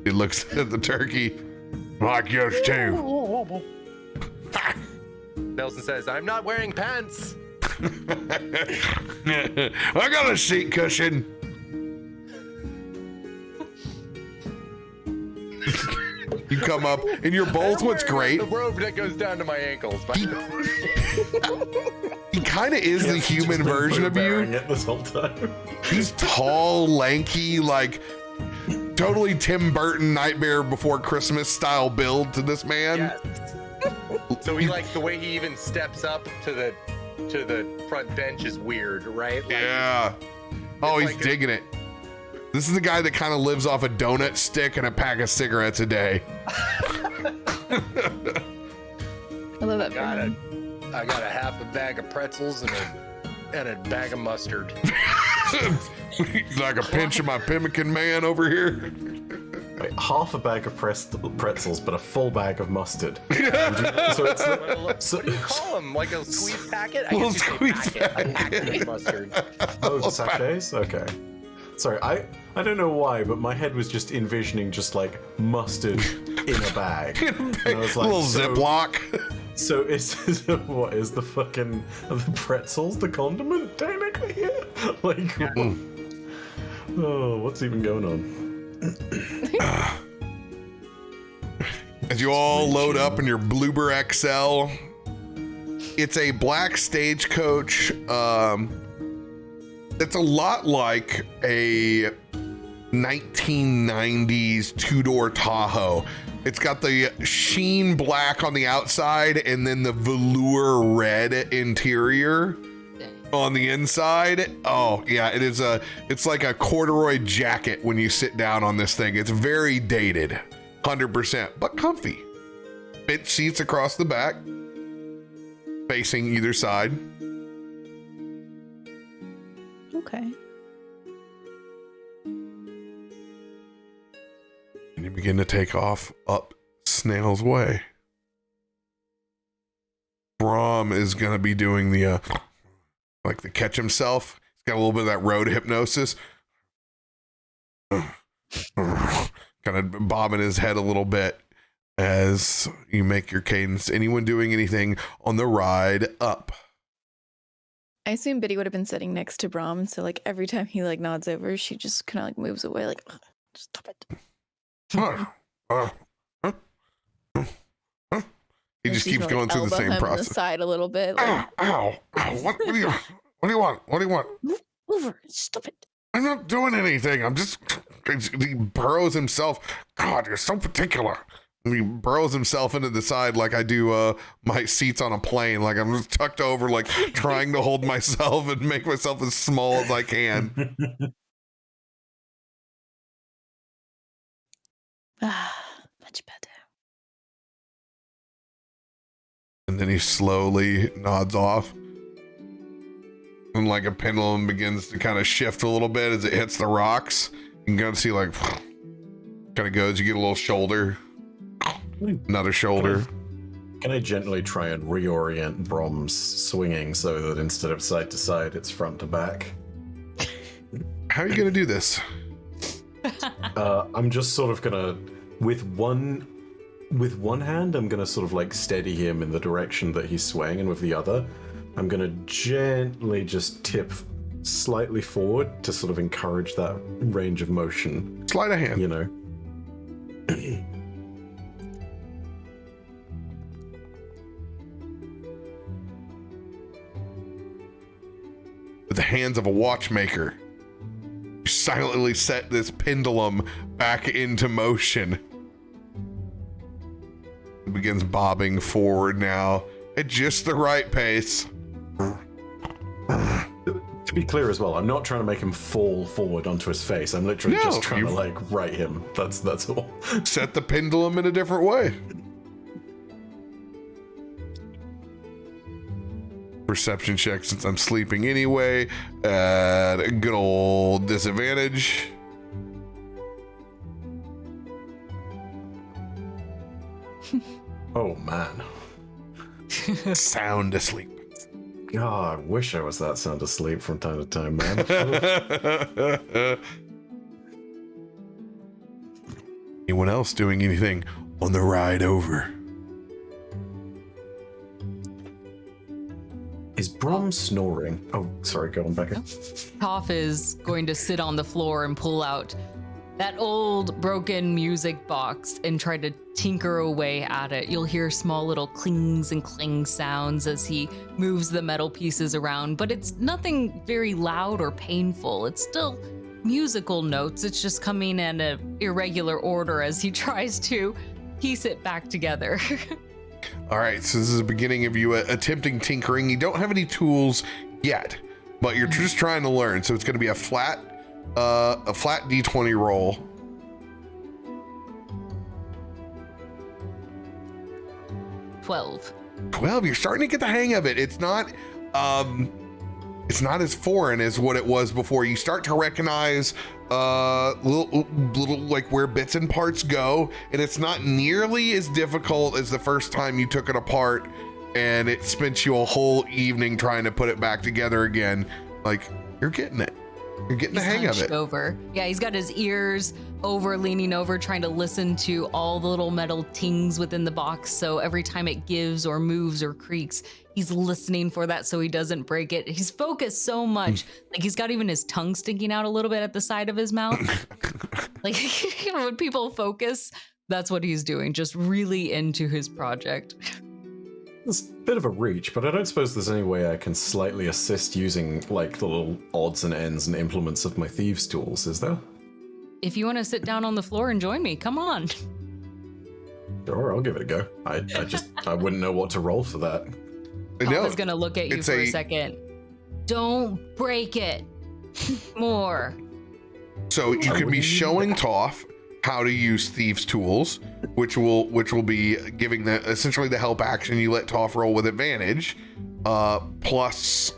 He looks at the turkey. Like yours too. Nelson says, I'm not wearing pants. I got a seat cushion. You come up and you're both. What's great? The robe that goes down to my ankles. But He kind of is the human version of you. It this whole time. He's tall, lanky, like totally Tim Burton Nightmare Before Christmas style build to this man. yes. So he like the way he even steps up to the front bench is weird, right? Like, Yeah. Oh, it's he's like a- digging it. This is the guy that kind of lives off a donut stick and a pack of cigarettes a day. I love that. Got for it. him. I got a half a bag of pretzels and a bag of mustard. Like a pinch of my pemmican man over here. Wait, half a bag of pretzels, but a full bag of mustard. So it's What do you call them? Like a squeeze packet? I Little guess you say squeeze packet. packet. Packet of mustard. the sachets. Okay. Sorry, I don't know why, but my head was just envisioning just like mustard in a bag. And I was like, Little so- Ziploc. So is what is the fucking the pretzels the condiment technically here? Like, oh, what's even going on? As you all load up in your Bloober XL, it's a black stagecoach. It's a lot like a 1990s two-door Tahoe. It's got the sheen black on the outside and then the velour red interior on the inside. Oh yeah, it's like a corduroy jacket when you sit down on this thing. It's very dated, 100%, but comfy. Bench seats across the back. facing either side. Okay. And you begin to take off up Snail's Way. Brahm is going to be doing the like the catch himself. He's got a little bit of that road hypnosis. Kind of bobbing his head a little bit as you make your cadence. Anyone doing anything on the ride up? I assume Biddy would have been sitting next to Brahm, so like every time he like nods over, she just kind of like moves away, like, "Ugh, stop it." He just keeps going through the same On the process. side a little bit. Like, Ow! What do you want? What do you want? Move over, stop it. I'm not doing anything. I'm just. He burrows himself. God, you're so particular. And he burrows himself into the side like I do my seats on a plane. Like I'm just tucked over, like trying to hold myself and make myself as small as I can. Much better. And then he slowly nods off. And like a pendulum begins to kind of shift a little bit as it hits the rocks. You can kind of see like kind of goes. You get a little shoulder, another shoulder. Can I gently try and reorient Brom's swinging so that instead of side to side, it's front to back? How are you going to do this? I'm just sort of gonna, with one hand, I'm gonna sort of like steady him in the direction that he's swaying, and with the other, I'm gonna gently just tip slightly forward to sort of encourage that range of motion. Sleight of hand. You know. With the hands of a watchmaker, you silently set this pendulum back into motion. It begins bobbing forward now at just the right pace. To be clear as well, I'm not trying to make him fall forward onto his face. I'm literally just trying to like right him. That's all. Set the pendulum in a different way. Perception check since I'm sleeping anyway at a good old disadvantage. Oh man. Sound asleep. God, I wish I was that sound asleep from time to time, man. Anyone else doing anything on the ride over? Is Brom snoring? Oh, sorry, go on, Becca. Toff is going to sit on the floor and pull out that old broken music box and try to tinker away at it. You'll hear small little clings and cling sounds as he moves the metal pieces around, but it's nothing very loud or painful. It's still musical notes. It's just coming in an irregular order as he tries to piece it back together. All right, so this is the beginning of you attempting tinkering. You don't have any tools yet, but you're just trying to learn. So it's going to be a flat D20 roll. $12. 12. You're starting to get the hang of it. It's not as foreign as what it was before. You start to recognize little like where bits and parts go, and it's not nearly as difficult as the first time you took it apart and it spent you a whole evening trying to put it back together again. Like, you're getting it. You're getting the hang of it. Over. Yeah, he's got his ears over, leaning over, trying to listen to all the little metal tings within the box. So every time it gives or moves or creaks, he's listening for that so he doesn't break it. He's focused so much. Like, he's got even his tongue sticking out a little bit at the side of his mouth. Like, when people focus, that's what he's doing. Just really into his project. It's a bit of a reach, but I don't suppose there's any way I can slightly assist using, like, the little odds and ends and implements of my thieves' tools, is there? If you want to sit down on the floor and join me, come on. Sure, I'll give it a go. I wouldn't know what to roll for that. Papa's gonna look at you for a second. Don't break it. More. So you could be showing Toff how to use thieves tools, which will be giving essentially the help action. You let Toff roll with advantage, plus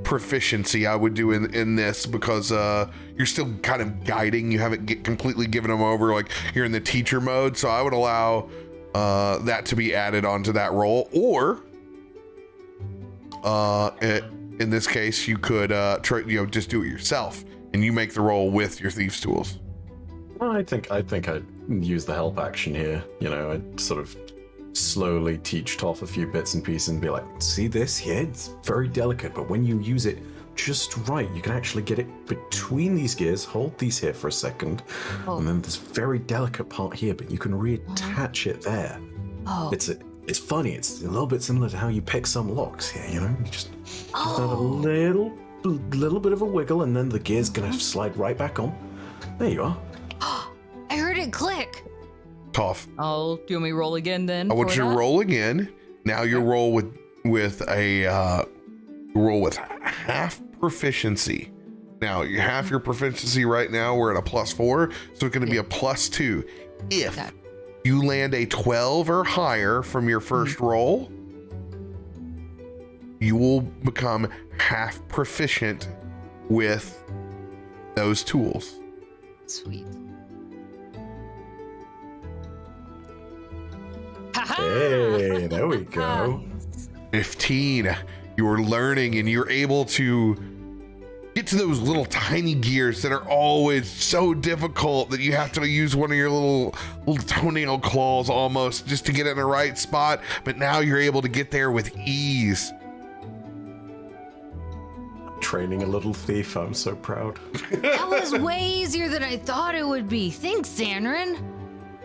proficiency. I would do in this because you're still kind of guiding. You haven't completely given them over, like you're in the teacher mode. So I would allow that to be added onto that roll, or in this case, you could just do it yourself, and you make the roll with your thieves tools. Well, I think I'd use the help action here. I'd sort of slowly teach Toff a few bits and pieces and be like, see this here? It's very delicate, but when you use it just right, you can actually get it between these gears, hold these here for a second, and then this very delicate part here, but you can reattach it there. It's funny. It's a little bit similar to how you pick some locks here, You just have a little bit of a wiggle, and then the gear's gonna slide right back on. There you are. I heard it click. Toff. Do you want me to roll again then? I want you to roll again. Now you roll with half proficiency. Now you half your proficiency right now. We're at a +4, so it's going to be a +2. If you land a 12 or higher from your first roll, you will become half proficient with those tools. Sweet. Hey, there we go. 15. You're learning, and you're able to get to those little tiny gears that are always so difficult that you have to use one of your little toenail claws almost just to get in the right spot. But now you're able to get there with ease. Training a little thief. I'm so proud. That was way easier than I thought it would be. Thanks, Xanrin.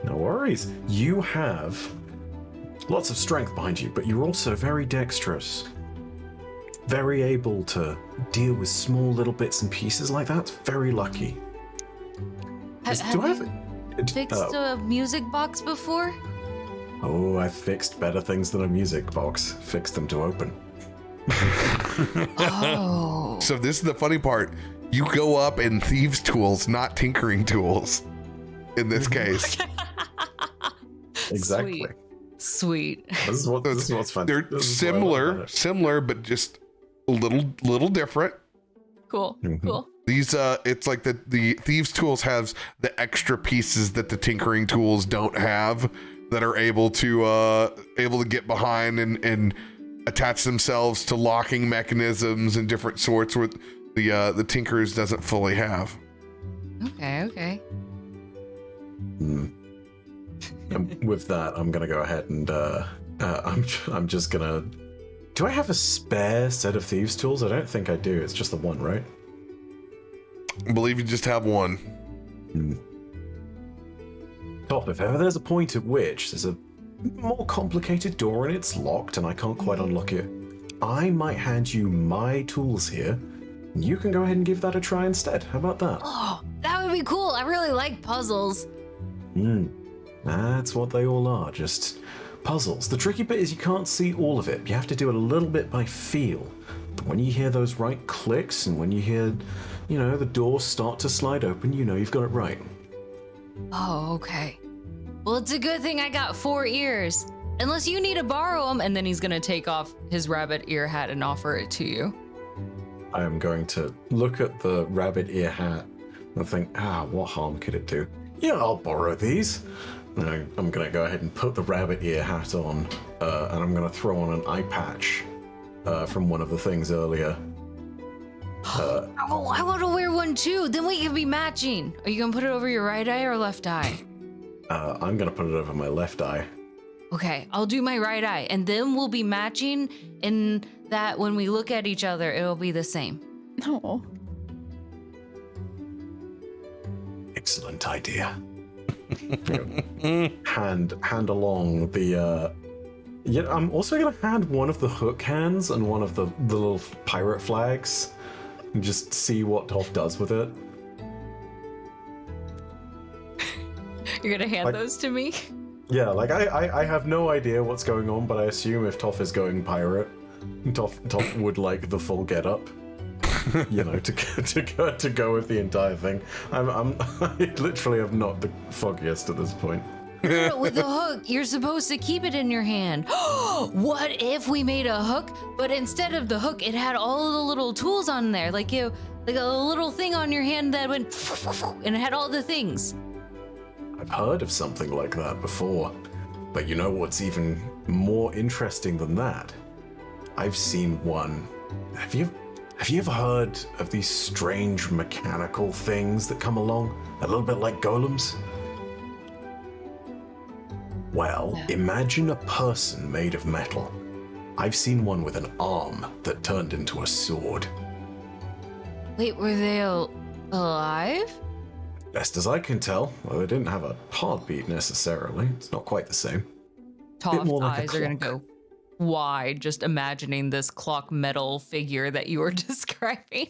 No worries. You have lots of strength behind you, but you're also very dexterous. Very able to deal with small little bits and pieces like that. Very lucky. Have you fixed a music box before? Oh, I've fixed better things than a music box. Fixed them to open. Oh. So this is the funny part. You go up in thieves tools, not tinkering tools in this case. Exactly. Sweet. This is what's fun. They're similar, but just a little different. Cool. Mm-hmm. Cool. These it's like the thieves tools has the extra pieces that the tinkering tools don't have, that are able to get behind and attach themselves to locking mechanisms and different sorts, where the tinkers doesn't fully have. Okay. And with that, I'm gonna go ahead and I'm just gonna. Do I have a spare set of thieves tools? I don't think I do. It's just the one, right? I believe you just have one. Top, if ever there's a point at which there's a more complicated door and it's locked and I can't quite unlock it, I might hand you my tools here. And you can go ahead and give that a try instead. How about that? Oh, that would be cool. I really like puzzles. That's what they all are, just puzzles. The tricky bit is you can't see all of it. You have to do it a little bit by feel. But when you hear those right clicks and when you hear, the door start to slide open, you've got it right. Oh, okay. Well, it's a good thing I got 4 ears. Unless you need to borrow them, and then he's going to take off his rabbit ear hat and offer it to you. I am going to look at the rabbit ear hat and think, what harm could it do? Yeah, I'll borrow these. I'm going to go ahead and put the rabbit ear hat on, and I'm going to throw on an eye patch from one of the things earlier. Oh, I want to wear one too. Then we can be matching. Are you going to put it over your right eye or left eye? I'm going to put it over my left eye. Okay, I'll do my right eye, and then we'll be matching in that when we look at each other, it'll be the same. Oh. Excellent idea. hand along the I'm also gonna hand one of the hook hands and one of the little pirate flags and just see what Toff does with it. You're gonna hand those to me? Yeah, I have no idea what's going on, but I assume if Toff is going pirate, Toff would like the full get up. to go with the entire thing. I literally have not the foggiest at this point. No, with the hook, you're supposed to keep it in your hand. What if we made a hook, but instead of the hook, it had all of the little tools on there, like a little thing on your hand that went, and it had all the things. I've heard of something like that before, but you know what's even more interesting than that? I've seen one. Have you ever heard of these strange mechanical things that come along, a little bit like golems? Well, imagine a person made of metal. I've seen one with an arm that turned into a sword. Wait, were they alive? Best as I can tell, well, they didn't have a heartbeat necessarily. It's not quite the same. Toff's more like a eyes are gonna go wide just imagining this clock metal figure that you were describing.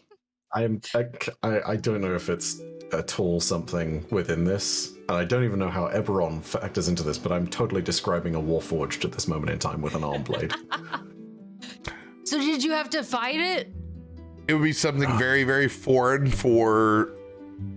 I don't know if it's at all something within this, and I don't even know how Eberron factors into this, but I'm totally describing a Warforged at this moment in time with an arm blade. So did you have to fight it? It would be something very, very foreign for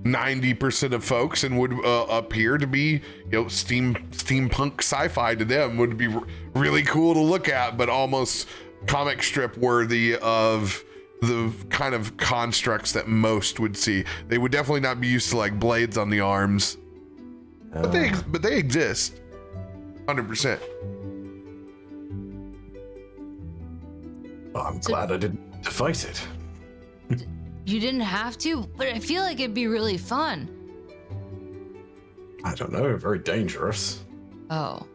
90% of folks, and would appear to be, steampunk sci-fi to them. Would be really cool to look at, but almost comic strip worthy of the kind of constructs that most would see. They would definitely not be used to like blades on the arms, but they exist 100%. Well, I'm glad I didn't have to fight it. You didn't have to, but I feel like it'd be really fun. I don't know, very dangerous. Oh.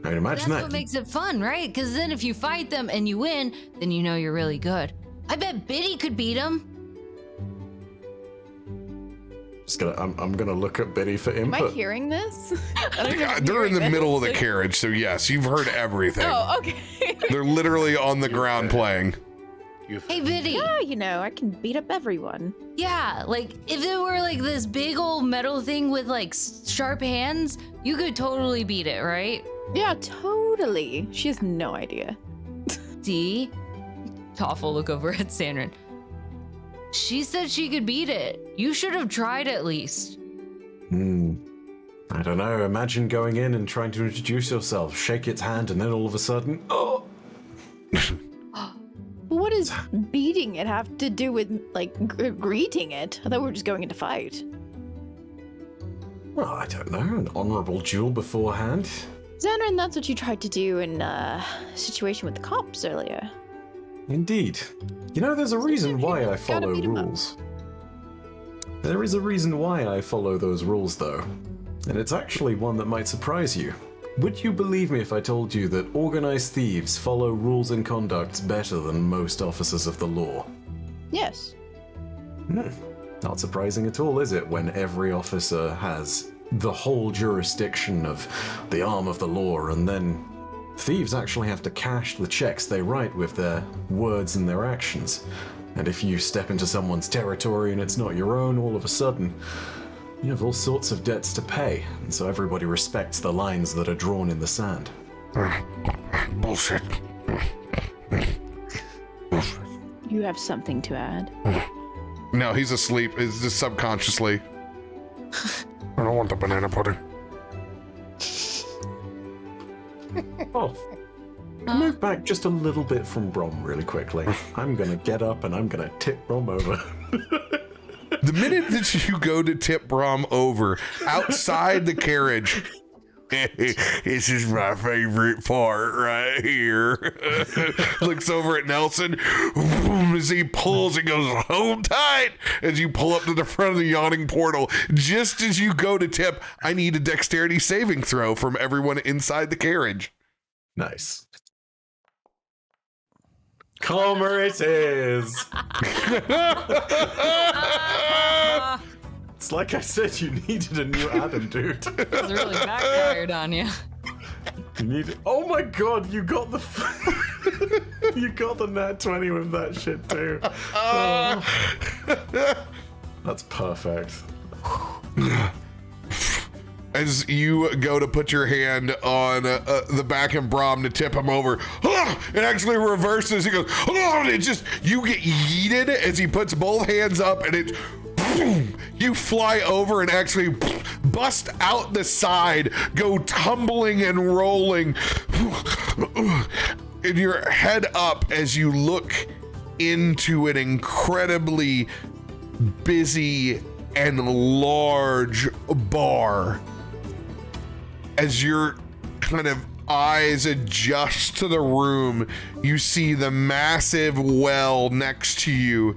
I mean, imagine That's that. what makes it fun, right? Because then if you fight them and you win, then you know you're really good. I bet Biddy could beat him. I'm gonna look at Biddy for Am input. I hearing this? They're in the middle of the carriage, so yes, you've heard everything. Oh, okay. They're literally on the ground playing. Hey, Biddy. Yeah, I can beat up everyone. Yeah, like if it were like this big old metal thing with like sharp hands, you could totally beat it, right? Yeah, totally. She has no idea. See? Toff will look over at Sandrin. She said she could beat it. You should have tried at least. I don't know. Imagine going in and trying to introduce yourself, shake its hand, and then all of a sudden, oh! What does beating it have to do with, like, greeting it? I thought we were just going into fight. Well, I don't know. An honorable duel beforehand. Xanrin, that's what you tried to do in situation with the cops earlier. Indeed. You know, there's a reason why I Gotta follow beat 'em up. rules. There is a reason why I follow those rules, though. And it's actually one that might surprise you. Would you believe me if I told you that organized thieves follow rules and conducts better than most officers of the law? Yes. Not surprising at all, is it, when every officer has the whole jurisdiction of the arm of the law, and then thieves actually have to cash the checks they write with their words and their actions. And if you step into someone's territory and it's not your own, all of a sudden, you have all sorts of debts to pay, and so everybody respects the lines that are drawn in the sand. Bullshit. You have something to add? No, he's asleep. It's just subconsciously. I don't want the banana pudding. Oh, move back just a little bit from Brom really quickly. I'm gonna get up and I'm gonna tip Brom over. The minute that you go to tip Brom over outside the carriage, this is my favorite part right here. Looks over at Nelson as he pulls and goes, hold tight, as you pull up to the front of the yawning portal. Just as you go to tip, I need a dexterity saving throw from everyone inside the carriage. Nice. Calmer it is. It's like I said, you needed a new Adam, dude. It was really backfired on you. You need. Oh my god, you got the. You got the nat 20 with that shit too. Oh. That's perfect. as you go to put your hand on the back of Brahm to tip him over. It actually reverses. He goes, and it just, you get yeeted as he puts both hands up, and it, you fly over and actually bust out the side, go tumbling and rolling, and your head up as you look into an incredibly busy and large bar. As your kind of eyes adjust to the room, you see the massive well next to you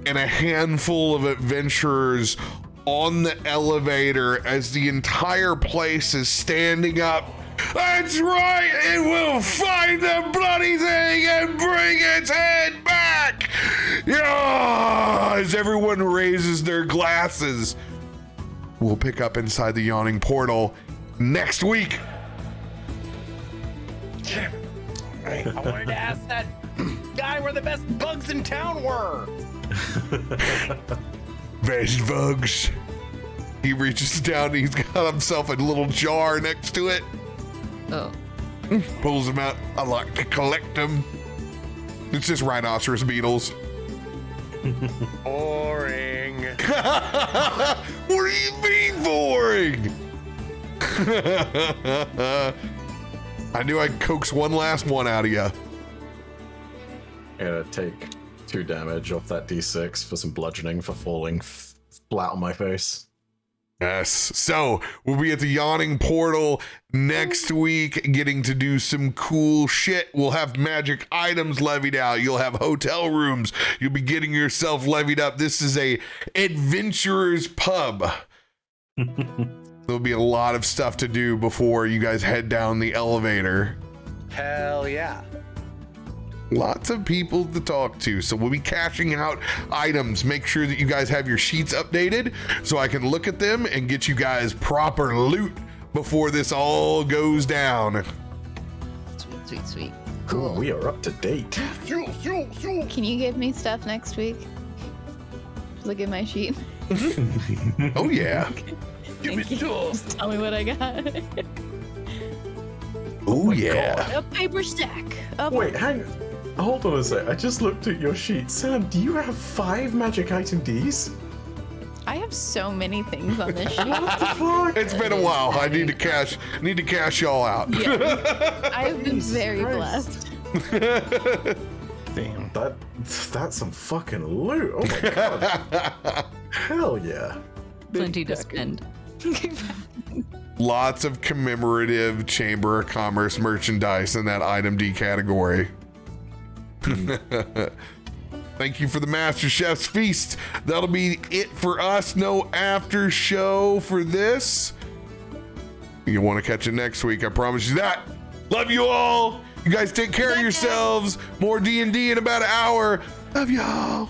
and a handful of adventurers on the elevator as the entire place is standing up. That's right, it will find the bloody thing and bring its head back! Yeah! As everyone raises their glasses. We'll pick up inside the yawning portal next week. I wanted to ask that guy where the best bugs in town were. Best bugs. He reaches down, he's got himself a little jar next to it. Oh. Pulls them out. I like to collect them. It's just rhinoceros beetles. Boring. What do you mean boring? I knew I'd coax one last one out of you. I'm gonna take 2 damage off that d6 for some bludgeoning for falling flat on my face. Yes. So we'll be at the yawning portal next week, getting to do some cool shit. We'll have magic items levied out. You'll have hotel rooms. You'll be getting yourself levied up. This is a adventurer's pub. There'll be a lot of stuff to do before you guys head down the elevator. Hell yeah. Lots of people to talk to, so we'll be cashing out items. Make sure that you guys have your sheets updated so I can look at them and get you guys proper loot before this all goes down. Sweet, sweet, sweet. Cool. We are up to date. Can you give me stuff next week? Look at my sheet. Oh yeah. Give me stuff. Just tell me what I got. Oh yeah. A paper stack. Wait, hang on. Hold on a sec. I just looked at your sheet. Sam, do you have 5 magic item Ds? I have so many things on this sheet. What the fuck? It's been a while. I need to cash y'all out. Yeah. I have been very Christ. blessed. Damn. That's some fucking loot. Oh my god. Hell yeah. Plenty to spend. Lots of commemorative Chamber of Commerce merchandise in that item D category. Thank you for the Master Chef's Feast. That'll be it for us. No after show for this. You want to catch it next week. I promise you that. Love you all. You guys take care of yourselves. More D&D in about an hour. Love y'all.